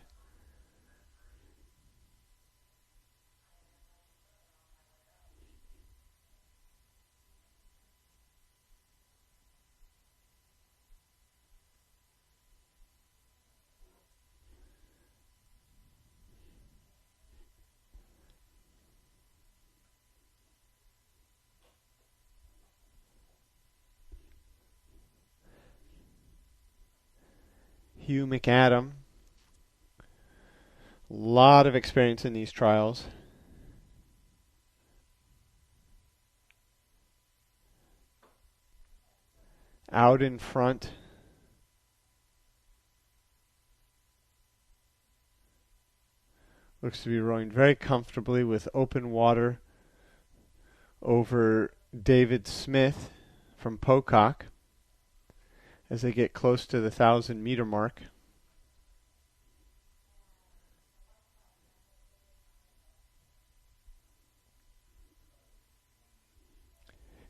Hugh McAdam A lot of experience in these trials. Out in front. Looks to be rowing very comfortably with open water over David Smith from Pocock as they get close to the 1,000-meter mark.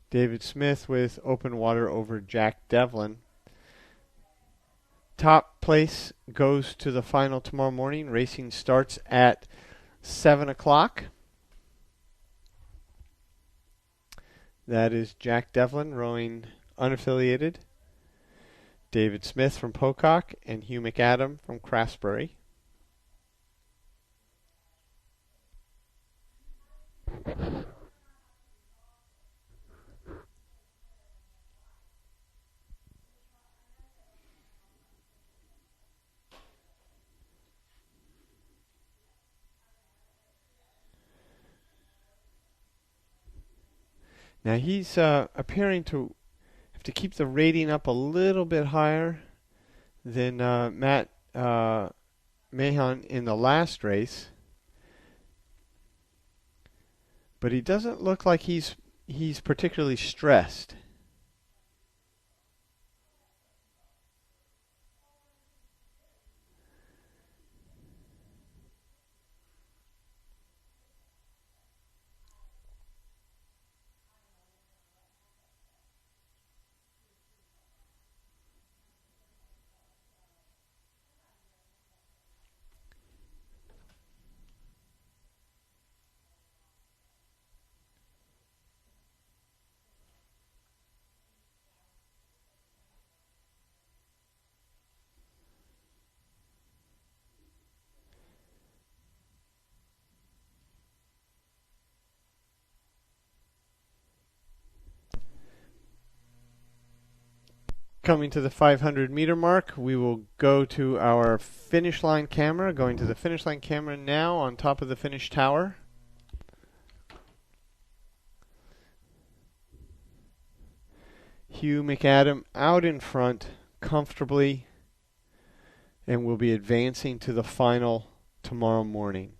David Smith with open water over Jack Devlin. Top place goes to the final tomorrow morning. Racing starts at 7 o'clock. That is Jack Devlin rowing unaffiliated, David Smith from Pocock, and Hugh McAdam from Craftsbury. Now he's appearing to have to keep the rating up a little bit higher than Matt Mahon in the last race. But he doesn't look like he's particularly stressed. Coming to the 500-meter mark, we will go to our finish line camera. Going to the finish line camera now on top of the finish tower. Hugh McAdam out in front comfortably and will be advancing to the final tomorrow morning.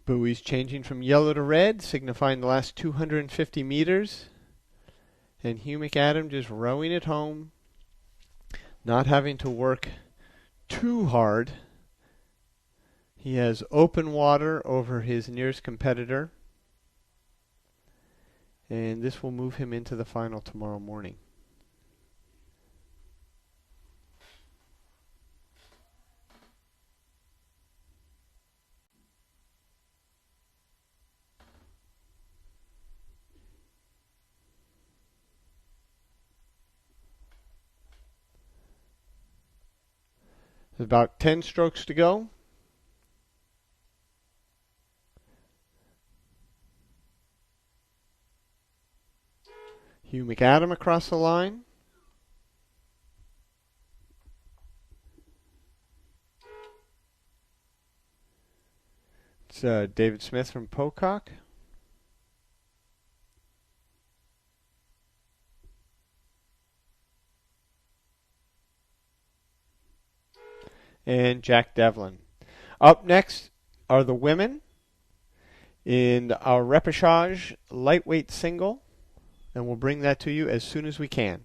Buoys changing from yellow to red, signifying the last 250 meters. And Hugh McAdam just rowing it home, not having to work too hard. He has open water over his nearest competitor. And this will move him into the final tomorrow morning. There's about 10 strokes to go. Hugh McAdam across the line. It's David Smith from Pocock. And Jack Devlin. Up next, are the women in our repechage lightweight single, and we'll bring that to you as soon as we can.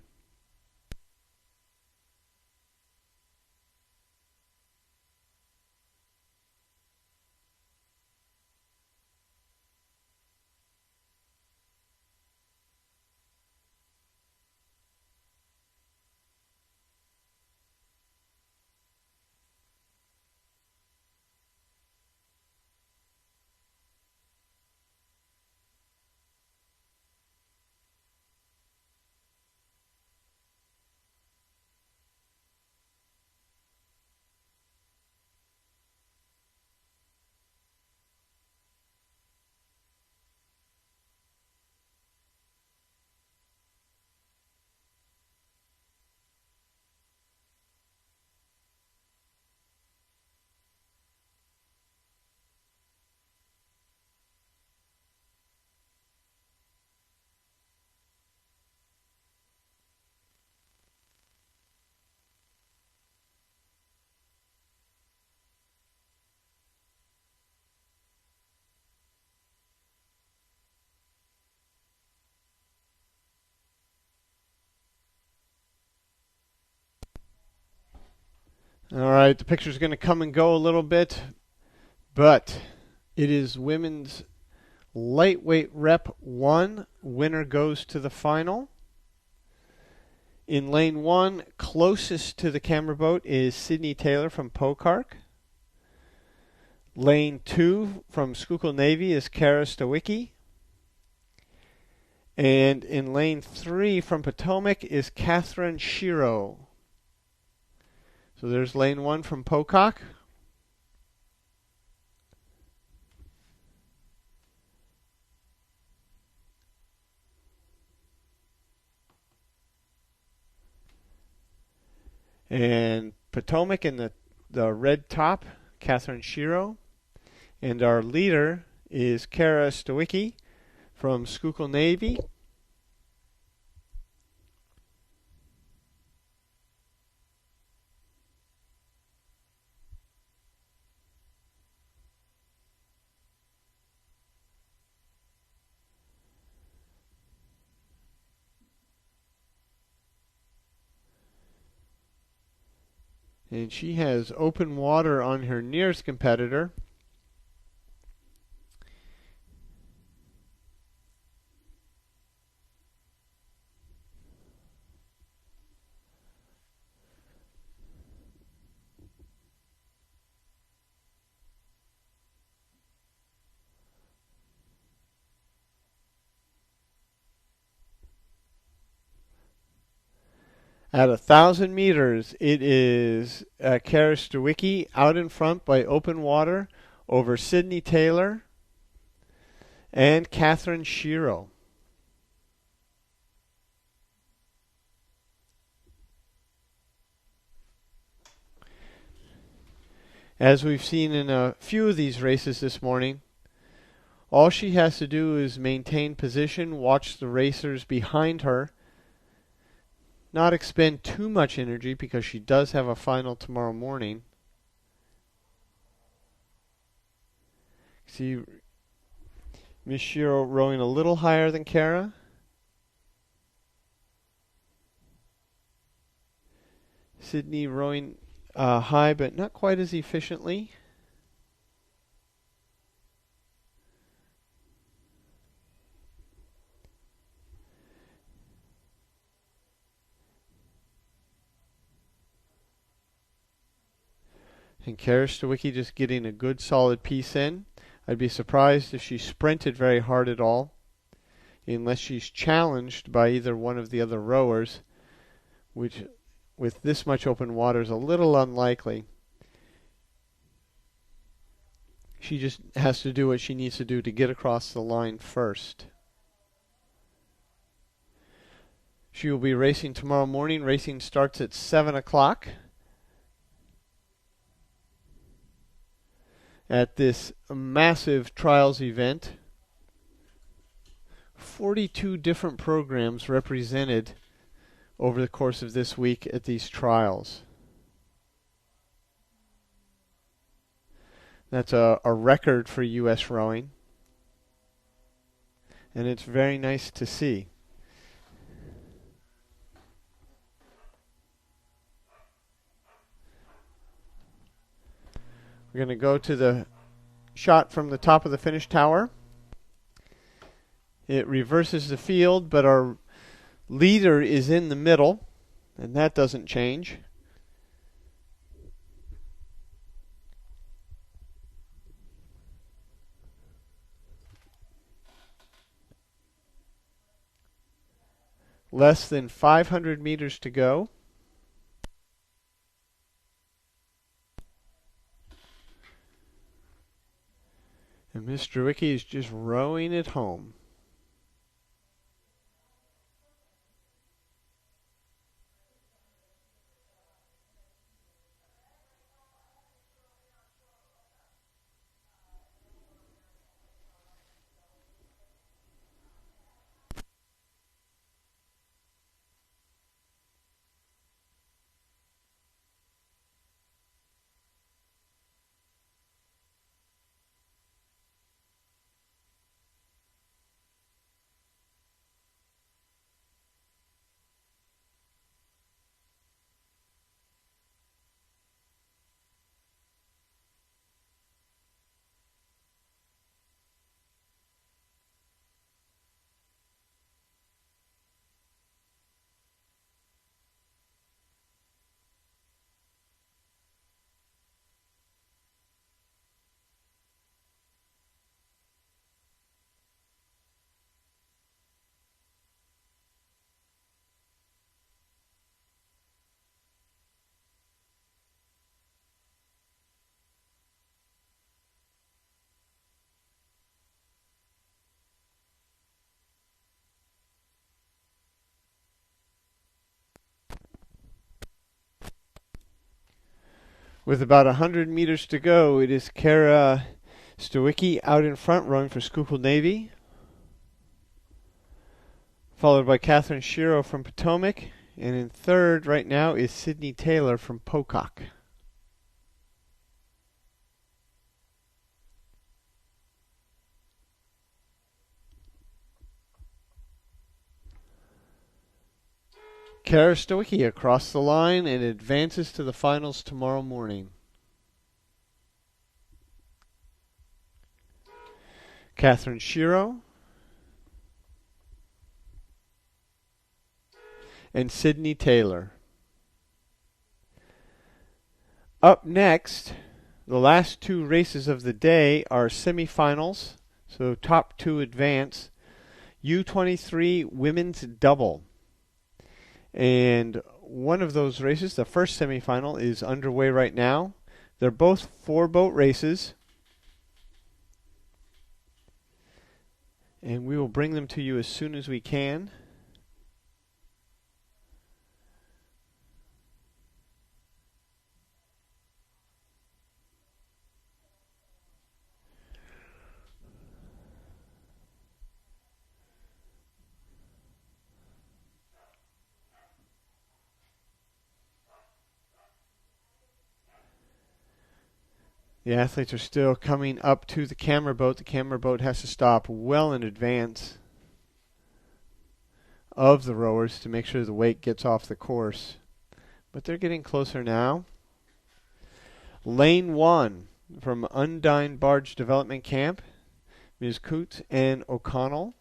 All right, the picture's going to come and go a little bit, but it is women's lightweight rep 1. Winner goes to the final. In lane 1, closest to the camera boat is Sydney Taylor from Pokark. Lane 2 from Schuylkill Navy is Kara Stowicki. And in lane 3 from Potomac is Catherine Shiro. So there's lane 1 from Pocock. And Potomac in the red top, Catherine Shiro. And our leader is Kara Stowicki from Schuylkill Navy. And she has open water on her nearest competitor. At 1,000 meters, it is Kara Stowicki out in front by open water over Sydney Taylor and Catherine Shiro. As we've seen in a few of these races this morning, all she has to do is maintain position, watch the racers behind her, not expend too much energy because she does have a final tomorrow morning. See Miss Shiro rowing a little higher than Kara. Sydney rowing high but not quite as efficiently. And Kara Stowicki just getting a good solid piece in. I'd be surprised if she sprinted very hard at all, unless she's challenged by either one of the other rowers, which with this much open water is a little unlikely. She just has to do what she needs to do to get across the line first. She will be racing tomorrow morning. Racing starts at 7 o'clock. At this massive trials event. 42 different programs represented over the course of this week at these trials. That's a record for U.S. rowing, and it's very nice to see. We're going to go to the shot from the top of the finish tower. It reverses the field, but our leader is in the middle, and that doesn't change. Less than 500 meters to go. And Mr. Wiki is just rowing it home. With about 100 meters to go, it is Kara Stawicki out in front rowing for Schuylkill Navy, followed by Catherine Shiro from Potomac, and in third right now is Sydney Taylor from Pocock. Kara Stawicki across the line and advances to the finals tomorrow morning. Catherine Shiro and Sydney Taylor. Up next, the last two races of the day are semifinals, so top two advance. U23 women's double. And one of those races, the first semifinal, is underway right now. They're both 4-boat races. And we will bring them to you as soon as we can. The athletes are still coming up to the camera boat. The camera boat has to stop well in advance of the rowers to make sure the wake gets off the course. But they're getting closer now. Lane 1 from Undine Barge Development Camp, Ms. Coots and O'Connell.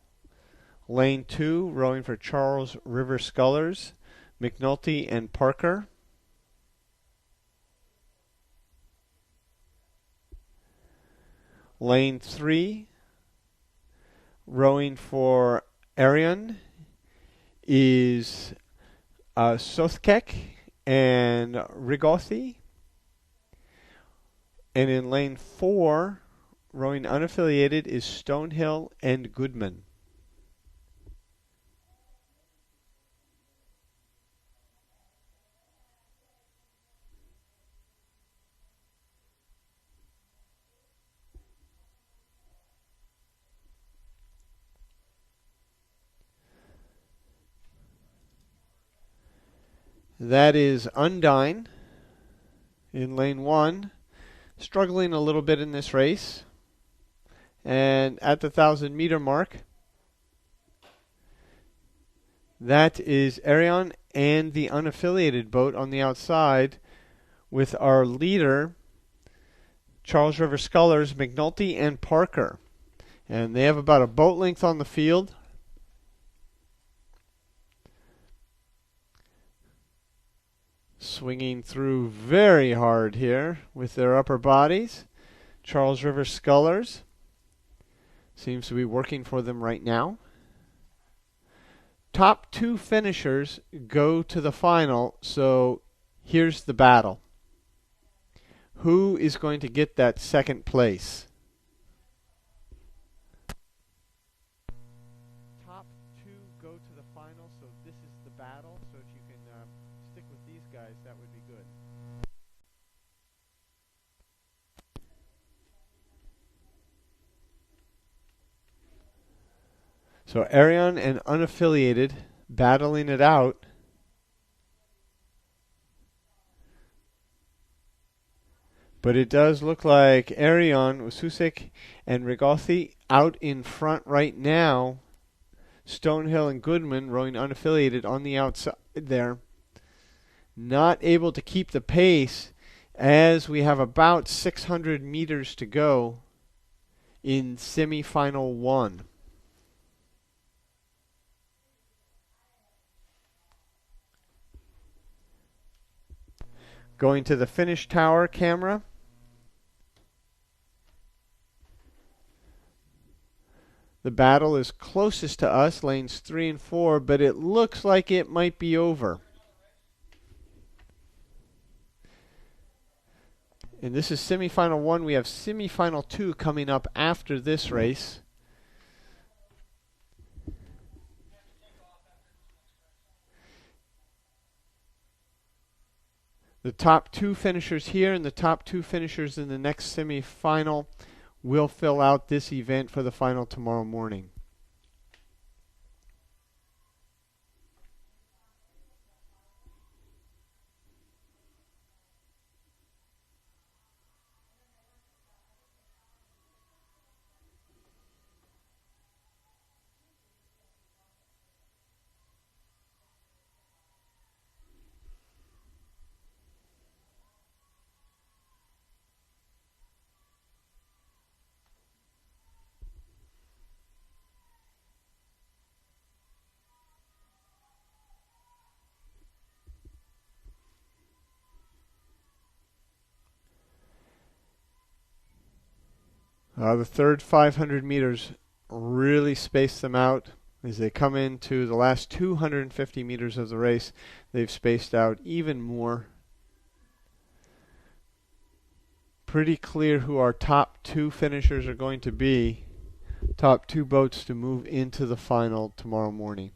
Lane 2 rowing for Charles River Scullers, McNulty and Parker. Lane 3, rowing for Arion, is Sothkek and Rigothi. And in lane 4, rowing unaffiliated, is Stonehill and Goodman. That is Undine in lane 1. struggling a little bit in this race. And at the 1,000-meter mark, that is Arion and the unaffiliated boat on the outside with our leader, Charles River Scullers, McNulty, and Parker. And they have about a boat length on the field. Swinging through very hard here with their upper bodies. Charles River Scullers seems to be working for them right now. Top two finishers go to the final, so here's the battle. Who is going to get that second place? Top two go to the final, so this is the battle. So if you can stick with these guys, that would be good. So Arion and unaffiliated battling it out. But it does look like Arion, Ususik, and Rigothi out in front right now. Stonehill and Goodman rowing unaffiliated on the outside there. Not able to keep the pace as we have about 600 meters to go in semifinal 1. Going to the finish tower camera. The battle is closest to us, lanes 3 and 4, but it looks like it might be over. And this is semifinal 1. We have semifinal 2 coming up after this race. The top two finishers here and the top two finishers in the next semifinal will fill out this event for the final tomorrow morning. The third 500 meters really spaced them out. As they come into the last 250 meters of the race, they've spaced out even more. Pretty clear who our top two finishers are going to be. Top two boats to move into the final tomorrow morning.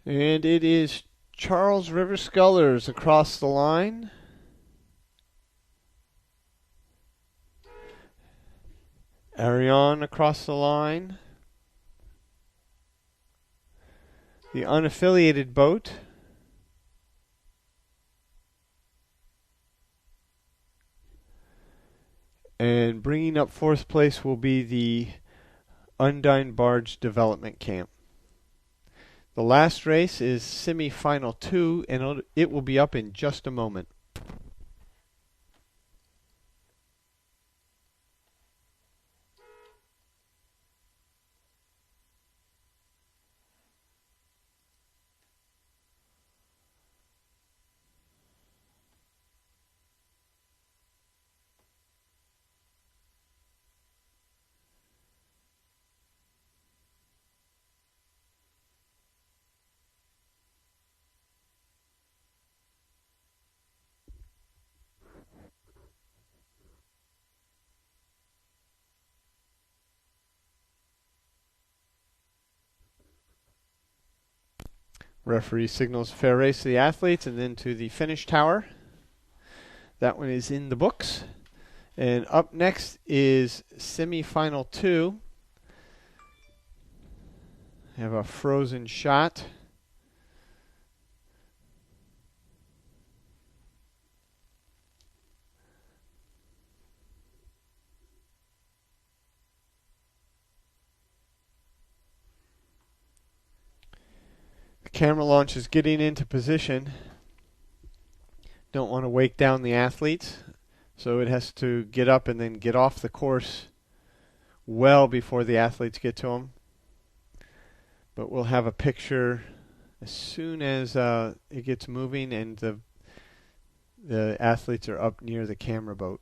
And it is Charles River Scullers across the line. Arion across the line. The unaffiliated boat. And bringing up fourth place will be the Undine Barge Development Camp. The last race is semifinal 2, and it will be up in just a moment. Referee signals fair race to the athletes and then to the finish tower. That one is in the books. And up next is semifinal 2. I have a frozen shot. The camera launch is getting into position. Don't want to wake down the athletes, so it has to get up and then get off the course well before the athletes get to them. But we'll have a picture as soon as it gets moving and the athletes are up near the camera boat.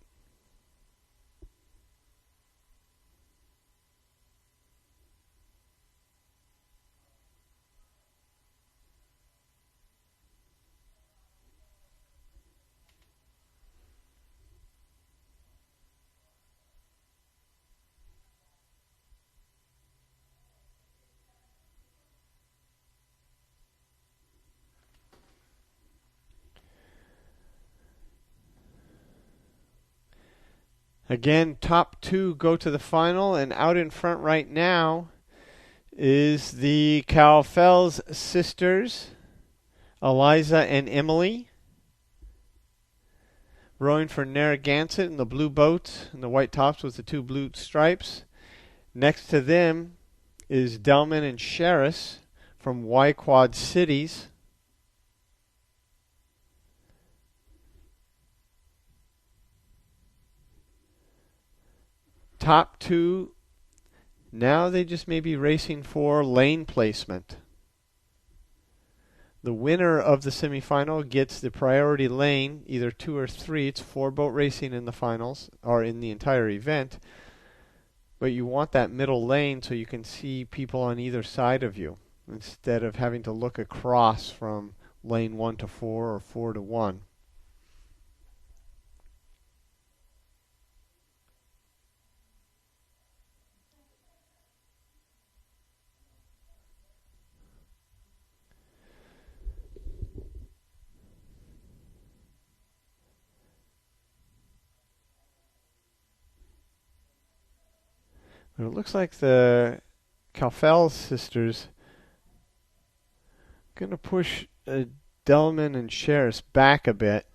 Again, top 2 go to the final, and out in front right now is the Calfels sisters, Eliza and Emily, rowing for Narragansett in the blue boat and the white tops with the 2 blue stripes. Next to them is Delman and Sheris from Y Quad Cities. Top 2, now they just may be racing for lane placement. The winner of the semifinal gets the priority lane, either 2 or 3. It's 4 boat racing in the finals, or in the entire event. But you want that middle lane so you can see people on either side of you, instead of having to look across from lane 1 to 4 or 4 to 1. But it looks like the Calfel sisters are going to push Delman and Sheris back a bit.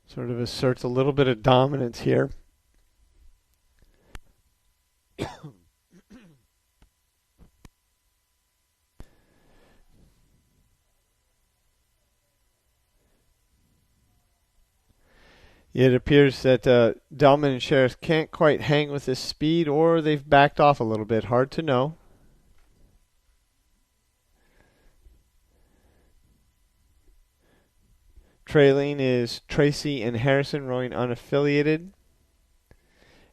Sort of asserts a little bit of dominance here. It appears that Delman and Sheris can't quite hang with this speed, or they've backed off a little bit. Hard to know. Trailing is Tracy and Harrison rowing unaffiliated.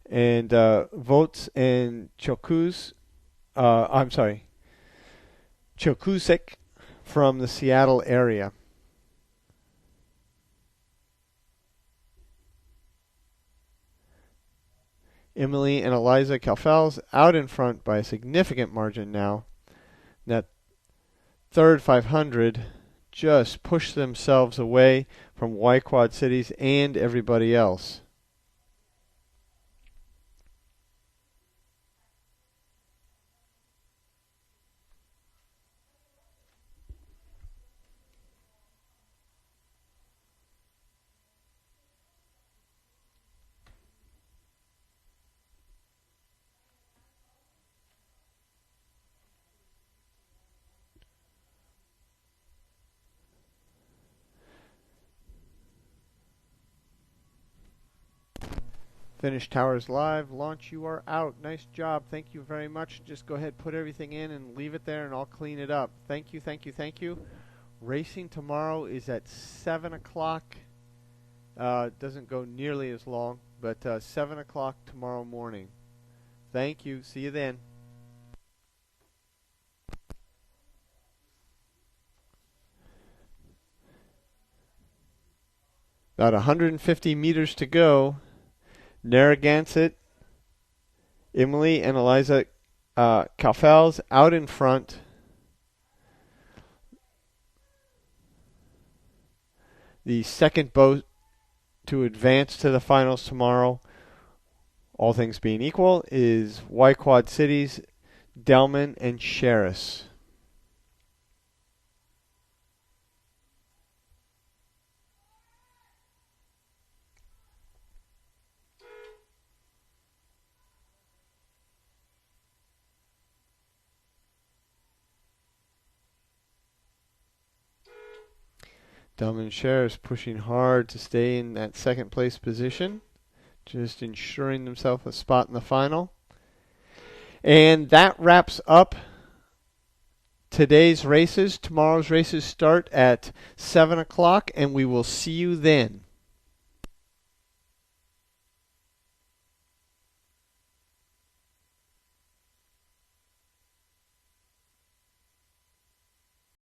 And Votes and Chokusek from the Seattle area. Emily and Eliza Calfels out in front by a significant margin now. That third 500 just pushed themselves away from Y Quad Cities and everybody else. Finish towers live. Launch, you are out. Nice job. Thank you very much. Just go ahead, put everything in and leave it there and I'll clean it up. Thank you, thank you, thank you. Racing tomorrow is at 7 o'clock. Doesn't go nearly as long, but 7 o'clock tomorrow morning. Thank you. See you then. About 150 meters to go. Narragansett Emily and Eliza Kaufels out in front. The second boat to advance to the finals tomorrow, all things being equal, is Y Quad Cities, Delman and Sherris. Delman Sherris pushing hard to stay in that second place position, just ensuring themselves a spot in the final. And that wraps up today's races. Tomorrow's races start at 7 o'clock, and we will see you then.